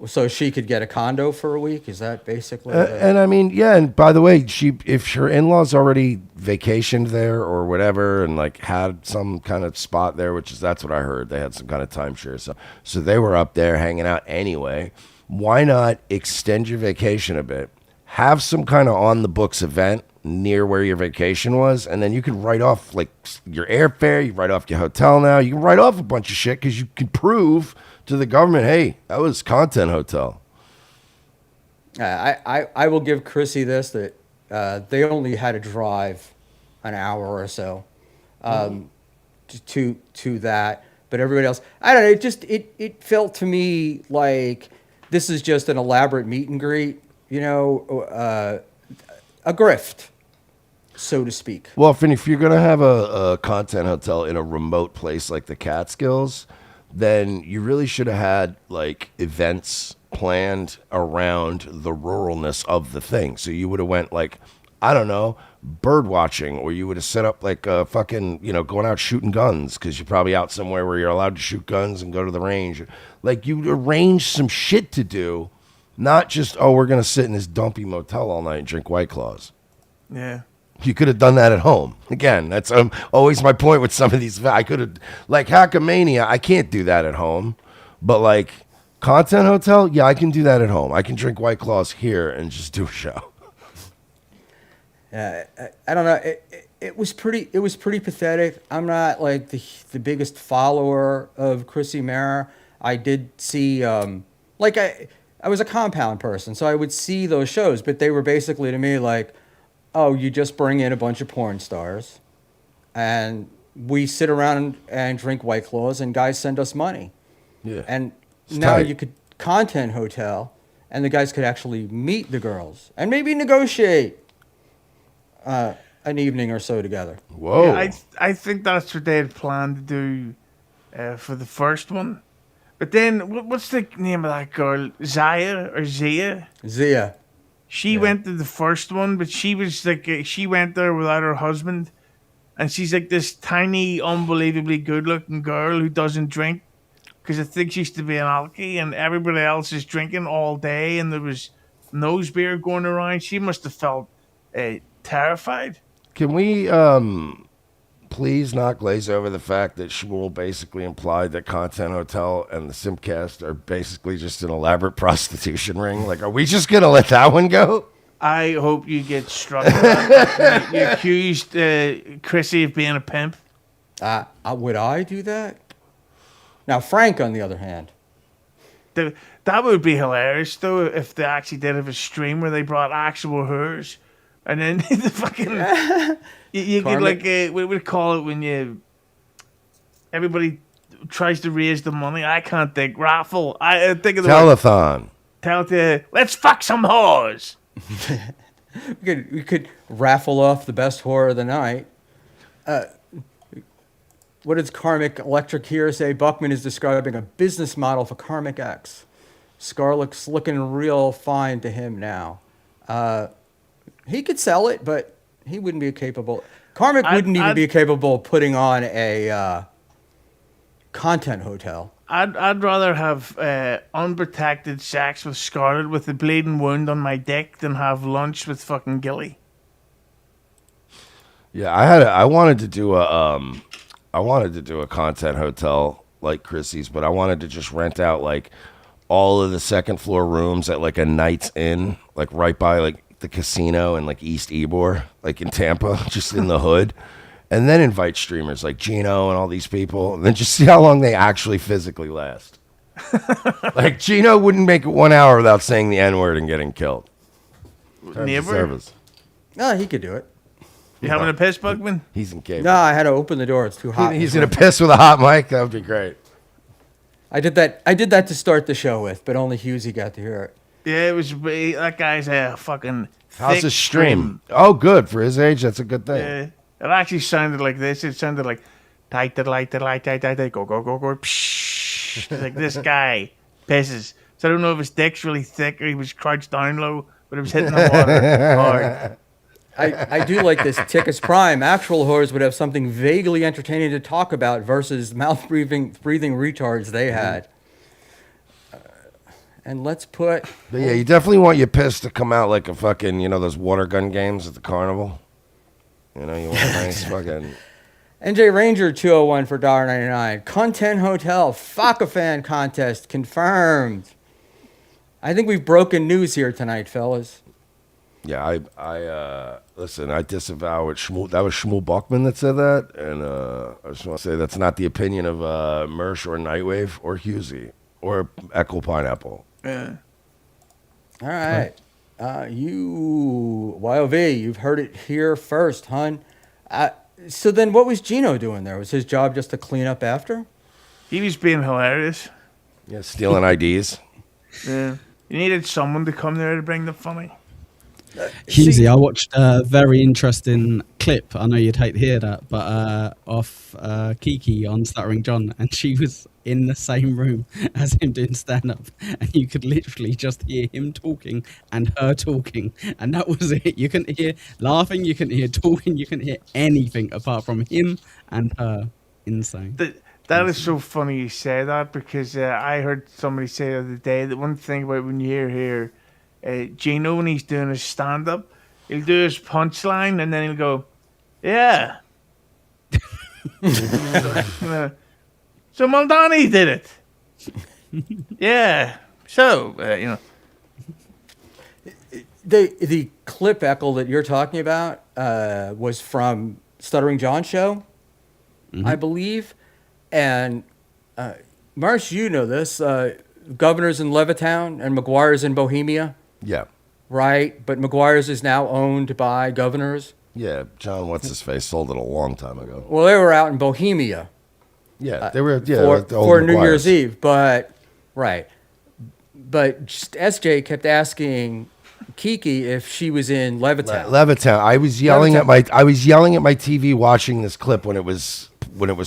Speaker 3: so she could get a condo for a week. Is that basically
Speaker 2: And I mean, yeah. And by the way, if her in-laws already vacationed there or whatever, and like had some kind of spot there, that's what I heard. They had some kind of timeshare, so they were up there hanging out anyway. Why not extend your vacation a bit? Have some kind of on the books event near where your vacation was, and then you can write off like your airfare. You write off your hotel now. You can write off a bunch of shit because you can prove to the government, hey, that was content hotel.
Speaker 3: I will give Chrissy this, that they only had to drive an hour or so to that, but everybody else, I don't know. It felt to me like this is just an elaborate meet and greet, you know, a grift, so to speak.
Speaker 2: Well, if you're gonna have a content hotel in a remote place like the Catskills, then you really should have had like events planned around the ruralness of the thing. So you would have went like, I don't know, bird watching, or you would have set up like a fucking, going out shooting guns, because you're probably out somewhere where you're allowed to shoot guns and go to the range. Like, you arrange some shit to do, not just, oh, we're gonna sit in this dumpy motel all night and drink White Claws.
Speaker 4: Yeah.
Speaker 2: You could have done that at home. Again, that's always my point with some of these. I could have, like Hackamania, I can't do that at home. But like Content Hotel, yeah, I can do that at home. I can drink White Claws here and just do a show.
Speaker 3: I don't know. It was pretty pathetic. I'm not like the biggest follower of Chrissy Mara. I did see like I was a Compound person, so I would see those shows, but they were basically to me like, oh, you just bring in a bunch of porn stars, and we sit around and drink White Claws, and guys send us money.
Speaker 2: Yeah.
Speaker 3: And
Speaker 2: It's
Speaker 3: now
Speaker 2: tight.
Speaker 3: you could Content Hotel, and the guys could actually meet the girls and maybe negotiate an evening or so together.
Speaker 2: Whoa.
Speaker 4: Yeah, I think that's what they had planned to do for the first one. But then, what's the name of that girl? Zaya or Zia?
Speaker 3: Zia.
Speaker 4: She went to the first one, but she was like, she went there without her husband. and she's like this tiny, unbelievably good-looking girl who doesn't drink because I think she used to be an alkie, and everybody else is drinking all day, and there was nose beer going around. She must have felt terrified.
Speaker 2: Can we please not glaze over the fact that Schmuel basically implied that Content Hotel and the Simcast are basically just an elaborate prostitution ring? Like, are we just gonna let that one go?
Speaker 4: I hope you get struck. You accused Chrissy of being a pimp.
Speaker 3: Would I do that? Now, Frank, on the other hand,
Speaker 4: That would be hilarious, though, if they actually did have a stream where they brought actual hers, and then the fucking you could like what would call it when everybody tries to raise the money. I can't think raffle. I think of the
Speaker 2: Telethon.
Speaker 4: Let's fuck some whores.
Speaker 3: we could raffle off the best horror of the night. What does Karmic Electric here say? Buckman is describing a business model for Karmic X. Scarlett's looking real fine to him now. He could sell it, but he wouldn't be capable. Karmic wouldn't even be capable of putting on a content hotel.
Speaker 4: I'd rather have unprotected sex with Scarlett with a bleeding wound on my dick than have lunch with fucking Gilly.
Speaker 2: Yeah, I wanted to do a content hotel like Chrissy's, but I wanted to just rent out like all of the second floor rooms at like a Night's Inn, like right by like the casino in like East Ybor, like in Tampa, just in the hood. And then invite streamers like Gino and all these people, and then just see how long they actually physically last. Like Gino wouldn't make it 1 hour without saying the N-word and getting killed.
Speaker 4: Never.
Speaker 3: No, he could do it.
Speaker 4: You having a piss, Bugman?
Speaker 2: He's incapable.
Speaker 3: No, I had to open the door. It's too hot.
Speaker 2: He's gonna piss with a hot mic. That would be great.
Speaker 3: I did that to start the show with, but only Hughezy got to hear it.
Speaker 4: Yeah, it was. That guy's a fucking.
Speaker 2: How's his stream? Oh, good for his age. That's a good thing.
Speaker 4: Yeah, it actually sounded like this. It sounded like tight, go, psh. Like this guy pisses. So I don't know if his dick's really thick or he was crouched down low, but it was hitting the water hard.
Speaker 3: I do like this. Tickus Prime. Actual whores would have something vaguely entertaining to talk about versus mouth breathing retards they had. And let's put.
Speaker 2: But yeah, you definitely want your piss to come out like a fucking, those water gun games at the carnival. You want a nice fucking.
Speaker 3: NJ Ranger 201 for $1.99. Content Hotel Fan contest confirmed. I think we've broken news here tonight, fellas.
Speaker 2: Yeah, I listen. I disavow it. That was Schmuel Buckman that said that, and I just want to say that's not the opinion of Mersh or Nightwave or Hughezy or Ekul Pineapple.
Speaker 4: Yeah.
Speaker 3: All right. YOV, you've heard it here first, hun. So then what was Gino doing there? Was his job just to clean up after?
Speaker 4: He was being hilarious.
Speaker 2: Yeah, stealing IDs.
Speaker 4: Yeah. You needed someone to come there to bring the funny.
Speaker 5: Hughezy, I watched a very interesting clip. I know you'd hate to hear that, but off Kiki on Stuttering John, and she was in the same room as him doing stand-up, and you could literally just hear him talking and her talking, and that was it. You couldn't hear laughing, you couldn't hear talking, you couldn't hear anything apart from him and her. Insane.
Speaker 4: That is so funny you say that, because I heard somebody say the other day that one thing about when you hear Gino, when he's doing his stand-up, he'll do his punchline and then he'll go, yeah. So Maldani did it. Yeah. So,
Speaker 3: The clip, Ekul, that you're talking about was from Stuttering John's show, I believe. And Mersh, you know this. Governor's in Levittown and McGuire's in Bohemia.
Speaker 2: Yeah.
Speaker 3: Right? But McGuire's is now owned by Governor's.
Speaker 2: Yeah, John What's-His-Face sold it a long time ago.
Speaker 3: Well, they were out in Bohemia.
Speaker 2: Yeah, they were
Speaker 3: for New Year's Eve, but SJ kept asking Kiki if she was in Levittown.
Speaker 2: Levittown. I was yelling at my TV watching this clip when it was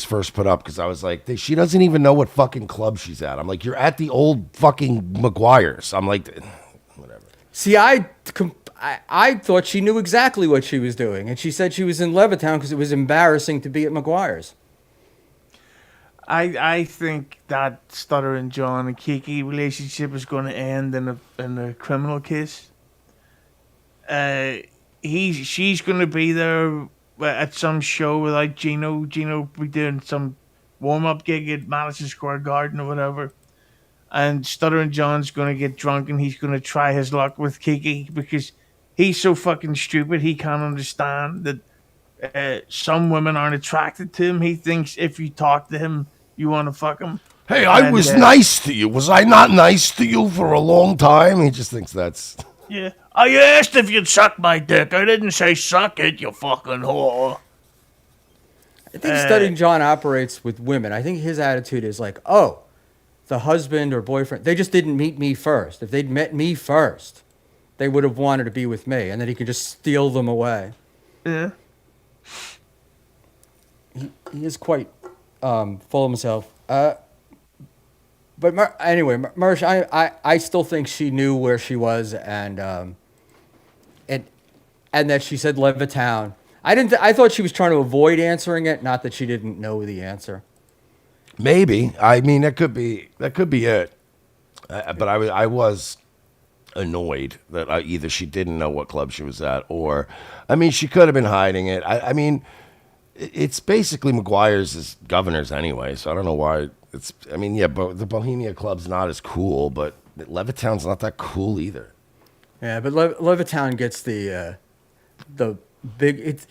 Speaker 2: first put up, because I was like, she doesn't even know what fucking club she's at. I'm like, you're at the old fucking McGuire's. I'm like, whatever.
Speaker 3: See, I I thought she knew exactly what she was doing, and she said she was in Levittown because it was embarrassing to be at McGuire's.
Speaker 4: I think that Stuttering John and Kiki relationship is going to end in a criminal case. She's going to be there at some show without Gino. Gino be doing some warm up gig at Madison Square Garden or whatever. And Stuttering John's going to get drunk and he's going to try his luck with Kiki because he's so fucking stupid. He can't understand that some women aren't attracted to him. He thinks if you talk to him, you want to fuck him.
Speaker 2: Hey, I
Speaker 4: And,
Speaker 2: was nice to you. Was I not nice to you for a long time? He just thinks that's.
Speaker 4: Yeah. I asked if you'd suck my dick. I didn't say suck it, you fucking whore.
Speaker 3: I think Studying John operates with women. I think his attitude is like, oh, the husband or boyfriend, they just didn't meet me first. If they'd met me first, they would have wanted to be with me, and then he could just steal them away.
Speaker 4: Yeah.
Speaker 3: He is quite full of himself. But anyway, Mersh, I still think she knew where she was, and that she said Levittown. I thought she was trying to avoid answering it, not that she didn't know the answer.
Speaker 2: Maybe. I mean, that could be it. But I was annoyed that either she didn't know what club she was at, or, I mean, she could have been hiding it. I mean, it's basically McGuire's is Governor's anyway, so I don't know why it's. I mean, yeah, but the Bohemia Club's not as cool, but Levittown's not that cool either.
Speaker 3: Yeah, but Levittown gets the big. It's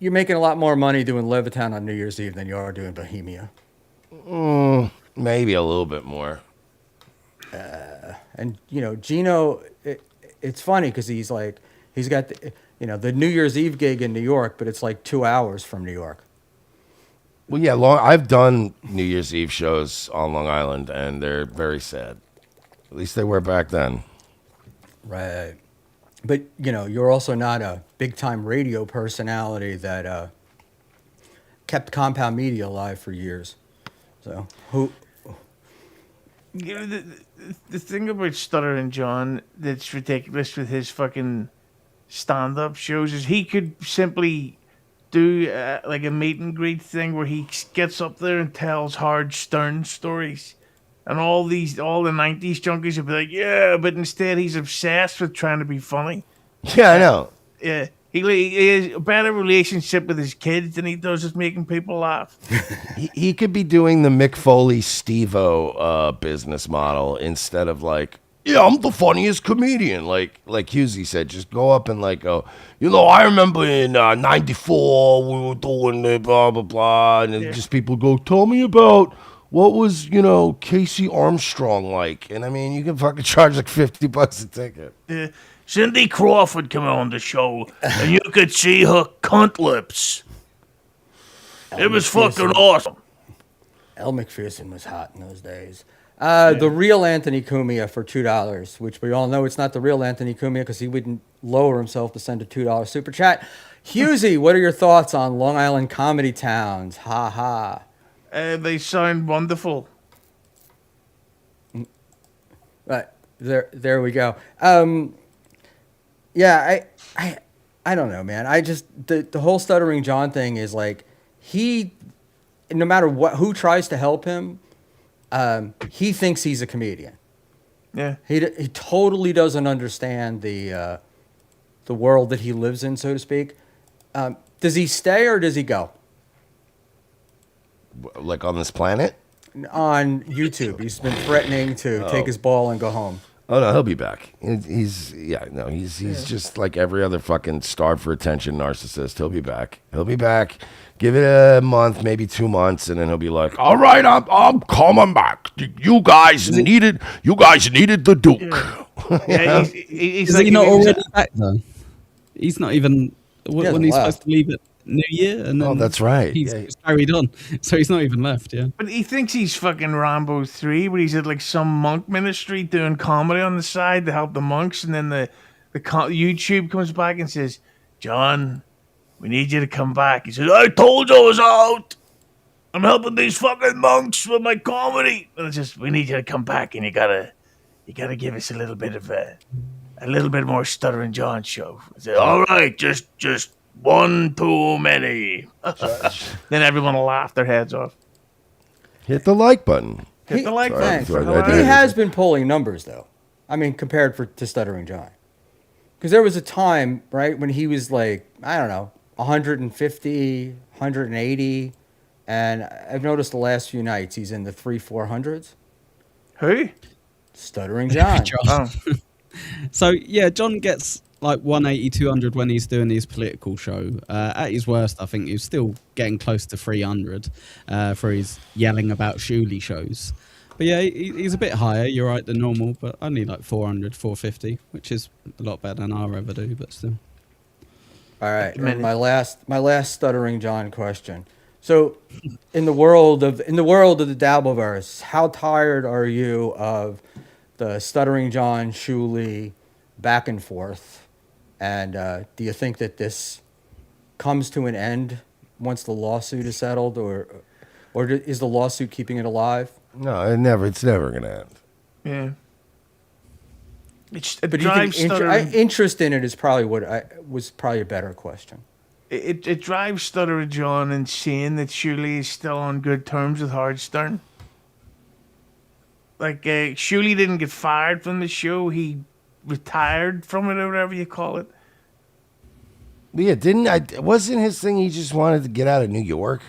Speaker 3: you're making a lot more money doing Levittown on New Year's Eve than you are doing Bohemia.
Speaker 2: Maybe a little bit more.
Speaker 3: And Gino, it's funny because he's got the New Year's Eve gig in New York, but it's like 2 hours from New York.
Speaker 2: Well, yeah, I've done New Year's Eve shows on Long Island, and they're very sad. At least they were back then.
Speaker 3: Right. But, you're also not a big-time radio personality that kept Compound Media alive for years. So, who...
Speaker 4: The thing about Stuttering John that's ridiculous with his fucking stand-up shows is he could simply do like a meet and greet thing where he gets up there and tells hard Stern stories, and all the 90s junkies would be like, yeah, but instead he's obsessed with trying to be funny.
Speaker 2: Yeah, I know.
Speaker 4: Yeah, he has a better relationship with his kids than he does just making people laugh.
Speaker 2: He could be doing the Mick Foley Steve-O business model instead of like, yeah, I'm the funniest comedian. Like Hughezy said, just go up and like go, I remember in 94 we were doing the blah, blah, blah. And just people go, tell me about what was, Casey Armstrong like. And I mean, you can fucking charge like $50 a ticket.
Speaker 4: Cindy Crawford came on the show, and you could see her cunt lips. It was fucking awesome.
Speaker 3: Elle Macpherson was hot in those days. The real Anthony Cumia for $2, which we all know it's not the real Anthony Cumia because he wouldn't lower himself to send a $2 super chat. Hughezy, what are your thoughts on Long Island comedy towns? Ha ha.
Speaker 4: They sound wonderful.
Speaker 3: Right, there we go. Yeah, I don't know, man. I just the whole Stuttering John thing is like no matter who tries to help him, he thinks he's a comedian.
Speaker 4: Yeah,
Speaker 3: he totally doesn't understand the world that he lives in, so to speak. Does he stay or does he go?
Speaker 2: Like on this planet?
Speaker 3: On YouTube, he's been threatening to take his ball and go home.
Speaker 2: Oh no, he'll be back. He's just like every other fucking starved for attention narcissist. He'll be back. Give it a month, maybe 2 months, and then he'll be like, "All right, I'm coming back. You guys needed the Duke."
Speaker 4: Yeah, he's
Speaker 5: Is
Speaker 4: like,
Speaker 5: he not already back though? He's not even when
Speaker 3: hasn't
Speaker 5: he's
Speaker 3: left.
Speaker 5: supposed to leave at New Year, and then
Speaker 2: that's right.
Speaker 5: He's
Speaker 2: Yeah.
Speaker 5: carried on, so he's not even left. Yeah.
Speaker 4: But he thinks he's fucking Rambo 3, where he's at like some monk ministry doing comedy on the side to help the monks, and then the YouTube comes back and says, "John, we need you to come back." He says, "I told you I was out. I'm helping these fucking monks with my comedy." And it's just, we need you to come back, and you gotta give us a little bit of a little bit more Stuttering John show. Say, all right, just one too many. Then everyone will laugh their heads off.
Speaker 2: Hit the like button.
Speaker 4: Hit the like button
Speaker 3: Thanks.
Speaker 4: for
Speaker 2: I
Speaker 4: hilarious.
Speaker 2: did.
Speaker 3: He has been pulling numbers, though. I mean, compared to Stuttering John. Because there was a time, right, when he was like, I don't know, 150, 180. And I've noticed the last few nights he's in the 300-400s.
Speaker 4: Who?
Speaker 3: Stuttering John.
Speaker 5: John.
Speaker 4: Oh,
Speaker 5: So yeah, John gets like 180, 200 when he's doing his political show. At his worst, I think he's still getting close to 300 for his yelling about Schmuel shows. But yeah, he's a bit higher, you're right, than normal, but only like 400, 450, which is a lot better than I'll ever do, but still.
Speaker 3: All right,
Speaker 4: minute.
Speaker 3: and my last Stuttering John question. So, in the world of the Dabbleverse, how tired are you of the Stuttering John Schmuel back and forth? And do you think that this comes to an end once the lawsuit is settled, or is the lawsuit keeping it alive?
Speaker 2: No, it's never gonna end.
Speaker 4: yeah. It
Speaker 3: But do you
Speaker 4: drives
Speaker 3: think
Speaker 4: Stuttering.
Speaker 3: interest in it is probably was probably a better question.
Speaker 4: It drives Stuttering John insane that Shirley is still on good terms with Howard Stern. Like, Shirley didn't get fired from the show. He retired from it or whatever you call it.
Speaker 2: But yeah, wasn't his thing he just wanted to get out of New York?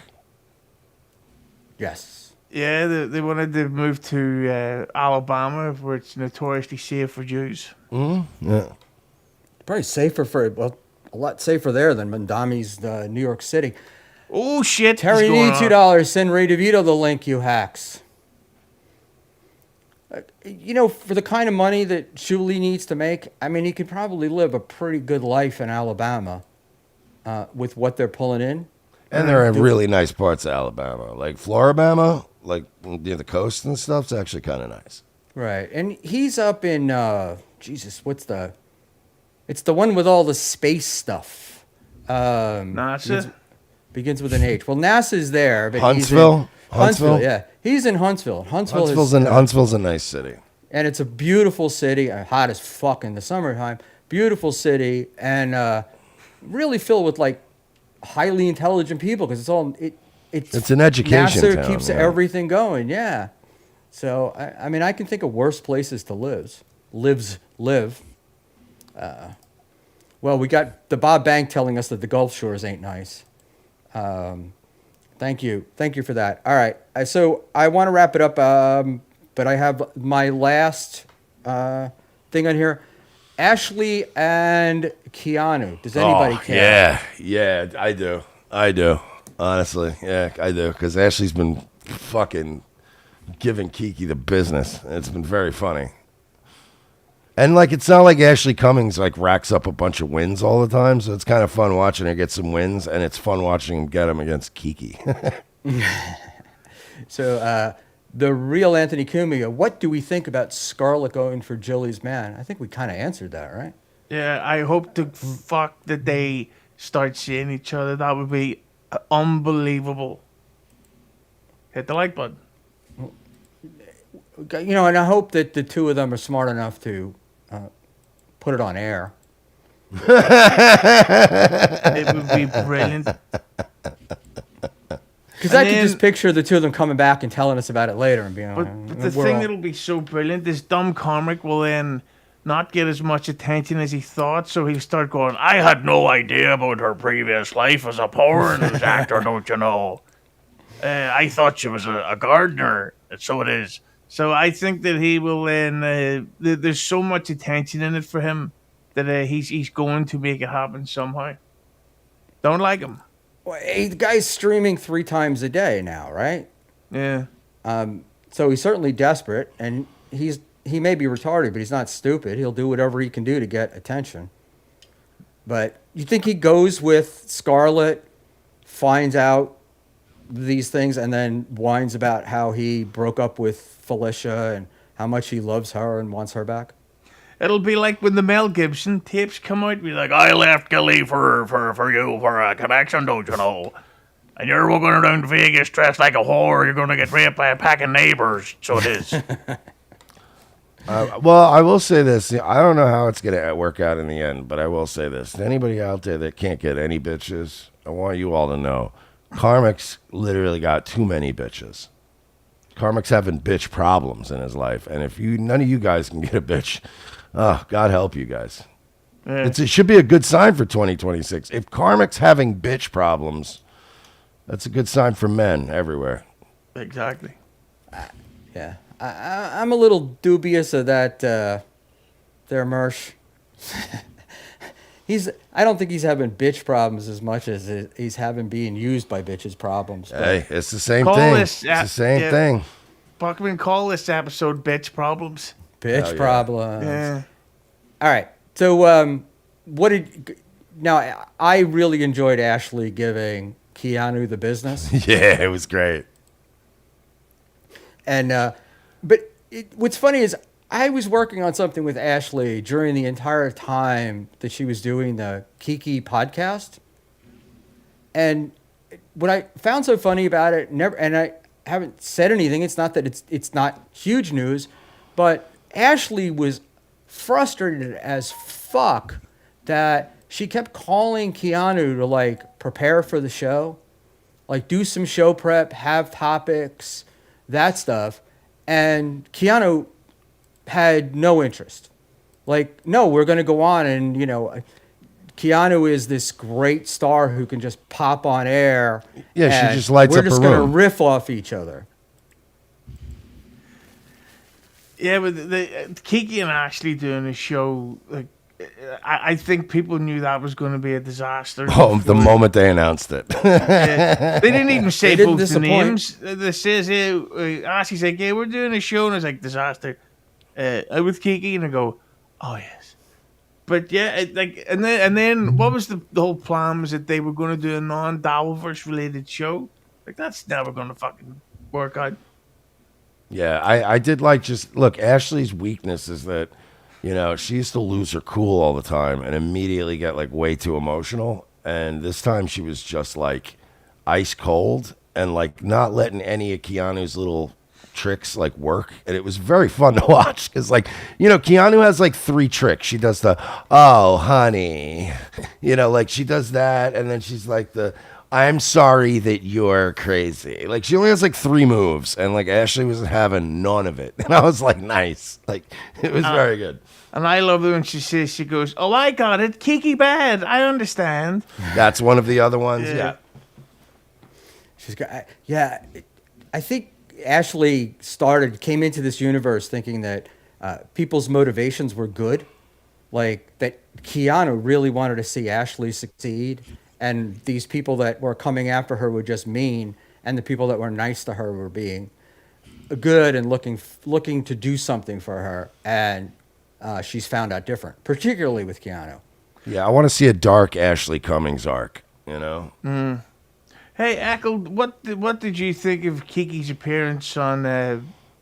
Speaker 3: Yes.
Speaker 4: Yeah, they wanted to move to Alabama, where it's notoriously safe for Jews.
Speaker 2: Yeah.
Speaker 3: Probably safer a lot safer there than Mondami's New York City.
Speaker 4: Oh, shit.
Speaker 3: Terry,
Speaker 4: is going
Speaker 3: need
Speaker 4: on.
Speaker 3: $2. Send Ray DeVito the link, you hacks. For the kind of money that Schmuel needs to make, I mean, he could probably live a pretty good life in Alabama with what they're pulling in.
Speaker 2: And there are really nice parts of Alabama, like Floribama, like near the coast and stuff. It's actually kind of nice.
Speaker 3: Right. And he's up in, it's the one with all the space stuff.
Speaker 4: NASA?
Speaker 3: Begins with an H. Well, NASA's there. But
Speaker 2: Huntsville?
Speaker 3: He's in, Huntsville,
Speaker 2: Huntsville?
Speaker 3: yeah. He's in Huntsville.
Speaker 2: Huntsville's a nice city.
Speaker 3: And it's a beautiful city, hot as fuck in the summertime. Beautiful city, and really filled with like highly intelligent people because
Speaker 2: It's an education
Speaker 3: NASA
Speaker 2: town,
Speaker 3: keeps
Speaker 2: yeah.
Speaker 3: everything going, yeah. So I mean, I can think of worse places to live. Well, we got the Bob Bank telling us that the Gulf Shores ain't nice. Thank you for that. All right, so I want to wrap it up, but I have my last thing on here. Ashley and Keanu. Does anybody care?
Speaker 2: Yeah, I do. Honestly, yeah, I do. Because Ashley's been fucking giving Kiki the business. It's been very funny. And like, it's not like Ashley Cummings like racks up a bunch of wins all the time, so it's kind of fun watching her get some wins, and it's fun watching him get them against Kiki.
Speaker 3: So the real Anthony Cumia. What do we think about Scarlett going for Jilly's man? I think we kind of answered that, right?
Speaker 4: Yeah, I hope to fuck that they start seeing each other. That would be unbelievable. Hit the like button.
Speaker 3: And I hope that the two of them are smart enough to put it on air.
Speaker 4: It would be brilliant.
Speaker 3: Because
Speaker 4: And
Speaker 3: I could
Speaker 4: then-
Speaker 3: just picture the two of them coming back and telling us about it later and being
Speaker 4: But
Speaker 3: like,
Speaker 4: the thing that'll be so brilliant is dumb comic will then not get as much attention as he thought, so he'll start going, I had no idea about her previous life as a porn actor, don't you know? I thought she was a gardener, and so it is. So I think that he will then, there's so much attention in it for him that he's going to make it happen somehow. Don't like him.
Speaker 3: Well, hey, the guy's streaming 3 times a day now, right?
Speaker 4: Yeah.
Speaker 3: So he's certainly desperate, and he may be retarded, but he's not stupid. He'll do whatever he can do to get attention. But you think he goes with Scarlett, finds out these things, and then whines about how he broke up with Felicia and how much he loves her and wants her back?
Speaker 4: It'll be like when the Mel Gibson tapes come out. Be like, I left Gilly for you for a connection, don't you know? And you're going around to Vegas dressed like a whore. You're going to get raped by a pack of neighbors. So it is.
Speaker 2: Well, I will say this. I don't know how it's going to work out in the end, but I will say this. To anybody out there that can't get any bitches, I want you all to know Carmick's literally got too many bitches. Carmick's having bitch problems in his life. And if none of you guys can get a bitch, God help you guys.
Speaker 4: Yeah.
Speaker 2: It should be a good sign for 2026. If Carmick's having bitch problems, that's a good sign for men everywhere.
Speaker 4: Exactly.
Speaker 3: Yeah, I'm a little dubious of that. There, Mersh. I don't think he's having bitch problems as much as he's having being used by bitches problems. But
Speaker 2: Hey, it's the same
Speaker 4: Call
Speaker 2: thing.
Speaker 4: this,
Speaker 2: It's the same thing.
Speaker 4: Buckman, call this episode "Bitch Problems."
Speaker 3: bitch
Speaker 2: Hell yeah.
Speaker 3: problems.
Speaker 4: Yeah.
Speaker 3: All right. So, now I really enjoyed Ashley giving Keanu the business.
Speaker 2: Yeah, it was great.
Speaker 3: And what's funny is I was working on something with Ashley during the entire time that she was doing the Kiki podcast. And what I found so funny about it, and I haven't said anything. It's not that it's not huge news, but Ashley was frustrated as fuck that she kept calling Keanu to like prepare for the show, like do some show prep, have topics, that stuff. And Keanu had no interest. Like, no, we're going to go on and, Keanu is this great star who can just pop on air.
Speaker 2: Yeah, she
Speaker 3: and
Speaker 2: just lights
Speaker 3: we're
Speaker 2: up a
Speaker 3: just going to
Speaker 2: room.
Speaker 3: riff off each other.
Speaker 4: Yeah, but Kiki and Ashley doing a show, like, I think people knew that was going to be a disaster.
Speaker 2: Oh, the moment they announced it.
Speaker 4: Yeah. They didn't even say
Speaker 3: They didn't
Speaker 4: both the
Speaker 3: disappoint.
Speaker 4: names. They says, Ashley's like, yeah, we're doing a show, and it's like disaster. With Kiki, and I go, oh yes. But yeah, and then what was the whole plan? Was that they were going to do a non-Dabbleverse related show? Like, that's never going to fucking work out.
Speaker 2: Yeah, I did like just look. Ashley's weakness is that, she used to lose her cool all the time and immediately get like way too emotional. And this time she was just like ice cold and like not letting any of Keanu's little tricks like work. And it was very fun to watch because like, Keanu has like 3 tricks. She does the, oh, honey, like she does that. And then she's like I'm sorry that you're crazy. Like she only has like 3 moves, and like Ashley was having none of it, and I was like, nice. Like it was very good.
Speaker 4: And I love it when she goes, oh, I got it. Kiki bad. I understand.
Speaker 2: That's one of the other ones. Yeah.
Speaker 3: She's got, I think Ashley came into this universe thinking that people's motivations were good, like that Keanu really wanted to see Ashley succeed, and these people that were coming after her were just mean, and the people that were nice to her were being good and looking to do something for her, and she's found out different, particularly with Keanu.
Speaker 2: Yeah, I want to see a dark Ashley Cummings arc.
Speaker 4: Hey, Ekul, what did you think of Kiki's appearance on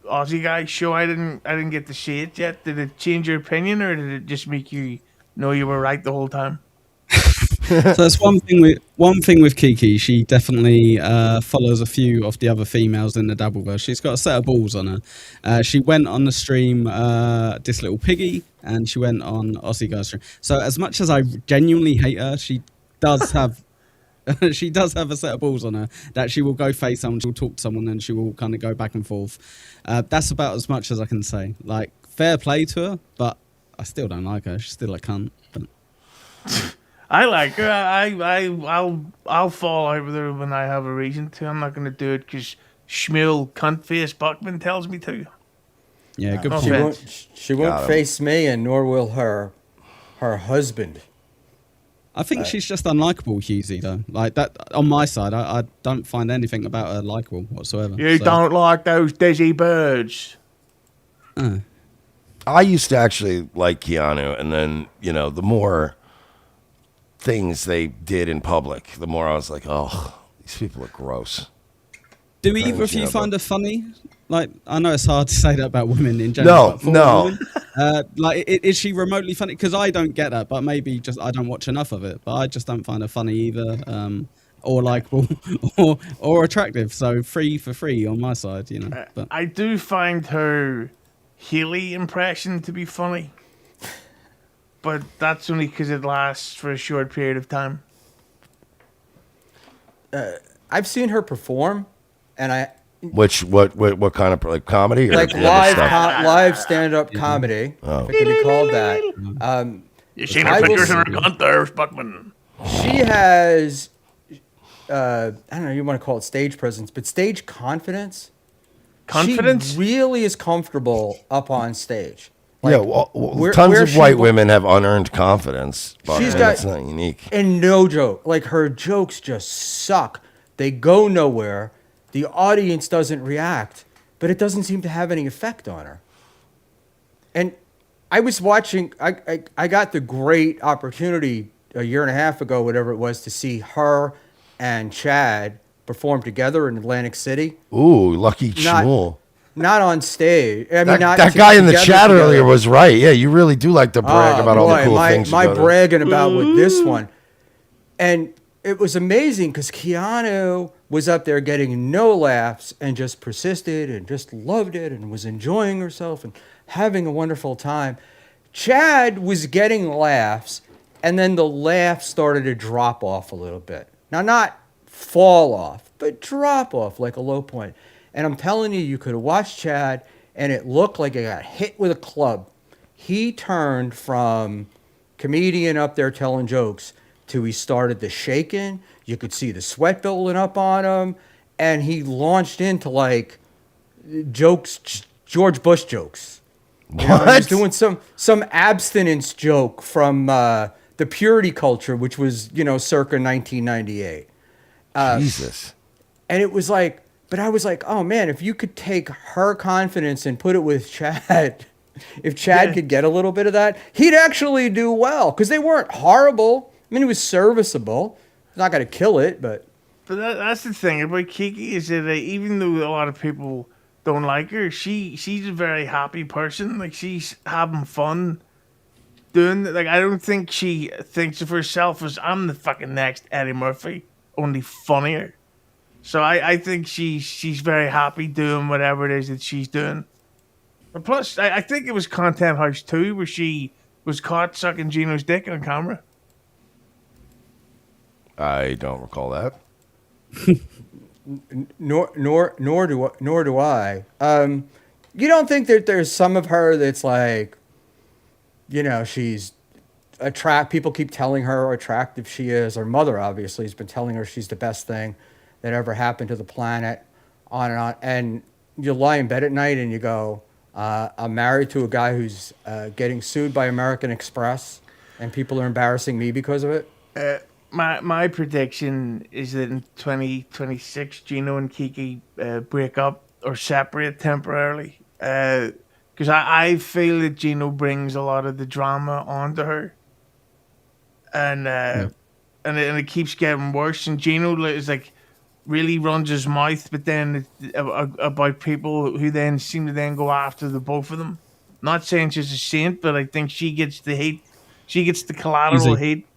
Speaker 4: Aussie Guy show? I didn't get to see it yet. Did it change your opinion, or did it just make you know you were right the whole time?
Speaker 5: So that's one thing with Kiki. She definitely follows a few of the other females in the Dabbleverse. She's got a set of balls on her. She went on the stream, This Little Piggy, and she went on Aussie Guy's stream. So as much as I genuinely hate her, she does have she does have a set of balls on her that she will go face someone, she'll talk to someone, and she will kind of go back and forth. That's about as much as I can say. Like, fair play to her, but I still don't like her. She's still a cunt. But
Speaker 4: I like her. I'll fall out with her when I have a reason to. I'm not going to do it because Schmuel cuntface Buckman tells me to.
Speaker 5: yeah, good
Speaker 4: No
Speaker 5: point.
Speaker 4: offense.
Speaker 3: She won't
Speaker 2: Got him.
Speaker 3: face me, and nor will her husband.
Speaker 5: I think she's just unlikable, Hughezy, though. Like that on my side, I don't find anything about her likable whatsoever.
Speaker 4: You
Speaker 5: So,
Speaker 4: don't like those dizzy birds.
Speaker 2: I used to actually like Keanu, and then the more things they did in public, the more I was like, oh, these people are gross.
Speaker 5: do either of you find her funny? Like, I know it's hard to say that about women in general. but for
Speaker 2: No.
Speaker 5: women, like, is she remotely funny? Because I don't get that, but maybe just I don't watch enough of it. But I just don't find her funny either, or likable, or attractive. So 3 for 3 on my side, But
Speaker 4: I do find her Healy impression to be funny, but that's only because it lasts for a short period of time.
Speaker 3: I've seen her perform, and I
Speaker 2: What kind of like comedy or
Speaker 3: like
Speaker 2: the other stuff?
Speaker 3: live stand up comedy, if it can be called that.
Speaker 4: You seen
Speaker 3: I
Speaker 4: her
Speaker 3: will
Speaker 4: pictures in
Speaker 3: s-
Speaker 4: her cunt there, Spuckman.
Speaker 3: She has, I don't know, you want to call it stage presence, but stage confidence.
Speaker 4: Confidence?
Speaker 3: She really is comfortable up on stage.
Speaker 2: Yeah,
Speaker 3: Like,
Speaker 2: well, tons of
Speaker 3: she
Speaker 2: white
Speaker 3: lo-
Speaker 2: women have unearned confidence, but
Speaker 3: She's
Speaker 2: that's
Speaker 3: got-
Speaker 2: not unique.
Speaker 3: And no joke. Like, her jokes just suck. They go nowhere. The audience doesn't react, but it doesn't seem to have any effect on her. And I was watching, I got the great opportunity a year and a half ago, whatever it was, to see her and Chad perform together in Atlantic City.
Speaker 2: Ooh, lucky
Speaker 3: Not,
Speaker 2: Schmuel.
Speaker 3: not on stage. I mean, not
Speaker 2: That guy in the
Speaker 3: together
Speaker 2: chat
Speaker 3: together.
Speaker 2: earlier was right. Yeah, you really do like to brag about all the
Speaker 3: Boy,
Speaker 2: cool
Speaker 3: my,
Speaker 2: things.
Speaker 3: my
Speaker 2: you go to.
Speaker 3: bragging about with this one. And it was amazing because Keanu was up there getting no laughs and just persisted and just loved it and was enjoying herself and having a wonderful time. Chad was getting laughs, and then the laughs started to drop off a little bit. Now, not fall off, but drop off like a low point. And I'm telling you, you could have watched Chad, and it looked like it got hit with a club. He turned from comedian up there telling jokes to he started the shaking. You could see the sweat building up on him, and he launched into like jokes, George Bush jokes. You know, he was doing some abstinence joke from the purity culture, which was, you know, circa 1998.
Speaker 2: Jesus.
Speaker 3: And it was like, but I was like, oh man, if you could take her confidence and put it with Chad, if Chad could get a little bit of that, he'd actually do well. Because they weren't horrible. I mean, it was serviceable. He's not going to kill it, but.
Speaker 4: But that's the thing about Kiki is that even though a lot of people don't like her, she's a very happy person. Like, she's having fun doing it. Like, I don't think she thinks of herself as I'm the fucking next Eddie Murphy, only funnier. So I think she's very happy doing whatever it is that she's doing. But plus, I think it was Content House 2 where she was caught sucking Gino's dick on camera.
Speaker 2: I don't recall that.
Speaker 3: Nor do I. You don't think that there's some of her that's like, you know, she's people keep telling her how attractive she is. Her mother obviously has been telling her she's the best thing that ever happened to the planet, on and on. And you lie in bed at night and you go, I'm married to a guy who's getting sued by American Express, and people are embarrassing me because of it.
Speaker 4: My prediction is that in 2026, Gino and Kiki break up or separate temporarily. Because I feel that Gino brings a lot of the drama onto her. And it keeps getting worse. And Gino is like really runs his mouth, but then about people who then seem to then go after the both of them. Not saying she's a saint, but I think she gets the hate. She gets the collateral hate.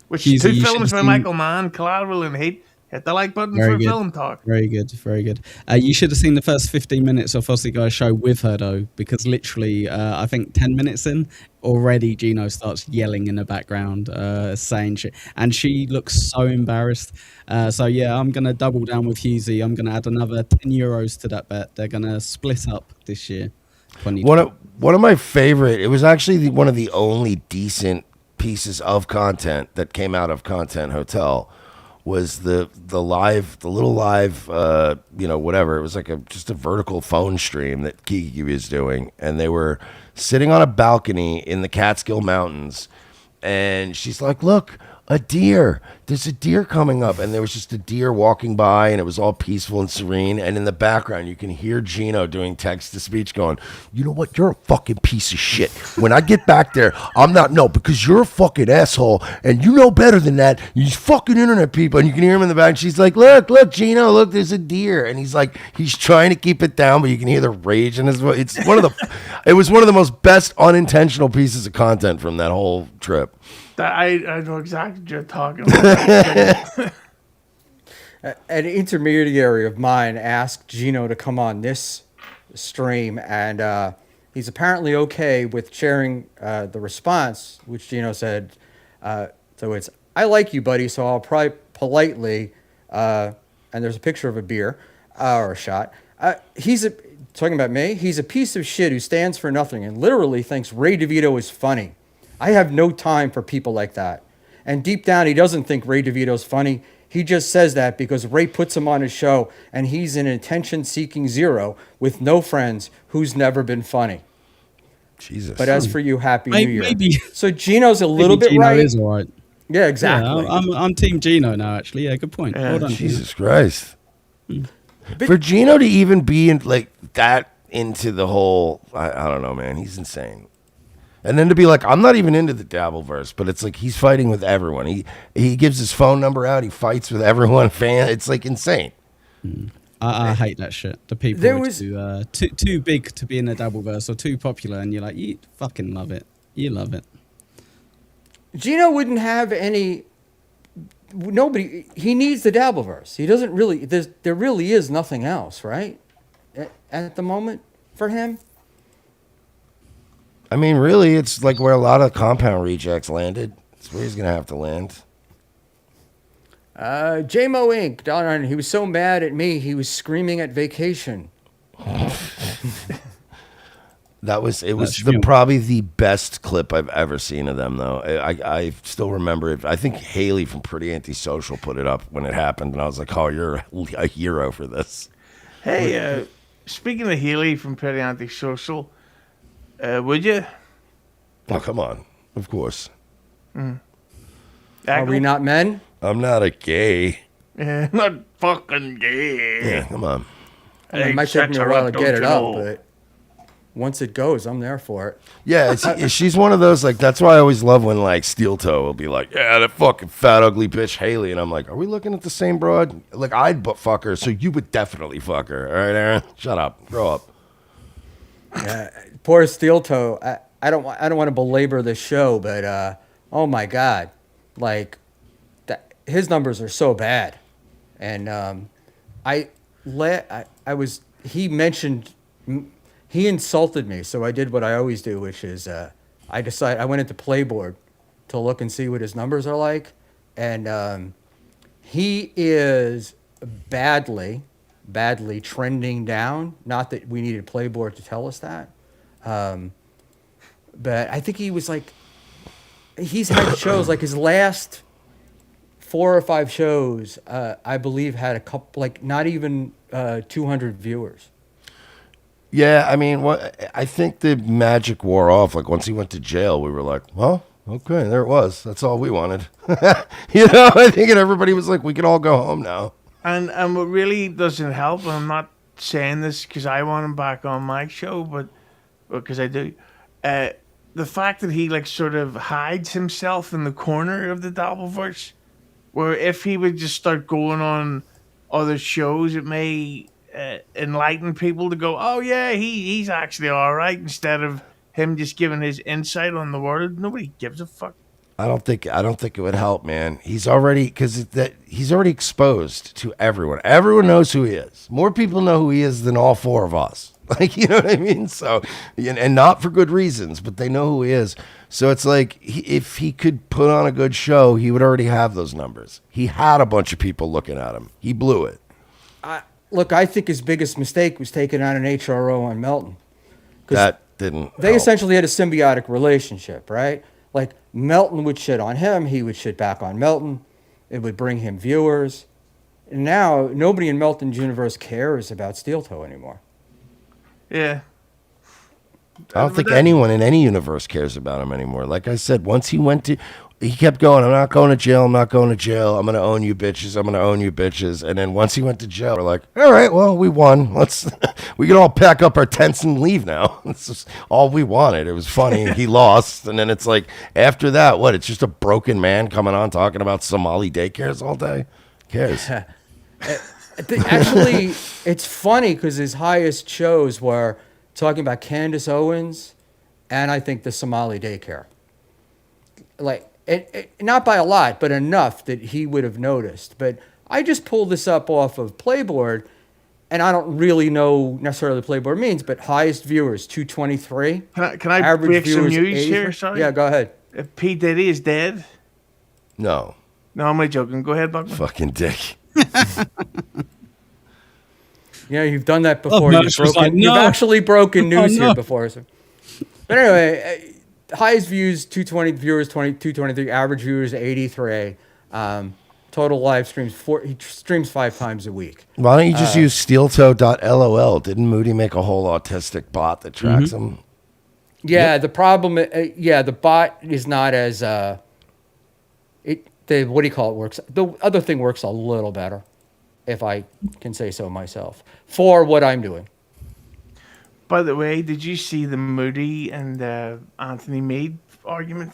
Speaker 4: Which
Speaker 5: Hughezy,
Speaker 4: two
Speaker 5: you should
Speaker 4: films
Speaker 5: have
Speaker 4: by
Speaker 5: seen-
Speaker 4: Michael Mann, Collateral and Hate. Hit the like button
Speaker 5: Very
Speaker 4: for
Speaker 5: good.
Speaker 4: film talk.
Speaker 5: Very good, very good. You should have seen the first 15 minutes of Fozzie Guy's show with her, though, because literally, I think 10 minutes in, already Gino starts yelling in the background, saying shit. And she looks so embarrassed. So, yeah, I'm going to double down with Hughezy. I'm going to add another €10 to that bet. They're going to split up this year.
Speaker 2: One of my favorite, it was actually one of the only decent pieces of content that came out of Content Hotel was the little live whatever, it was like just a vertical phone stream that Kiki was doing, and they were sitting on a balcony in the Catskill Mountains, and she's like, look, a deer, there's a deer coming up, and there was just a deer walking by, and it was all peaceful and serene, and in the background you can hear Gino doing text-to-speech going, you know what, you're a fucking piece of shit. When I get back there, because you're a fucking asshole, and you know better than that, you fucking internet people. And you can hear him in the back, and she's like, look, Gino, look, there's a deer, and he's like, he's trying to keep it down, but you can hear the rage in his voice. It's it was one of the most best unintentional pieces of content from that whole trip.
Speaker 4: I know exactly what you're talking about.
Speaker 3: An intermediary of mine asked Gino to come on this stream, and He's apparently okay with sharing the response, which Gino said. So it's, I like you, buddy, so I'll probably politely, and there's a picture of a beer or a shot. Talking about me, he's a piece of shit who stands for nothing and literally thinks Ray DeVito is funny. I have no time for people like that. And deep down, he doesn't think Ray DeVito's funny. He just says that because Ray puts him on his show and he's an attention-seeking zero with no friends who's never been funny.
Speaker 2: Jesus.
Speaker 3: But as for you, Happy New Year.
Speaker 5: Maybe
Speaker 3: So Gino's a little bit
Speaker 5: Gino
Speaker 3: right.
Speaker 5: is all right.
Speaker 3: Yeah, exactly.
Speaker 5: Yeah, I'm Team Gino now. Actually, yeah, good point.
Speaker 4: Yeah,
Speaker 5: Well done.
Speaker 2: Jesus Christ. For Gino to even be in like that into the whole, I don't know, man. He's insane. And then to be like, I'm not even into the Dabbleverse, but it's like he's fighting with everyone. He gives his phone number out. He fights with everyone. It's like insane.
Speaker 5: I hate that shit. The people
Speaker 3: There
Speaker 5: who
Speaker 3: was-
Speaker 5: too big to be in the Dabbleverse or too popular, and you're like, you fucking love it. You love it.
Speaker 3: Gino wouldn't have any. Nobody. He needs the Dabbleverse. He doesn't really. There really is nothing else, right? At the moment for him.
Speaker 2: I mean, really, it's like where a lot of compound rejects landed. It's where he's going to have to land.
Speaker 3: JMO Inc. Down on. He was so mad at me. He was screaming at vacation.
Speaker 2: It was
Speaker 5: Schmuel.
Speaker 2: probably the best clip I've ever seen of them, though. I still remember it. I think Haley from Pretty Antisocial put it up when it happened, and I was like, oh, you're a hero for this.
Speaker 4: Hey, speaking of Healy from Pretty Antisocial, would you?
Speaker 2: Oh, come on. Of course.
Speaker 3: Are
Speaker 4: Ekul?
Speaker 3: we not men?
Speaker 2: I'm not a gay.
Speaker 4: Yeah, not fucking gay.
Speaker 2: Yeah, come on.
Speaker 3: It might take me a while to get it up, but once it goes, I'm there for it.
Speaker 2: Yeah, she's one of those, like, that's why I always love when, like, Steel Toe will be like, yeah, that fucking fat, ugly bitch Haley. And I'm like, are we looking at the same broad? Like, I'd fuck her, so you would definitely fuck her. All right, Aaron? Shut up. Grow up.
Speaker 3: Poor Steel Toe. I don't want to belabor this show, but oh my God, like his numbers are so bad, and he insulted me, so I did what I always do, which is I went into Playboard to look and see what his numbers are like, and he is badly trending down. Not that we needed Playboard to tell us that. But I think he was like, he's had shows like his last 4 or 5 shows, I believe had a couple, like not even 200 viewers.
Speaker 2: Yeah, I mean, I think the magic wore off. Like, once he went to jail, we were like, well, okay, there it was. That's all we wanted. I think everybody was like, we can all go home now.
Speaker 4: And what really doesn't help, and I'm not saying this because I want him back on my show, but because I do, the fact that he like sort of hides himself in the corner of the Dabbleverse, where if he would just start going on other shows, it may enlighten people to go, oh yeah, he's actually all right, instead of him just giving his insight on the world. Nobody gives a fuck.
Speaker 2: I don't think it would help, man. He's already exposed to everyone. Everyone knows who he is. More people know who he is than all 4 of us. Like, you know what I mean? So, and not for good reasons, but they know who he is. So it's like, if he could put on a good show, he would already have those numbers. He had a bunch of people looking at him. He blew it.
Speaker 3: Look, I think his biggest mistake was taking on an HRO on Melton.
Speaker 2: That didn't
Speaker 3: They
Speaker 2: help.
Speaker 3: essentially had a symbiotic relationship, right? Like Melton would shit on him, he would shit back on Melton. It would bring him viewers. And now nobody in Melton's universe cares about Steel Toe anymore.
Speaker 4: Yeah.
Speaker 2: I don't think anyone in any universe cares about him anymore. Like I said, once he kept going, I'm not going to jail, I'm not going to jail, I'm going to own you bitches, I'm going to own you bitches. And then once he went to jail, we're like, all right, well, we won. We can all pack up our tents and leave now. That's just all we wanted. It was funny. He lost. And then it's like, after that, what? It's just a broken man coming on talking about Somali daycares all day? Who cares?
Speaker 3: Actually, it's funny because his highest shows were talking about Candace Owens and I think the Somali daycare. Like, not by a lot, but enough that he would have noticed. But I just pulled this up off of Playboard, and I don't really know necessarily what Playboy means, but highest viewers 223.
Speaker 4: Can I break some news here? Sorry.
Speaker 3: Yeah, go ahead.
Speaker 4: If P Diddy is dead.
Speaker 2: No.
Speaker 4: No, I'm only joking. Go ahead, Buckman.
Speaker 2: Fucking dick.
Speaker 3: You know, you've done that before.
Speaker 5: Mersh was like,
Speaker 3: You've
Speaker 5: "No."
Speaker 3: actually broken news
Speaker 5: no.
Speaker 3: here before. So. But anyway, highest views 220 viewers 223. Average viewers 83. Total live streams he streams 5 times a week.
Speaker 2: Why don't you just use steeltoe.lol? Didn't Moody make a whole autistic bot that tracks him?
Speaker 3: Yeah, the problem. The bot is not as what do you call it works. The other thing works a little better, if I can say so myself, for what I'm doing.
Speaker 4: By the way, did you see the Moody and Anthony Meade argument?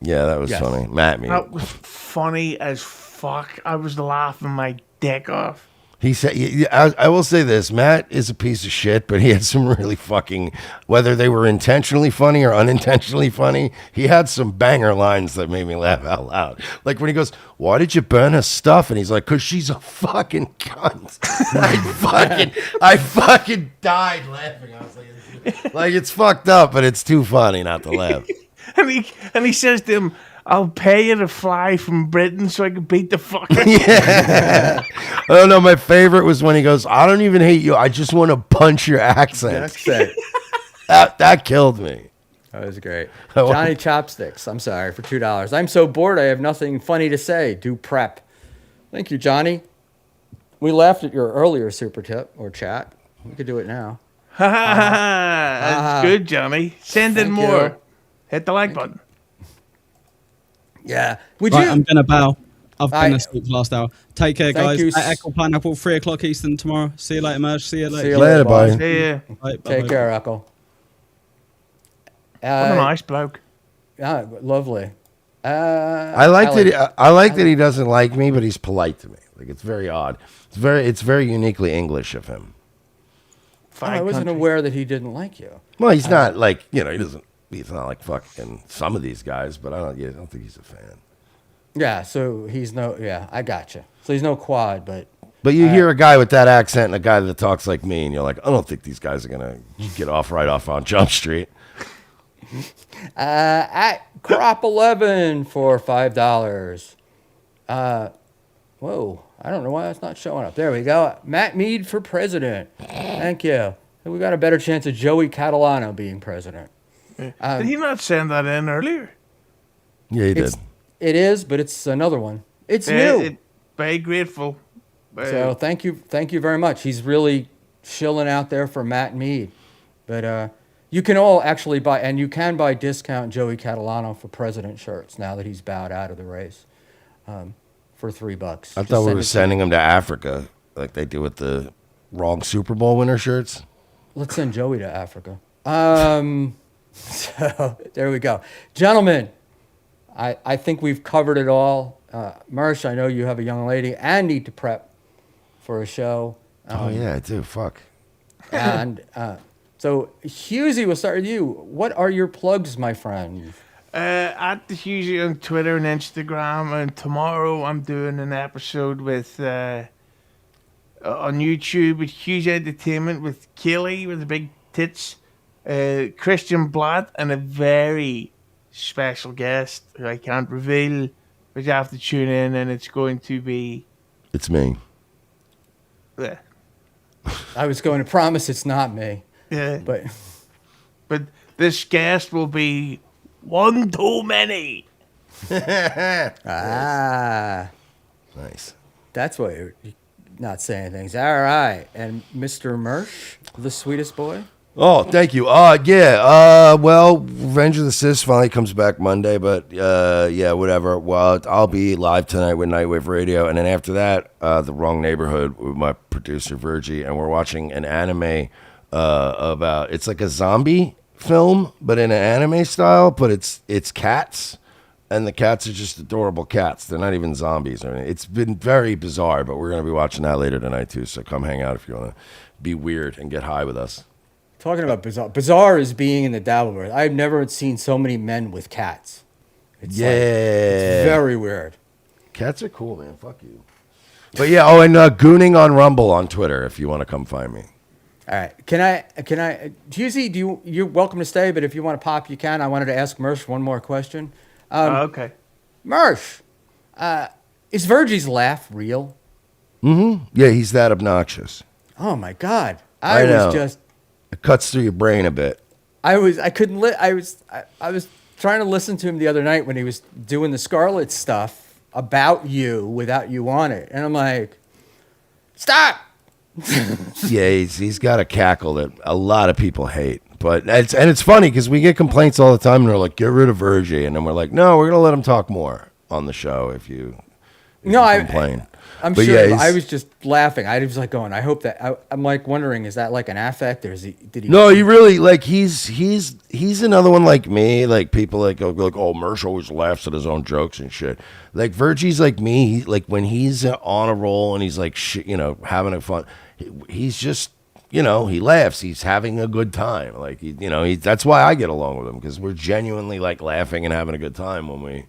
Speaker 2: Yeah, that was
Speaker 3: Yes.
Speaker 2: funny. Matt Meade.
Speaker 4: That was funny as fuck. I was laughing my dick off.
Speaker 2: He said, I will say this, Matt is a piece of shit, but he had some really fucking, whether they were intentionally funny or unintentionally funny, he had some banger lines that made me laugh out loud. Like when he goes, why did you burn her stuff? And he's like, because she's a fucking cunt. I fucking died laughing. I was like, it's fucked up, but it's too funny not to laugh.
Speaker 4: And he says to him, I'll pay you to fly from Britain so I can beat the fuck out of you.
Speaker 2: Yeah. I don't know. My favorite was when he goes, I don't even hate you. I just want to punch your accent.
Speaker 3: That's it.
Speaker 2: That killed me.
Speaker 3: That was great. Johnny Chopsticks. I'm sorry for $2. I'm so bored. I have nothing funny to say. Do prep. Thank you, Johnny. We laughed at your earlier super tip or chat. We could do it now.
Speaker 4: That's good, Johnny. Send in
Speaker 3: Thank
Speaker 4: more.
Speaker 3: you.
Speaker 4: Hit the like button.
Speaker 3: Yeah. Would
Speaker 5: Right,
Speaker 3: you?
Speaker 5: I'm gonna bow. I've been
Speaker 3: I-
Speaker 5: asleep last hour. Take care,
Speaker 3: Thank
Speaker 5: guys.
Speaker 3: you.
Speaker 5: At Ekul Pineapple, 3:00 Eastern tomorrow. See you later, Mersh. See you later.
Speaker 3: See you
Speaker 2: Later,
Speaker 3: later,
Speaker 2: bye.
Speaker 3: boys.
Speaker 4: Yeah.
Speaker 5: Bye, bye,
Speaker 3: Take
Speaker 5: bye.
Speaker 3: care, Ekul.
Speaker 4: What a nice bloke.
Speaker 3: Yeah, lovely.
Speaker 2: I like that he doesn't like me, but he's polite to me. Like it's very odd. It's very uniquely English of him.
Speaker 3: I wasn't aware that he didn't like you.
Speaker 2: Well, he's not like he's not like fucking some of these guys, but I don't think he's a fan.
Speaker 3: Yeah, so I got you. So he's no quad, but
Speaker 2: But you hear a guy with that accent and a guy that talks like me, and you're like, I don't think these guys are gonna get off on Jump Street.
Speaker 3: at Crop 11 for $5. Whoa, I don't know why that's not showing up. There we go. Matt Meade for president. Thank you. We got a better chance of Joey Catalano being president.
Speaker 4: Did he not send that in earlier?
Speaker 2: Yeah, he did.
Speaker 3: It is, but it's another one. It's new.
Speaker 4: Very grateful.
Speaker 3: So thank you very much. He's really shilling out there for Matt Meade. But you can all actually buy, and you can buy discount Joey Catalano for president shirts now that he's bowed out of the race for $3.
Speaker 2: I thought we were sending him to Africa, like they do with the wrong Super Bowl winner shirts.
Speaker 3: Let's send Joey to Africa. So there we go, gentlemen. I think we've covered it all. Mersh, I know you have a young lady and need to prep for a show.
Speaker 2: Oh yeah, I do. Fuck.
Speaker 3: And so, Hughezy, we'll start with you. What are your plugs, my friend?
Speaker 4: At the Hughezy on Twitter and Instagram, and tomorrow I'm doing an episode with on YouTube with Hughes Entertainment with Kaylee with the big tits, Christian Blatt, and a very special guest who I can't reveal, but you have to tune in, and it's going to be.
Speaker 2: It's me.
Speaker 4: Yeah.
Speaker 3: I was going to promise it's not me,
Speaker 4: Yeah.
Speaker 3: but
Speaker 4: this guest will be one too many.
Speaker 3: nice. That's why you're not saying things. All right, and Mr. Mersh, the sweetest boy.
Speaker 2: Oh, thank you. Well, Revenge of the Sis finally comes back Monday, but yeah, whatever. Well, I'll be live tonight with Nightwave Radio, and then after that, The Wrong Neighborhood with my producer Virgie, and we're watching an anime about. It's like a zombie film, but in an anime style. But it's cats, and the cats are just adorable cats. They're not even zombies or anything. It's been very bizarre, but we're gonna be watching that later tonight too. So come hang out if you wanna be weird and get high with us.
Speaker 3: Talking about bizarre. Bizarre is being in the Dabbleverse. I've never seen so many men with cats. It's
Speaker 2: Yeah.
Speaker 3: it's very weird.
Speaker 2: Cats are cool, man. Fuck you. But yeah, oh, and gooning on Rumble on Twitter if you want to come find me.
Speaker 3: All right. Can I, Hughezy, you're welcome to stay, but if you want to pop, you can. I wanted to ask Mersh one more question.
Speaker 4: Okay.
Speaker 3: Mersh, is Virgie's laugh real?
Speaker 2: Yeah, he's that obnoxious.
Speaker 3: Oh my God.
Speaker 2: I know.
Speaker 3: Was just,
Speaker 2: It cuts through your brain a bit.
Speaker 3: I couldn't, I was trying to listen to him the other night when he was doing the Scarlet stuff about you without you on it. And I'm like, stop.
Speaker 2: Yeah, he's got a cackle that a lot of people hate. But it's funny because we get complaints all the time, and they're like, "Get rid of Virgie," and then we're like, "No, we're gonna let him talk more on the show if you complain."
Speaker 3: I'm
Speaker 2: But
Speaker 3: sure.
Speaker 2: yeah,
Speaker 3: I was just laughing. I was like going, I hope that. I'm like wondering, is that like an affect, or is he? Did he?
Speaker 2: No, he really like he's another one like me. Like people like oh Mersh always laughs at his own jokes and shit. Like Virgie's like me. Like when he's on a roll and he's like shit, having a fun. He's just he laughs. He's having a good time. Like that's why I get along with him because we're genuinely like laughing and having a good time when we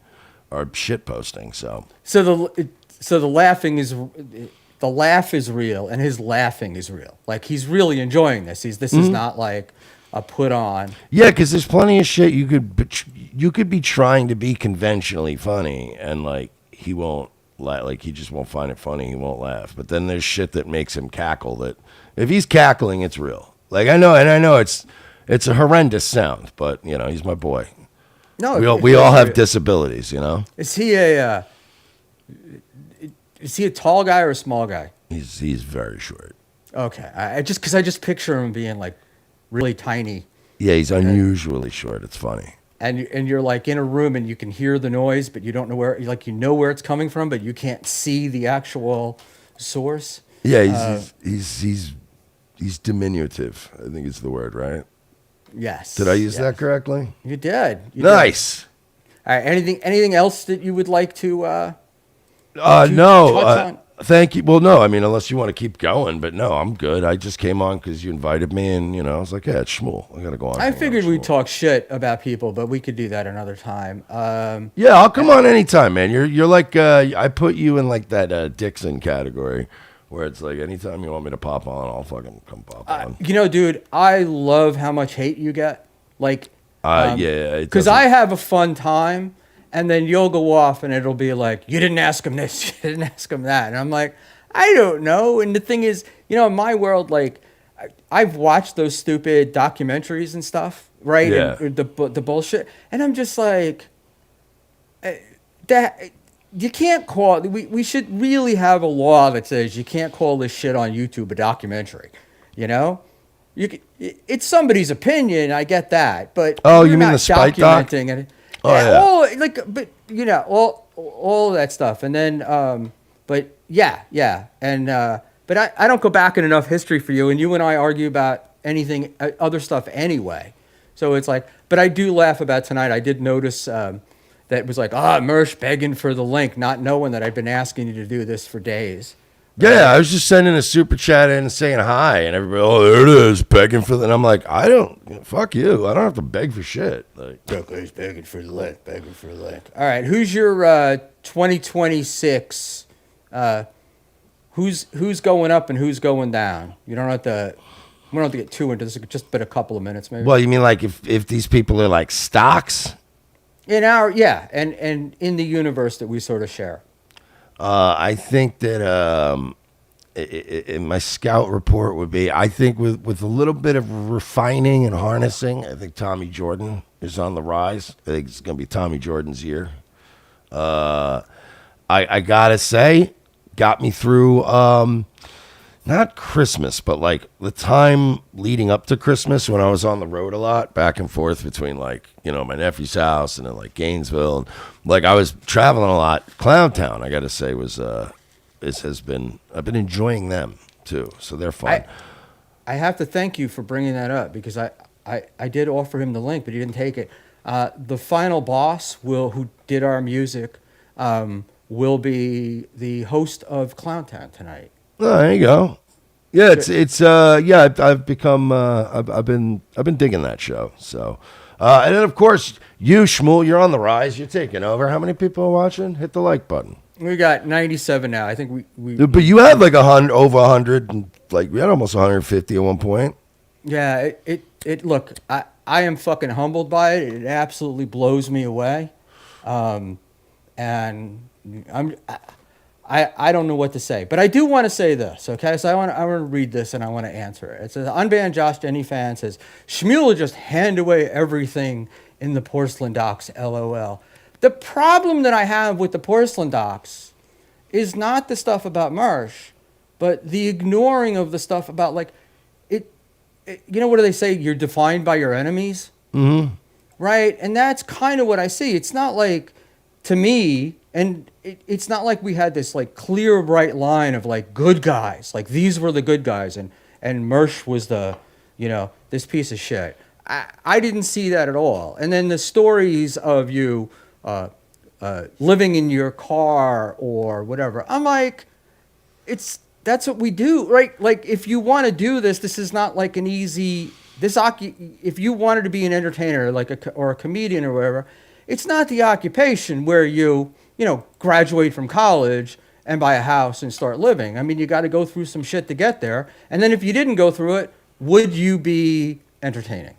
Speaker 2: are shit posting. So
Speaker 3: the laughing is. The laugh is real, and his laughing is real. Like he's really enjoying this. This is not like a put on.
Speaker 2: Yeah, because there's plenty of shit you could be trying to be conventionally funny, and like he won't like he just won't find it funny. He won't laugh. But then there's shit that makes him cackle. That if he's cackling, it's real. Like I know it's a horrendous sound, but he's my boy.
Speaker 3: No,
Speaker 2: we all have disabilities.
Speaker 3: Is he a? Is he a tall guy or a small guy?
Speaker 2: He's very short.
Speaker 3: Okay, I just picture him being like really tiny.
Speaker 2: Yeah, he's unusually short. It's funny.
Speaker 3: And you're like in a room and you can hear the noise, but you don't know where where it's coming from, but you can't see the actual source.
Speaker 2: Yeah, he's diminutive. I think is the word, right?
Speaker 3: Yes.
Speaker 2: Did I use that correctly?
Speaker 3: You did.
Speaker 2: Nice.
Speaker 3: Did. All right. Anything else that you would like to?
Speaker 2: No. Thank you. Well, no. I mean, unless you want to keep going, but no, I'm good. I just came on because you invited me, and I was like, yeah, it's Schmuel. I gotta go on.
Speaker 3: I figured we'd talk shit about people, but we could do that another time.
Speaker 2: Yeah, I'll come on anytime, man. You're like I put you in like that Dixon category, where it's like anytime you want me to pop on, I'll fucking come pop on.
Speaker 3: Dude, I love how much hate you get. Like,
Speaker 2: yeah,
Speaker 3: because I have a fun time. And then you'll go off and it'll be like, you didn't ask him this, you didn't ask him that. And I'm like, I don't know. And the thing is, in my world, like, I've watched those stupid documentaries and stuff, right?
Speaker 2: Yeah.
Speaker 3: And the bullshit. And I'm just like, that you can't call, we should really have a law that says you can't call this shit on YouTube a documentary, It's somebody's opinion, I get that. But
Speaker 2: you mean the Spike doc?
Speaker 3: It.
Speaker 2: Oh, yeah.
Speaker 3: All of that stuff, and then, but I don't go back in enough history for you, and you and I argue about anything, other stuff anyway. So it's like, but I do laugh about tonight. I did notice that it was like, Mersh begging for the link, not knowing that I've been asking you to do this for days.
Speaker 2: Yeah, I was just sending a super chat in and saying hi, and everybody, there it is, begging for the. And I'm like, fuck you. I don't have to beg for shit. Like,
Speaker 3: he's begging for the link, All right, who's your 2026? Who's going up and who's going down? You don't have to. We don't have to get too into this. Just but a couple of minutes, maybe.
Speaker 2: Well, you mean like if these people are like stocks?
Speaker 3: And in the universe that we sort of share.
Speaker 2: I think that in my scout report would be, I think with a little bit of refining and harnessing, I think Tommy Jordan is on the rise. I think it's going to be Tommy Jordan's year. I got to say, got me through not Christmas, but like the time leading up to Christmas when I was on the road a lot, back and forth between like, my nephew's house and then like Gainesville. Like I was traveling a lot. Clowntown, I got to say, I've been enjoying them too. So they're fun.
Speaker 3: I have to thank you for bringing that up because I did offer him the link, but he didn't take it. The final boss who did our music will be the host of Clowntown tonight.
Speaker 2: Oh, there you go. Yeah, I've become I've been digging that show. So, and then of course you, Schmuel, you're on the rise. You're taking over. How many people are watching? Hit the like button.
Speaker 3: We got 97 now. I think we
Speaker 2: But you had like over 100, and like we had almost 150 at one point.
Speaker 3: yeah, look, I am fucking humbled by it. It absolutely blows me away. And I don't know what to say, but I do want to say this, okay? So I want to read this and I want to answer it. It says, Unbanned Josh Denny fan says, Schmuel will just hand away everything in the porcelain docks, LOL. The problem that I have with the porcelain docks is not the stuff about Mersh, but the ignoring of the stuff about like you know, what do they say? You're defined by your enemies, right? And that's kind of what I see. It's not like, to me, and it's not like we had this like clear, bright line of like good guys, like these were the good guys, and Mersh was the, you know, this piece of shit. I didn't see that at all. And then the stories of you living in your car or whatever, I'm like, that's what we do, right? Like, if you want to do this, this is not like an easy if you wanted to be an entertainer, like or a comedian or whatever, it's not the occupation where you know, graduate from college and buy a house and start living. I mean, you got to go through some shit to get there. And then if you didn't go through it, would you be entertaining?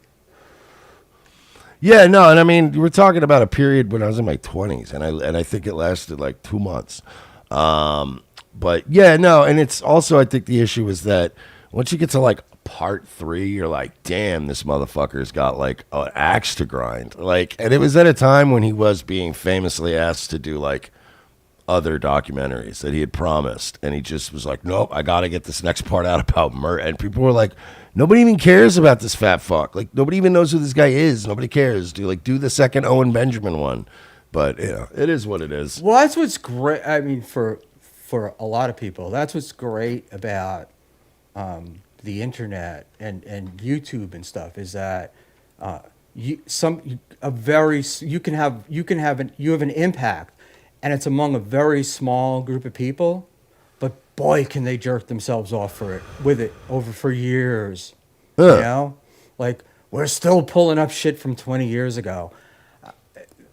Speaker 2: Yeah, no, and I mean, we're talking about a period when I was in my 20s, and I think it lasted like 2 months. But yeah, no, and it's also, I think the issue is that once you get to like part 3, you're like, damn, this motherfucker's got like an axe to grind. Like, and it was at a time when he was being famously asked to do like other documentaries that he had promised, and he just was like, nope, I gotta get this next part out about Mersh. And people were like, nobody even cares about this fat fuck. Like, nobody even knows who this guy is. Nobody cares. Do the second Owen Benjamin one. But yeah, it is what it is.
Speaker 3: Well, that's what's great. I mean, for a lot of people, that's what's great about the internet and YouTube and stuff, is that you have an impact, and it's among a very small group of people, but boy, can they jerk themselves off for years. You know, like, we're still pulling up shit from 20 years ago.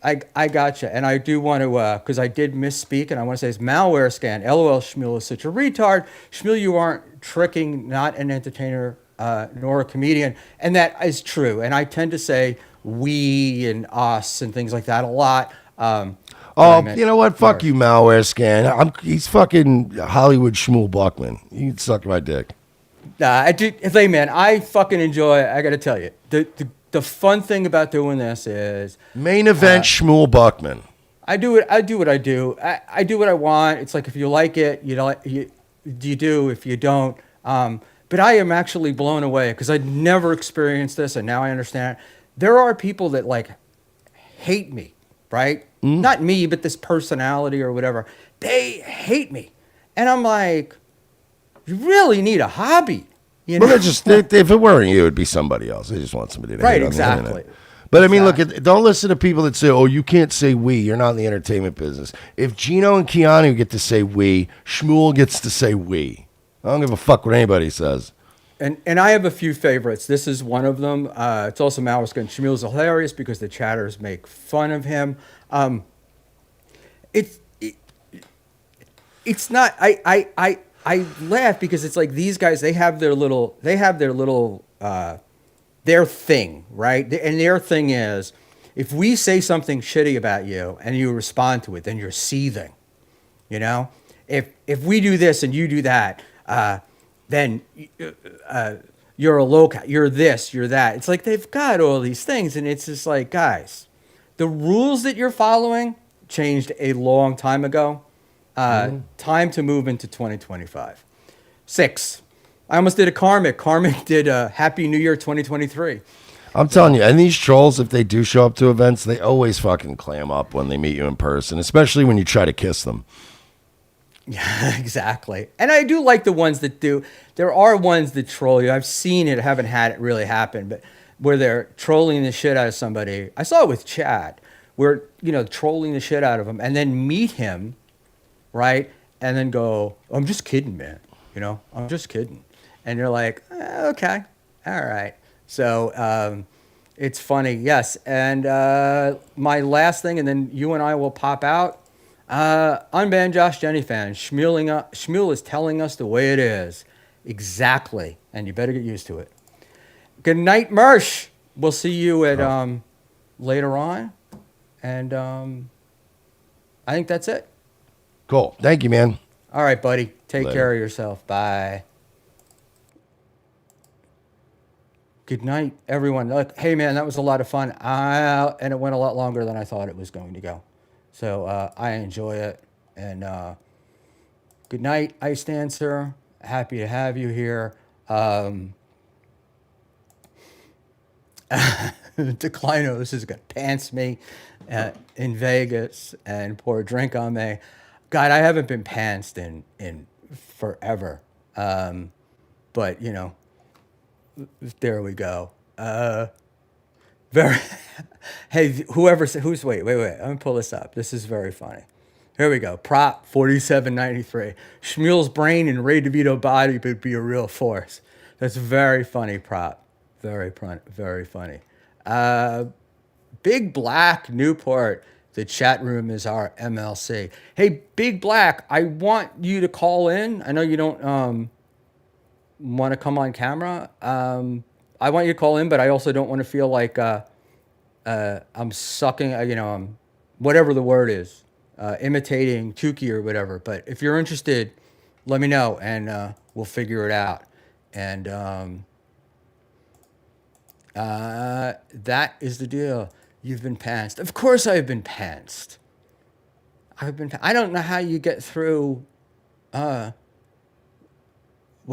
Speaker 3: I gotcha, and I do want to, because I did misspeak, and I want to say it's malware scan. LOL, Schmuel is such a retard. Schmuel, you aren't tricking, not an entertainer, nor a comedian, and that is true. And I tend to say we and us and things like that a lot.
Speaker 2: You know what? Fuck you, malware scan. He's fucking Hollywood Schmuel Buckman. You can suck my dick.
Speaker 3: Hey man, I fucking enjoy it. I got to tell you, the fun thing about doing this is
Speaker 2: main event Schmuel Buckman.
Speaker 3: I do what I do. I do what I want. It's like, if you like it, you do. If you don't, but I am actually blown away because I'd never experienced this, and now I understand it. There are people that like hate me, right? Not me, but this personality or whatever. They hate me, and I'm like, you really need a hobby. You know?
Speaker 2: Well, if it weren't you, it'd be somebody else. They just want somebody to hate on the internet. But I mean, look, don't listen to people that say, oh, you can't say we. You're not in the entertainment business. If Gino and Keanu get to say we, Schmuel gets to say we. I don't give a fuck what anybody says.
Speaker 3: And I have a few favorites. This is one of them. It's also malware scan. Schmuel's hilarious because the chatters make fun of him. It's not. I laugh because it's like these guys. They have their little. Their thing, right? And their thing is, if we say something shitty about you and you respond to it, then you're seething. You know, if we do this and you do that, then you're a loca. You're this. You're that. It's like they've got all these things, and it's just like, guys, the rules that you're following changed a long time ago. Time to move into 2025. 6. I almost did a Karmic. Karmic did a Happy New Year 2023.
Speaker 2: I'm telling you, and these trolls, if they do show up to events, they always fucking clam up when they meet you in person, especially when you try to kiss them.
Speaker 3: Yeah, exactly. And I do like the ones that do. There are ones that troll you. I've seen it, haven't had it really happen, but where they're trolling the shit out of somebody. I saw it with Chad, where, trolling the shit out of him, and then meet him, right? And then go, oh, I'm just kidding, man. I'm just kidding. And you're like, okay, all right. So it's funny, yes. And my last thing, and then you and I will pop out. Unbanned Josh Jenny fan. Schmuel is telling us the way it is. Exactly. And you better get used to it. Good night, Mersh. We'll see you at later on. And I think that's it.
Speaker 2: Cool. Thank you, man.
Speaker 3: All right, buddy. Take
Speaker 2: Later.
Speaker 3: care of yourself. Bye. Good night, everyone. Look, hey, man, that was a lot of fun. And it went a lot longer than I thought it was going to go. So I enjoy it. And good night, Ice Dancer. Happy to have you here. Declinos is going to pants me in Vegas and pour a drink on me. God, I haven't been pantsed in forever. But, you know, there we go. Very. Hey, whoever said wait. I'm gonna pull this up. This is very funny. Here we go. Prop 4793. Schmuel's brain and Ray DeVito body would be a real force. That's very funny. Prop. Very funny. Big Black Newport. The chat room is our MLC. Hey, Big Black, I want you to call in. I know you don't want to come on camera. I want you to call in, but I also don't want to feel like I'm sucking, I'm whatever the word is, imitating Tukey or whatever. But if you're interested, let me know and we'll figure it out. And that is the deal. You've been pantsed. Of course I've been pantsed. I don't know how you get through, what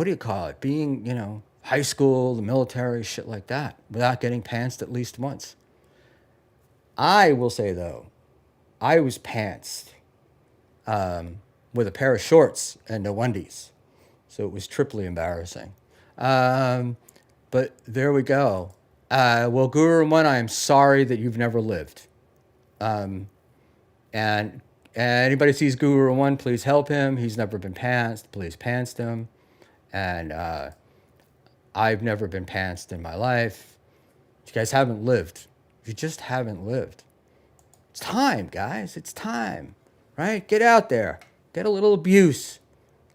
Speaker 3: do you call it? Being, high school, the military, shit like that, without getting pantsed at least once. I will say, though, I was pantsed with a pair of shorts and no undies. So it was triply embarrassing. But there we go. Well, Guru One, I am sorry that you've never lived. And anybody sees Guru One, please help him. He's never been pantsed. Please pantsed him. And I've never been pantsed in my life. You guys haven't lived. You just haven't lived. It's time, guys. It's time, right? Get out there. Get a little abuse.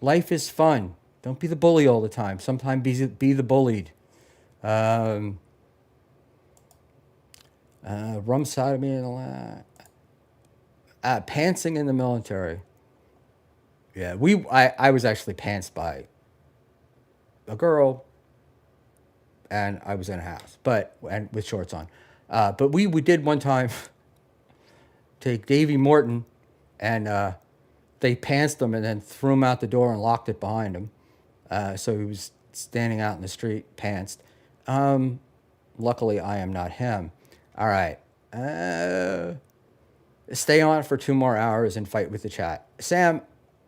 Speaker 3: Life is fun. Don't be the bully all the time. Sometimes be the bullied. Rum sodomy and pantsing in the military. Yeah, I was actually pantsed by a girl, and I was in a house, and with shorts on. But we did one time take Davy Morton, and they pantsed him and then threw him out the door and locked it behind him. So he was standing out in the street, pantsed. Luckily, I am not him. All right. Stay on for 2 more hours and fight with the chat. Sam,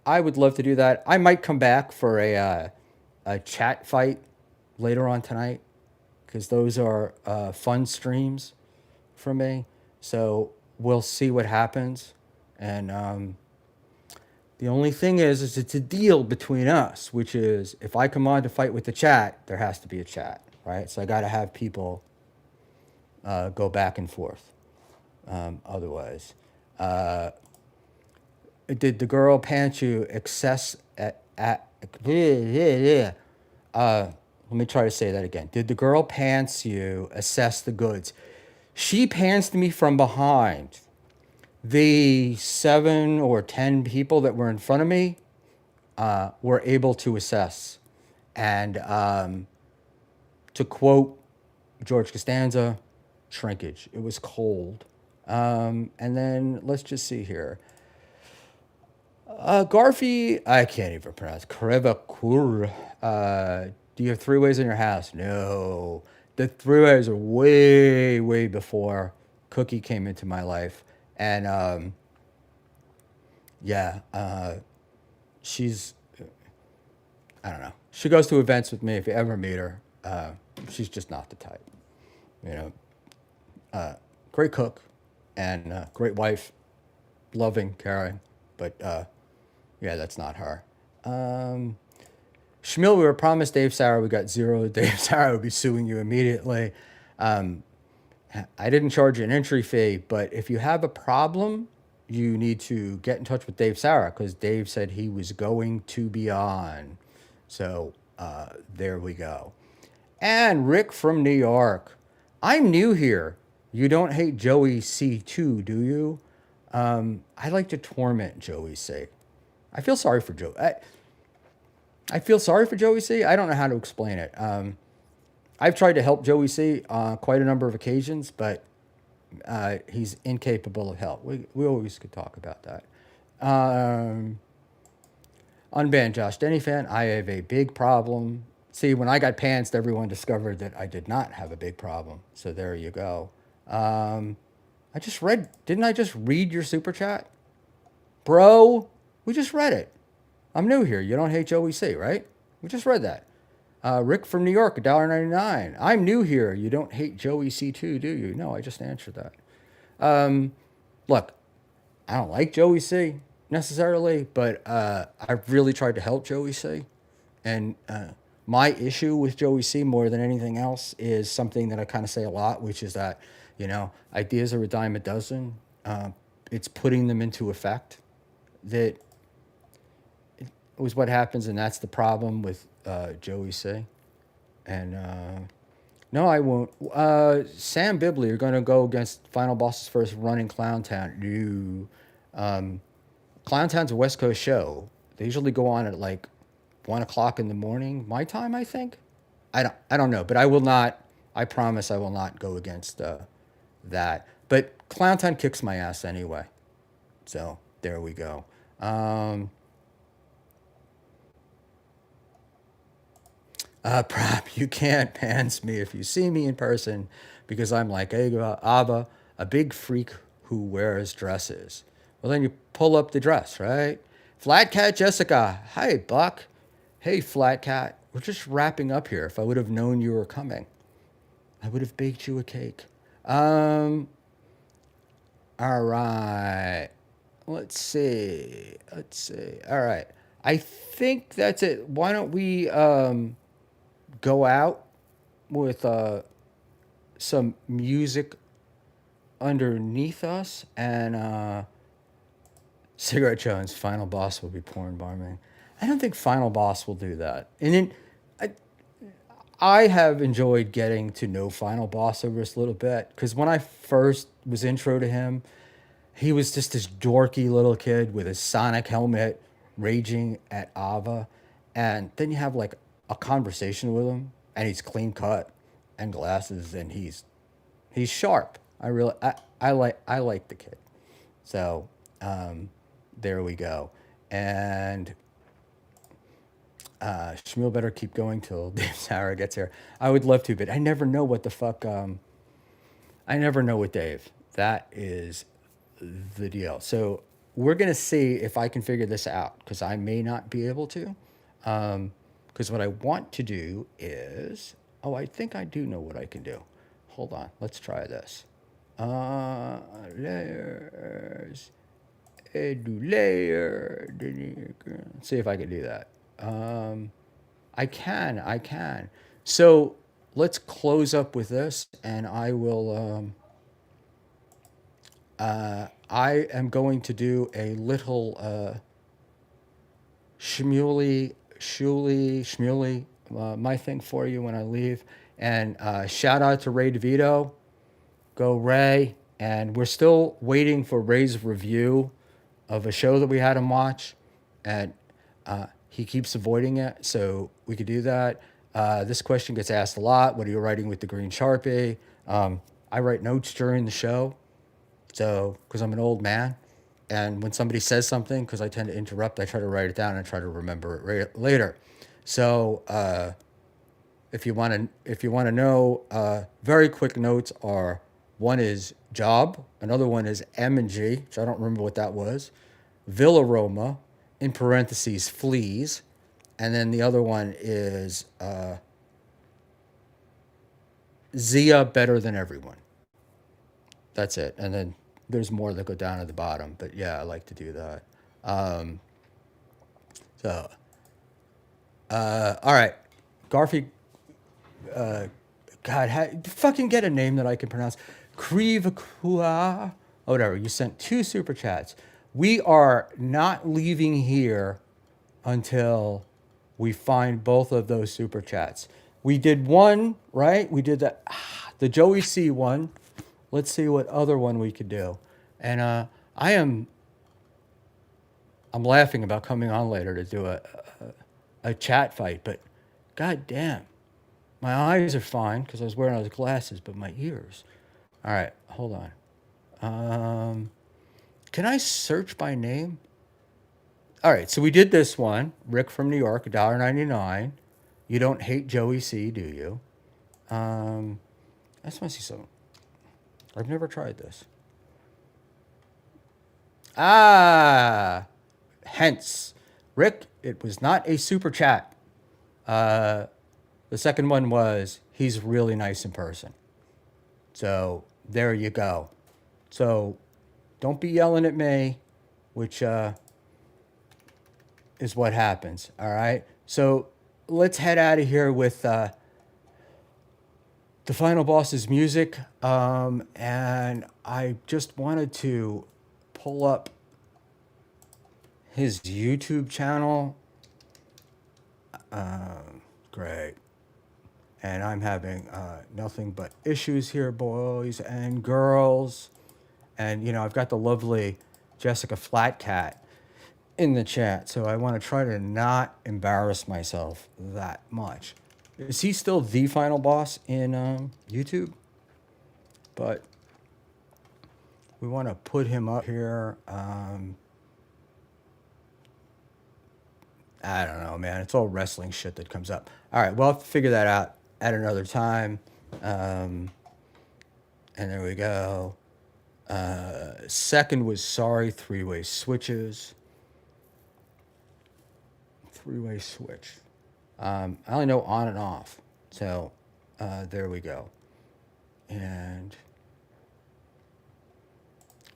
Speaker 3: I would love to do that. I might come back for a chat fight later on tonight, because those are fun streams for me. So we'll see what happens. And the only thing is it's a deal between us, which is if I come on to fight with the chat, there has to be a chat, right? So I got to have people go back and forth. Otherwise, did the girl pants you excess at let me try to say that again. Did the girl pants you assess the goods? She pantsed me from behind. The 7 or 10 people that were in front of me were able to assess. And to quote George Costanza, shrinkage. It was cold. And then let's just see here. Garfi, I can't even pronounce. Krevakur. Do you have 3-ways in your house? No. The 3-ways are way, way before Cookie came into my life. And she's, I don't know. She goes to events with me. If you ever meet her, she's just not the type. Great cook and great wife, loving, caring, but that's not her. Schmuel, we were promised Dave Sauer. We got 0. Dave Sauer would be suing you immediately. I didn't charge you an entry fee, but if you have a problem you need to get in touch with Dave Sarah because Dave said he was going to be on. So there we go. And Rick from New York. I'm new here. You don't hate Joey C2, do you? I like to torment Joey C. I feel sorry for Joey. I feel sorry for Joey C. I don't know how to explain it. I've tried to help Joey C on quite a number of occasions, but he's incapable of help. We always could talk about that. Unbanned Josh Denny fan. I have a big problem. See, when I got pantsed, everyone discovered that I did not have a big problem. So there you go. I just read. Didn't I just read your super chat, bro? We just read it. I'm new here. You don't hate Joey C, right? We just read that. Rick from New York, $1.99. I'm new here. You don't hate Joey C2, do you? No, I just answered that. Look, I don't like Joey C necessarily, but I've really tried to help Joey C. And my issue with Joey C more than anything else is something that I kind of say a lot, which is that, ideas are a dime a dozen. It's putting them into effect that was what happens, and that's the problem with Joey C. And no, I won't. Sam Bibley, you're going to go against Final Boss's first run in Clowntown. You, Clowntown's a West Coast show. They usually go on at like 1 o'clock in the morning, my time, I think. I don't know, but I will not. I promise I will not go against that. But Clowntown kicks my ass anyway. So there we go. Prop, you can't pants me if you see me in person because I'm like Ava, a big freak who wears dresses. Well, then you pull up the dress, right? Flat Cat Jessica. Hi, Buck. Hey, Flat Cat. We're just wrapping up here. If I would have known you were coming, I would have baked you a cake. All right. Let's see. All right. I think that's it. Why don't we go out with some music underneath us and Cigarette Jones, Final Boss will be porn bombing. I don't think Final Boss will do that. And then I have enjoyed getting to know Final Boss over this little bit because when I first was intro to him, he was just this dorky little kid with a Sonic helmet raging at Ava. And then you have like a conversation with him and he's clean cut and glasses and he's sharp. I like the kid. So there we go. And Schmuel better keep going till Dave Sarah gets here. I would love to, but I never know what the fuck. I never know with Dave. That is the deal. So we're gonna see if I can figure this out because I may not be able to. Because what I want to do is, I think I do know what I can do. Hold on, let's try this. Layers, edu layer. Let's see if I can do that. I can. So let's close up with this, and I will. I am going to do a little Shmuley, my thing for you when I leave. And shout out to Ray DeVito. Go Ray. And we're still waiting for Ray's review of a show that we had him watch. And he keeps avoiding it, so we could do that. This question gets asked a lot. What are you writing with the green Sharpie? I write notes during the show. So, because I'm an old man, and when somebody says something, because I tend to interrupt, I try to write it down and try to remember it later. So, if you want to know, very quick notes are: one is job, another one is M&G, which I don't remember what that was, Villa Roma, in parentheses fleas, and then the other one is Zia better than everyone. That's it, and then there's more that go down at the bottom, but yeah, I like to do that. All right, Garfi. God, fucking get a name that I can pronounce. Krivakua. Oh, whatever. You sent 2 super chats. We are not leaving here until we find both of those super chats. We did one, right? We did the Joey C one. Let's see what other one we could do. And I'm laughing about coming on later to do a chat fight, but god damn, my eyes are fine because I was wearing those glasses, but my ears. All right, hold on. Can I search by name? All right, so we did this one. Rick from New York, $1.99. You don't hate Joey C, do you? I just want to see something. I've never tried this. Hence, Rick, it was not a super chat. The second one was, he's really nice in person. So there you go. So don't be yelling at me, which is what happens. All right. So let's head out of here with the final boss's music. And I just wanted to pull up his YouTube channel. Great. And I'm having nothing but issues here, boys and girls. And, you know, I've got the lovely Jessica Flatcat in the chat. So I want to try to not embarrass myself that much. Is he still the final boss in YouTube? But we want to put him up here. I don't know, man. It's all wrestling shit that comes up. All right, we'll have to figure that out at another time. And there we go. Second was sorry, 3-way switches. 3-way switch. I only know on and off. So there we go. And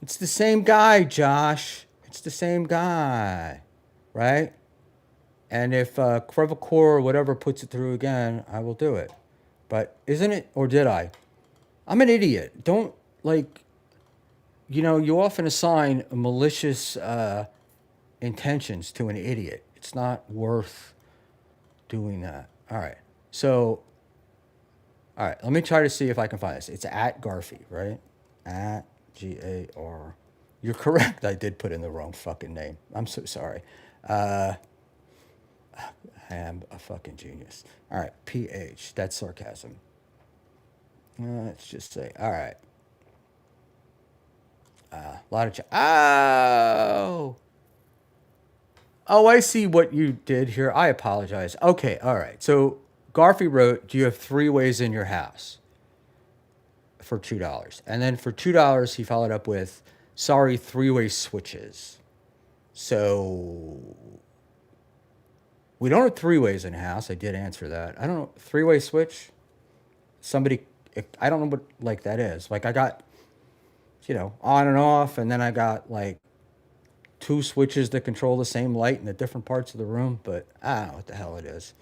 Speaker 3: it's the same guy, Josh. It's the same guy, right? And if Crevacore or whatever puts it through again, I will do it. But isn't it, or did I? I'm an idiot. Don't, like, you know, you often assign malicious intentions to an idiot. It's not worth doing that. All right. So, all right, let me try to see if I can find this. It's at Garfy, right? At Gar. You're correct. I did put in the wrong fucking name. I'm so sorry. I am a fucking genius. All right, PH. That's sarcasm. Let's just say, all right. A lot of Oh, I see what you did here. I apologize. Okay, all right. So Garfy wrote, do you have 3 ways in your house? For $2. And then for $2, he followed up with, sorry, 3-way switches. So we don't have 3 ways in a house. I did answer that. I don't know. 3-way switch? Somebody, I don't know what like that is. Like I got, you know, on and off, and then I got like 2 switches that control the same light in the different parts of the room, but I don't know what the hell it is.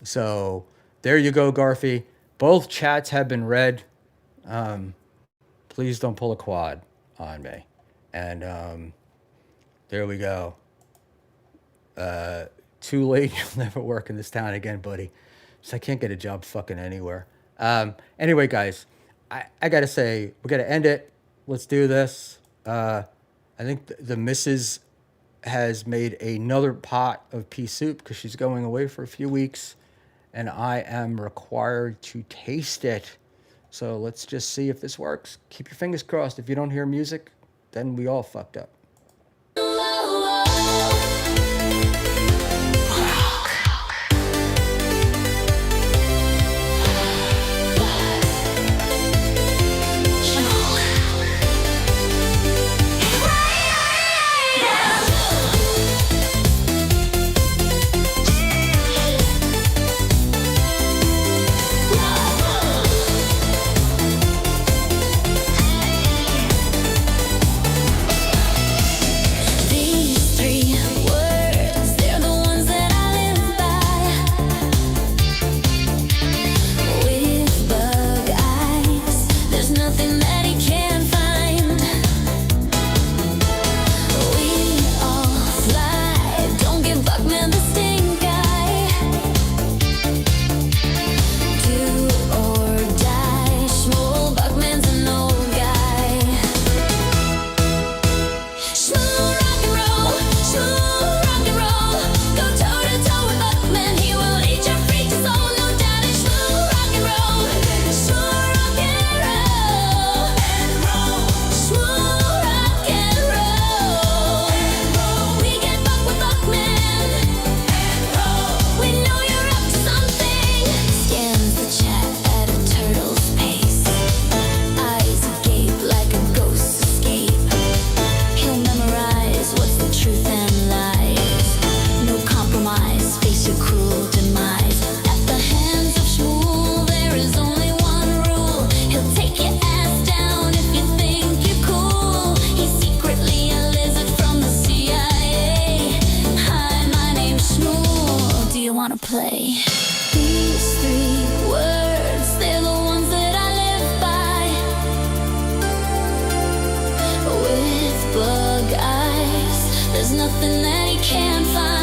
Speaker 3: So there you go, Garfy. Both chats have been read. Please don't pull a quad on me. And there we go. Too late, you'll never work in this town again, buddy. So I can't get a job fucking anywhere. Anyway, guys, I gotta say, we gotta end it. Let's do this. I think the missus has made another pot of pea soup because she's going away for a few weeks, and I am required to taste it. So let's just see if this works. Keep your fingers crossed. If you don't hear music, then we all fucked up.
Speaker 1: wanna play. These three words, they're the ones that I live by. With bug eyes, there's nothing that he can't find.